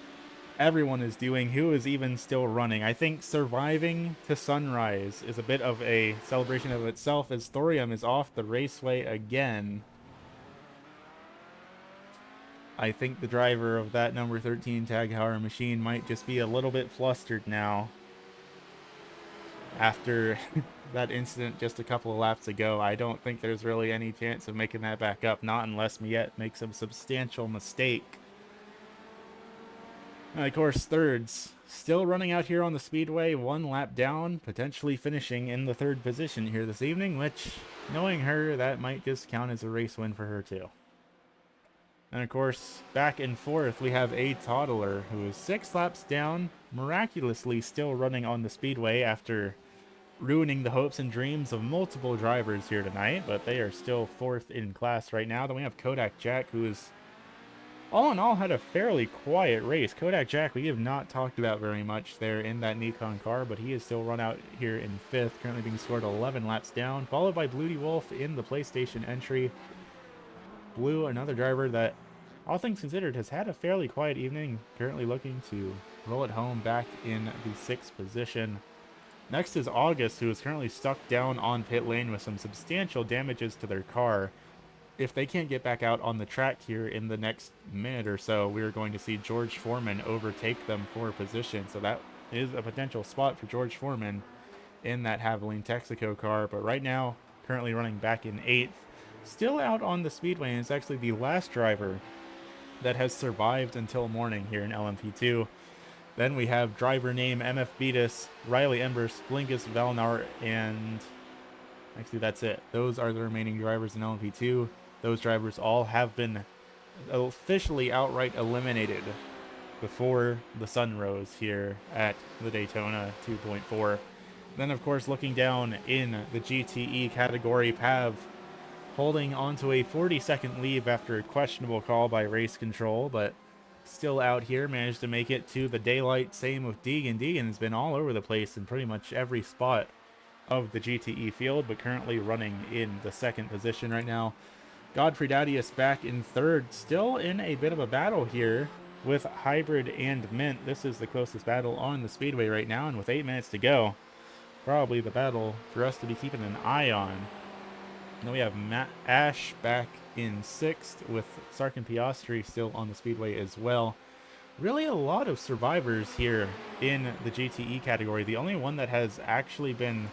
everyone is doing, who is even still running. I think surviving to sunrise is a bit of a celebration of itself, as Thorium is off the raceway again. I think the driver of that number 13 Tag Heuer machine might just be a little bit flustered now after that incident just a couple of laps ago. I don't think there's really any chance of making that back up, not unless Miette makes a substantial mistake. And of course, thirds still running out here on the speedway, one lap down, potentially finishing in the third position here this evening, which, knowing her, that might just count as a race win for her too. And of course, back and forth, we have a toddler who is 6 laps down, miraculously still running on the speedway after ruining the hopes and dreams of multiple drivers here tonight, but they are still 4th in class right now. Then we have Kodak Jack, who is, all in all, had a fairly quiet race. Kodak Jack, we have not talked about very much there in that Nikon car, but he is still run out here in 5th, currently being scored 11 laps down, followed by Bluey Wolf in the PlayStation entry. Blue, another driver that, all things considered, has had a fairly quiet evening, currently looking to roll it home back in the 6th position. Next is August, who is currently stuck down on pit lane with some substantial damages to their car. If they can't get back out on the track here in the next minute or so, we're going to see George Foreman overtake them for position. So that is a potential spot for George Foreman in that Haviland Texaco car. But right now, currently running back in 8th. Still out on the speedway, and it's actually the last driver that has survived until morning here in LMP2. Then we have driver name MF Beatus, Riley Embers, Blinkus Valnar, and actually that's it. Those are the remaining drivers in LMP2. Those drivers all have been officially outright eliminated before the sun rose here at the Daytona 2.4. Then of course, looking down in the GTE category, Pav holding onto a 40-second lead after a questionable call by race control, but still out here, managed to make it to the daylight. Same with Deegan. Deegan has been all over the place in pretty much every spot of the GTE field, but currently running in the 2nd position right now. Godfrey Dadius back in 3rd, still in a bit of a battle here with Hybrid and Mint. This is the closest battle on the speedway right now, and with 8 minutes to go, probably the battle for us to be keeping an eye on. Then we have Ash back in 6th with Sarkin Piastri still on the speedway as well. Really a lot of survivors here in the GTE category. The only one that has actually been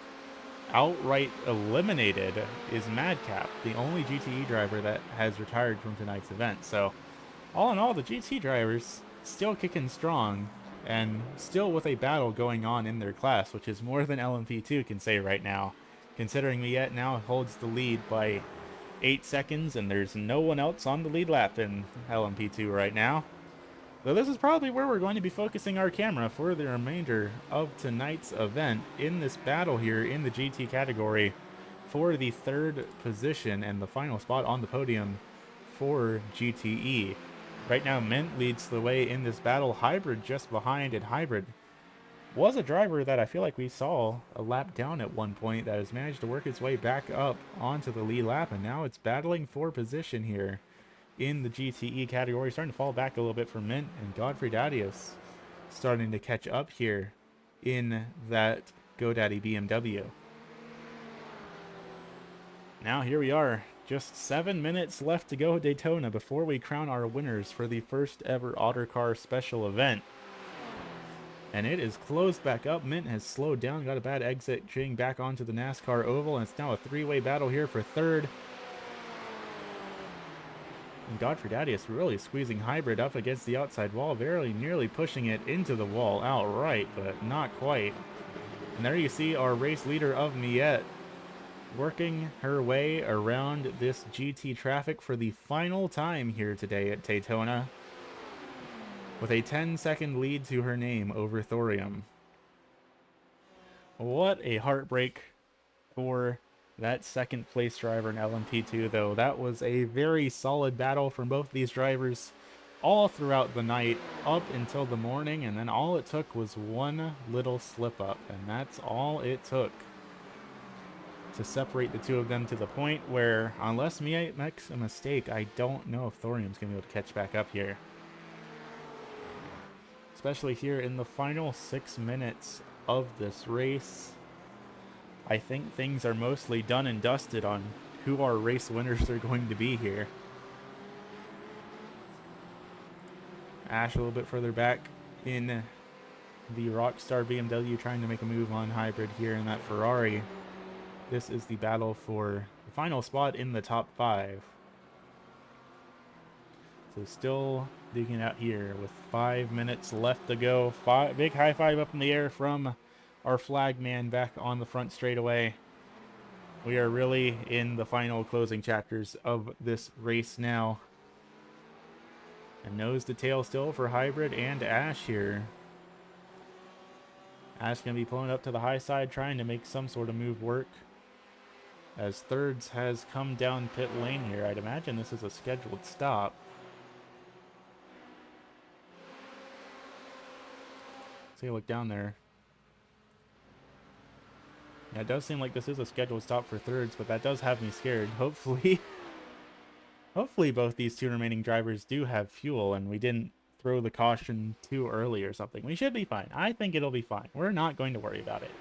outright eliminated is Madcap, the only GTE driver that has retired from tonight's event. So all in all, the GT drivers still kicking strong and still with a battle going on in their class, which is more than LMP2 can say right now, considering Miette now holds the lead by 8 seconds, and there's no one else on the lead lap in LMP2 right now. So this is probably where we're going to be focusing our camera for the remainder of tonight's event in this battle here in the GT category for the third position and the final spot on the podium for GTE. Right now, Mint leads the way in this battle. Hybrid just behind, and Hybrid was a driver that I feel like we saw a lap down at one point that has managed to work its way back up onto the lead lap, and now it's battling for position here in the GTE category, starting to fall back a little bit for Mint, and Godfrey Dadius starting to catch up here in that GoDaddy BMW. Now here we are, just 7 minutes left to go at Daytona before we crown our winners for the first ever Ottercar special event. And it is closed back up. Mint has slowed down, got a bad exit, getting back onto the NASCAR oval, and it's now a three-way battle here for third. And Godfrey Dadius really squeezing Hybrid up against the outside wall, very nearly pushing it into the wall outright, but not quite. And there you see our race leader of Miette working her way around this GT traffic for the final time here today at Daytona, with a 10-second lead to her name over Thorium. What a heartbreak for that second place driver in LMP2, though. That was a very solid battle from both these drivers all throughout the night up until the morning, and then all it took was one little slip up, and that's all it took to separate the two of them to the point where, unless Miette makes a mistake, I don't know if Thorium's going to be able to catch back up here. Especially here in the final 6 minutes of this race. I think things are mostly done and dusted on who our race winners are going to be here. Ash a little bit further back in the Rockstar BMW, trying to make a move on Hybrid here in that Ferrari. This is the battle for the final spot in the top 5. So still digging out here with 5 minutes left to go. Big high five up in the air from our flag man back on the front straightaway. We are really in the final closing chapters of this race now. And nose to tail still for Hybrid and Ash here. Ash going to be pulling up to the high side, trying to make some sort of move work, as thirds has come down pit lane here. I'd imagine this is a scheduled stop. Let's take a look down there. Yeah, it does seem like this is a scheduled stop for thirds, but that does have me scared. Hopefully both these two remaining drivers do have fuel and we didn't throw the caution too early or something. We should be fine. I think it'll be fine. We're not going to worry about it.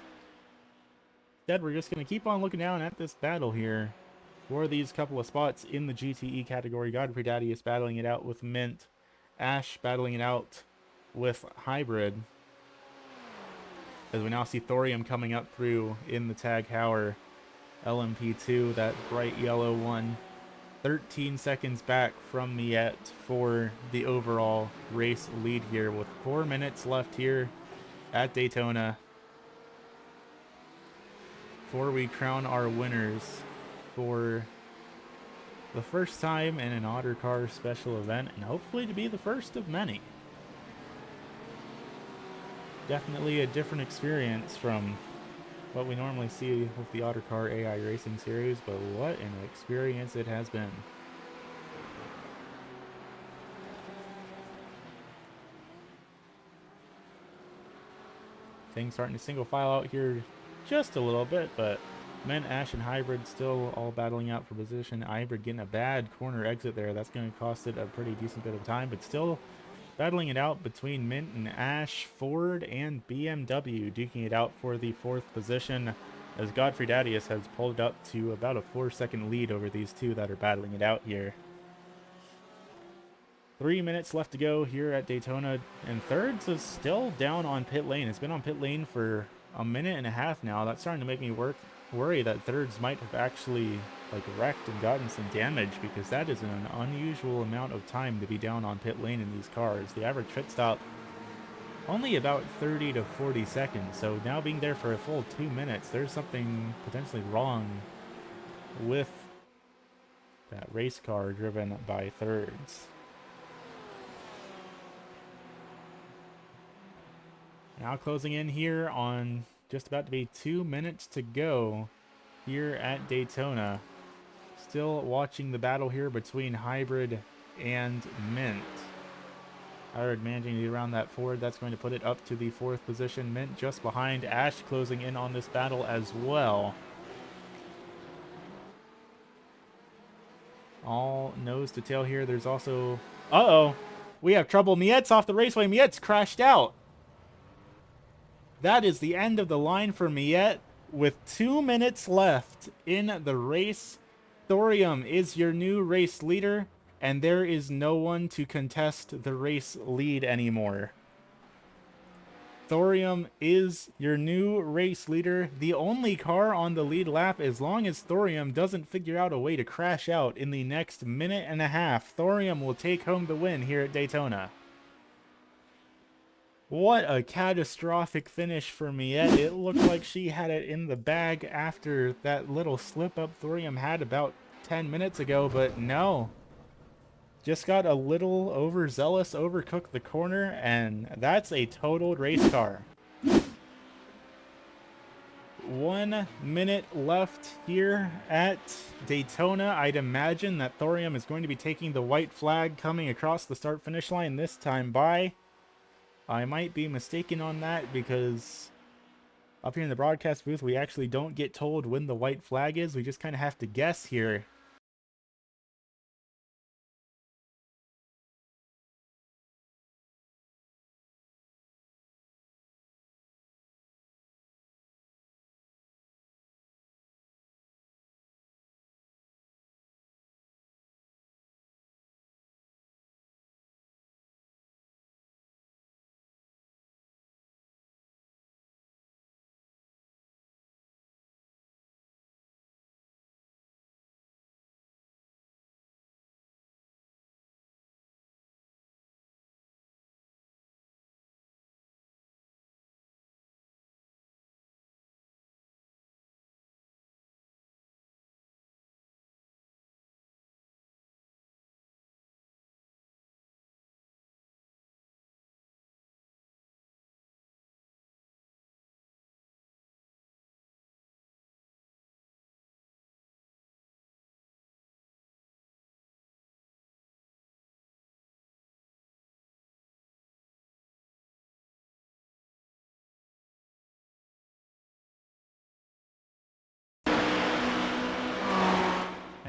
Instead, we're just going to keep on looking down at this battle here for these couple of spots in the GTE category. Godfrey Dadius battling it out with Mint. Ash battling it out with Hybrid, as we now see Thorium coming up through in the Tag Heuer LMP2, that bright yellow one. 13 seconds back from Miette for the overall race lead here, with 4 minutes left here at Daytona before we crown our winners for the first time in an Ottercar special event, and hopefully to be the first of many. Definitely a different experience from what we normally see with the Ottercar AI Racing Series, but what an experience it has been. Things starting to single file out here just a little bit, but Mint, Ash, and Hybrid still all battling out for position. Hybrid getting a bad corner exit there. That's going to cost it a pretty decent bit of time, but still battling it out between Mint and Ash. Ford and BMW duking it out for the 4th position, as Godfrey Dadius has pulled up to about a 4-second lead over these two that are battling it out here. 3 minutes left to go here at Daytona, and thirds is still down on pit lane. It's been on pit lane for a minute and a half now. That's starting to make me worry that thirds might have actually wrecked and gotten some damage, because that is an unusual amount of time to be down on pit lane in these cars. The average pit stop only about 30 to 40 seconds, so now being there for a full 2 minutes, there's something potentially wrong with that race car driven by thirds. Now closing in here on just about to be 2 minutes to go here at Daytona. Still watching the battle here between Hybrid and Mint. Hybrid managing to get around that Ford. That's going to put it up to the 4th position. Mint just behind. Ash closing in on this battle as well. All nose to tail here. There's also... Uh-oh. We have trouble. Miette's off the raceway. Miette's crashed out. That is the end of the line for Miette. With 2 minutes left in the race, Thorium is your new race leader, and there is no one to contest the race lead anymore. Thorium is your new race leader, the only car on the lead lap. As long as Thorium doesn't figure out a way to crash out in the next minute and a half, Thorium will take home the win here at Daytona. What a catastrophic finish for Miette. It looked like she had it in the bag after that little slip-up Thorium had about 10 minutes ago, but no. Just got a little overzealous, overcooked the corner, and that's a totaled race car. 1 minute left here at Daytona. I'd imagine that Thorium is going to be taking the white flag coming across the start-finish line this time by. I might be mistaken on that because up here in the broadcast booth, we actually don't get told when the white flag is. We just kind of have to guess here.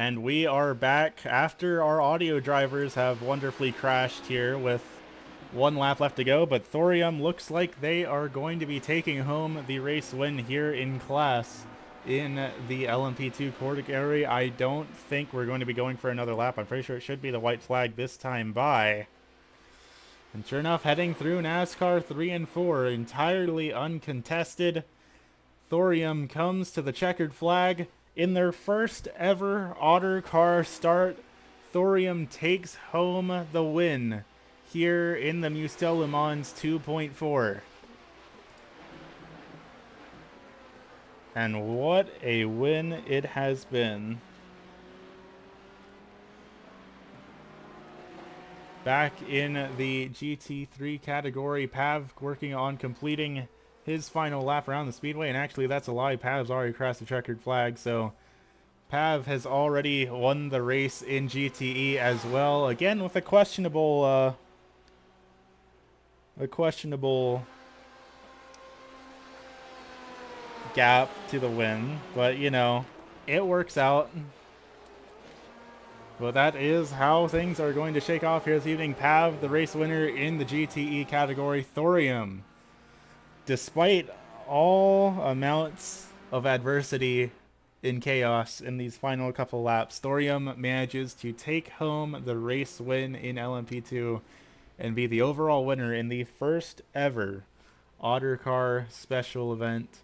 And we are back after our audio drivers have wonderfully crashed here with 1 lap left to go. But Thorium looks like they are going to be taking home the race win here in class in the LMP2 category. I don't think we're going to be going for another lap. I'm pretty sure it should be the white flag this time by. And sure enough, heading through NASCAR 3 and 4, entirely uncontested, Thorium comes to the checkered flag. In their first ever Ottercar start, Thorium takes home the win here in the MusteLe Le Mans 2.4. And what a win it has been. Back in the GT3 category, Pav working on completing his final lap around the speedway, and actually that's a lie. Pav's already crossed the checkered flag, so Pav has already won the race in GTE as well. Again with a questionable gap to the win, but you know, it works out. But that is how things are going to shake off here this evening. Pav, the race winner in the GTE category. Thorium, despite all amounts of adversity in chaos in these final couple laps, Thorium manages to take home the race win in LMP2 and be the overall winner in the first ever Ottercar special event.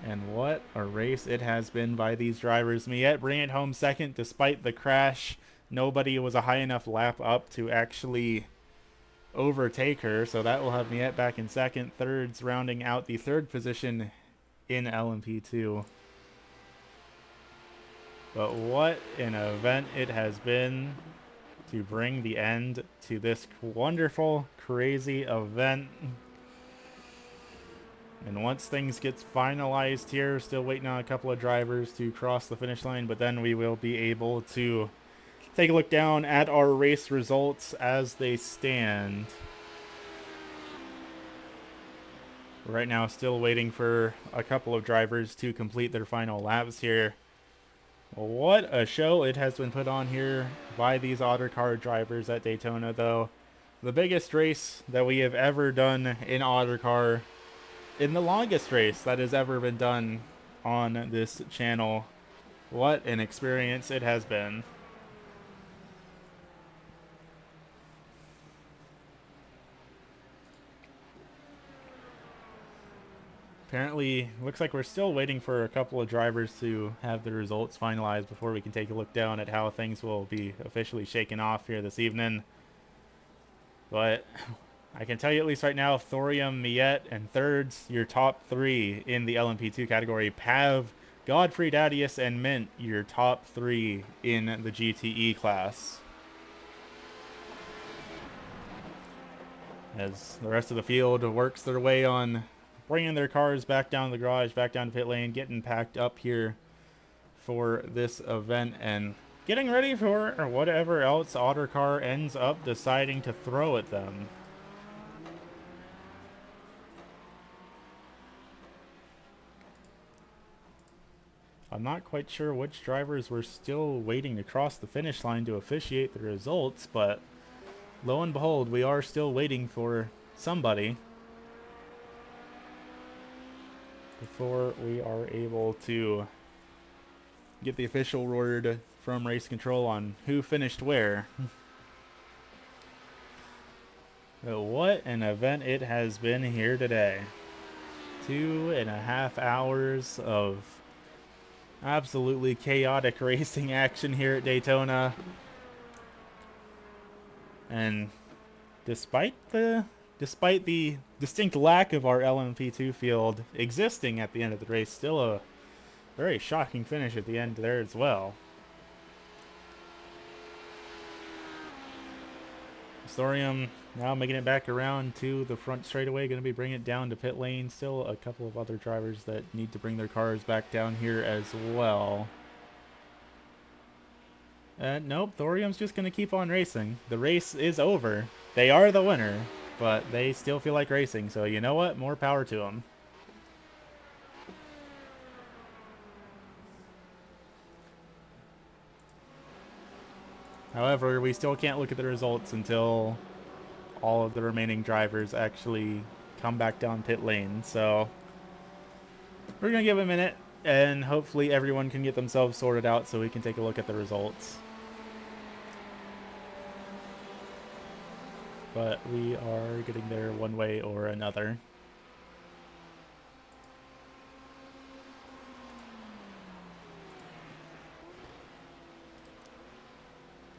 And what a race it has been by these drivers. Miette bringing it home second despite the crash. Nobody was a high enough lap up to actually overtake her, so that will have Miette back in second. Thirds rounding out the 3rd position in LMP2. But what an event it has been to bring the end to this wonderful, crazy event. And once things get finalized here, still waiting on a couple of drivers to cross the finish line, but then we will be able to take a look down at our race results as they stand. Right now, still waiting for a couple of drivers to complete their final laps here. What a show it has been put on here by these Ottercar drivers at Daytona, though. The biggest race that we have ever done in Ottercar, in the longest race that has ever been done on this channel. What an experience it has been. Apparently, looks like we're still waiting for a couple of drivers to have the results finalized before we can take a look down at how things will be officially shaken off here this evening. But I can tell you at least right now, Thorium, Miette, and Thirds, your top three in the LMP2 category. Pav, Godfrey, Dadius, and Mint, your top three in the GTE class. As the rest of the field works their way on bringing their cars back down to the garage, back down to pit lane, getting packed up here for this event, and getting ready for whatever else Ottercar ends up deciding to throw at them. I'm not quite sure which drivers were still waiting to cross the finish line to officiate the results, but lo and behold, we are still waiting for somebody before we are able to get the official word from race control on who finished where. But what an event it has been here today. 2.5 hours of absolutely chaotic racing action here at Daytona. And despite the distinct lack of our LMP2 field existing at the end of the race, still a very shocking finish at the end there as well. Thorium now making it back around to the front straightaway, going to be bringing it down to pit lane. Still a couple of other drivers that need to bring their cars back down here as well. Nope, Thorium's just going to keep on racing. The race is over. They are the winner, but they still feel like racing, so you know what? More power to them. However, we still can't look at the results until all of the remaining drivers actually come back down pit lane, so we're going to give it a minute, and hopefully everyone can get themselves sorted out so we can take a look at the results. But we are getting there one way or another.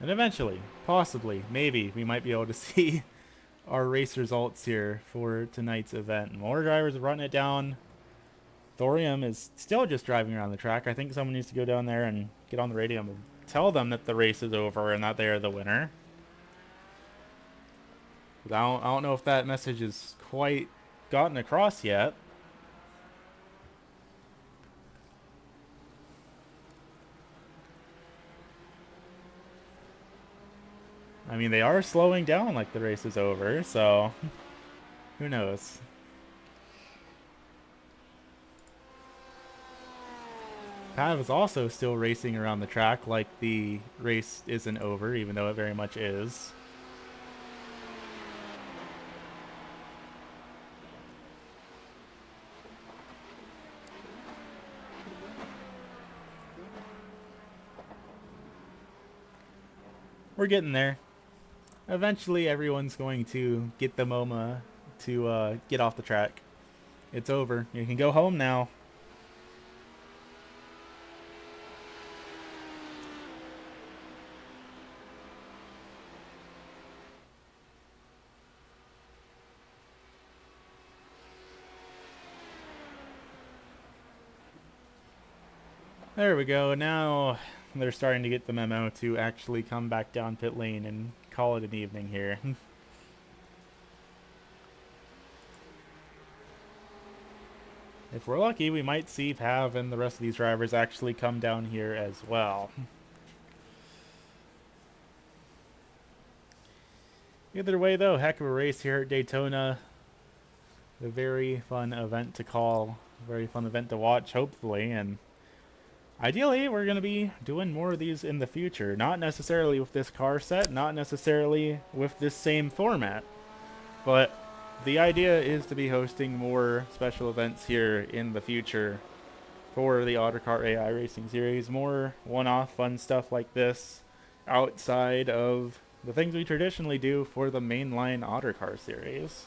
And eventually, possibly, maybe, we might be able to see our race results here for tonight's event. More drivers are running it down. Thorium is still just driving around the track. I think someone needs to go down there and get on the radio and tell them that the race is over and that they are the winner. I don't know if that message is quite gotten across yet. I mean, they are slowing down like the race is over, so who knows? Pav is also still racing around the track like the race isn't over, even though it very much is. We're getting there. Eventually, everyone's going to get the MoMA to get off the track. It's over. You can go home now. There we go. Now they're starting to get the memo to actually come back down pit lane and call it an evening here. if we're lucky, we might see Pav and the rest of these drivers actually come down here as well. Either way, though, heck of a race here at Daytona. A very fun event to call, very fun event to watch, hopefully, and ideally, we're going to be doing more of these in the future. Not necessarily with this car set, not necessarily with this same format, but the idea is to be hosting more special events here in the future for the Ottercar AI Racing Series. More one-off fun stuff like this outside of the things we traditionally do for the mainline Ottercar series.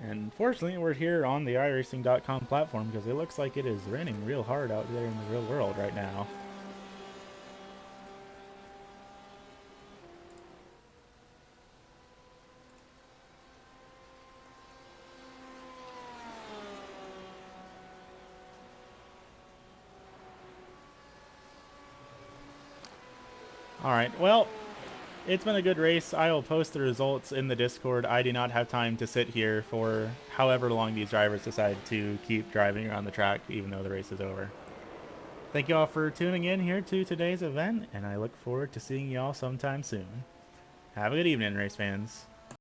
And fortunately, we're here on the iRacing.com platform because it looks like it is raining real hard out there in the real world right now. Alright, well, it's been a good race. I will post the results in the Discord. I do not have time to sit here for however long these drivers decide to keep driving around the track, even though the race is over. Thank you all for tuning in here to today's event, and I look forward to seeing you all sometime soon. Have a good evening, race fans.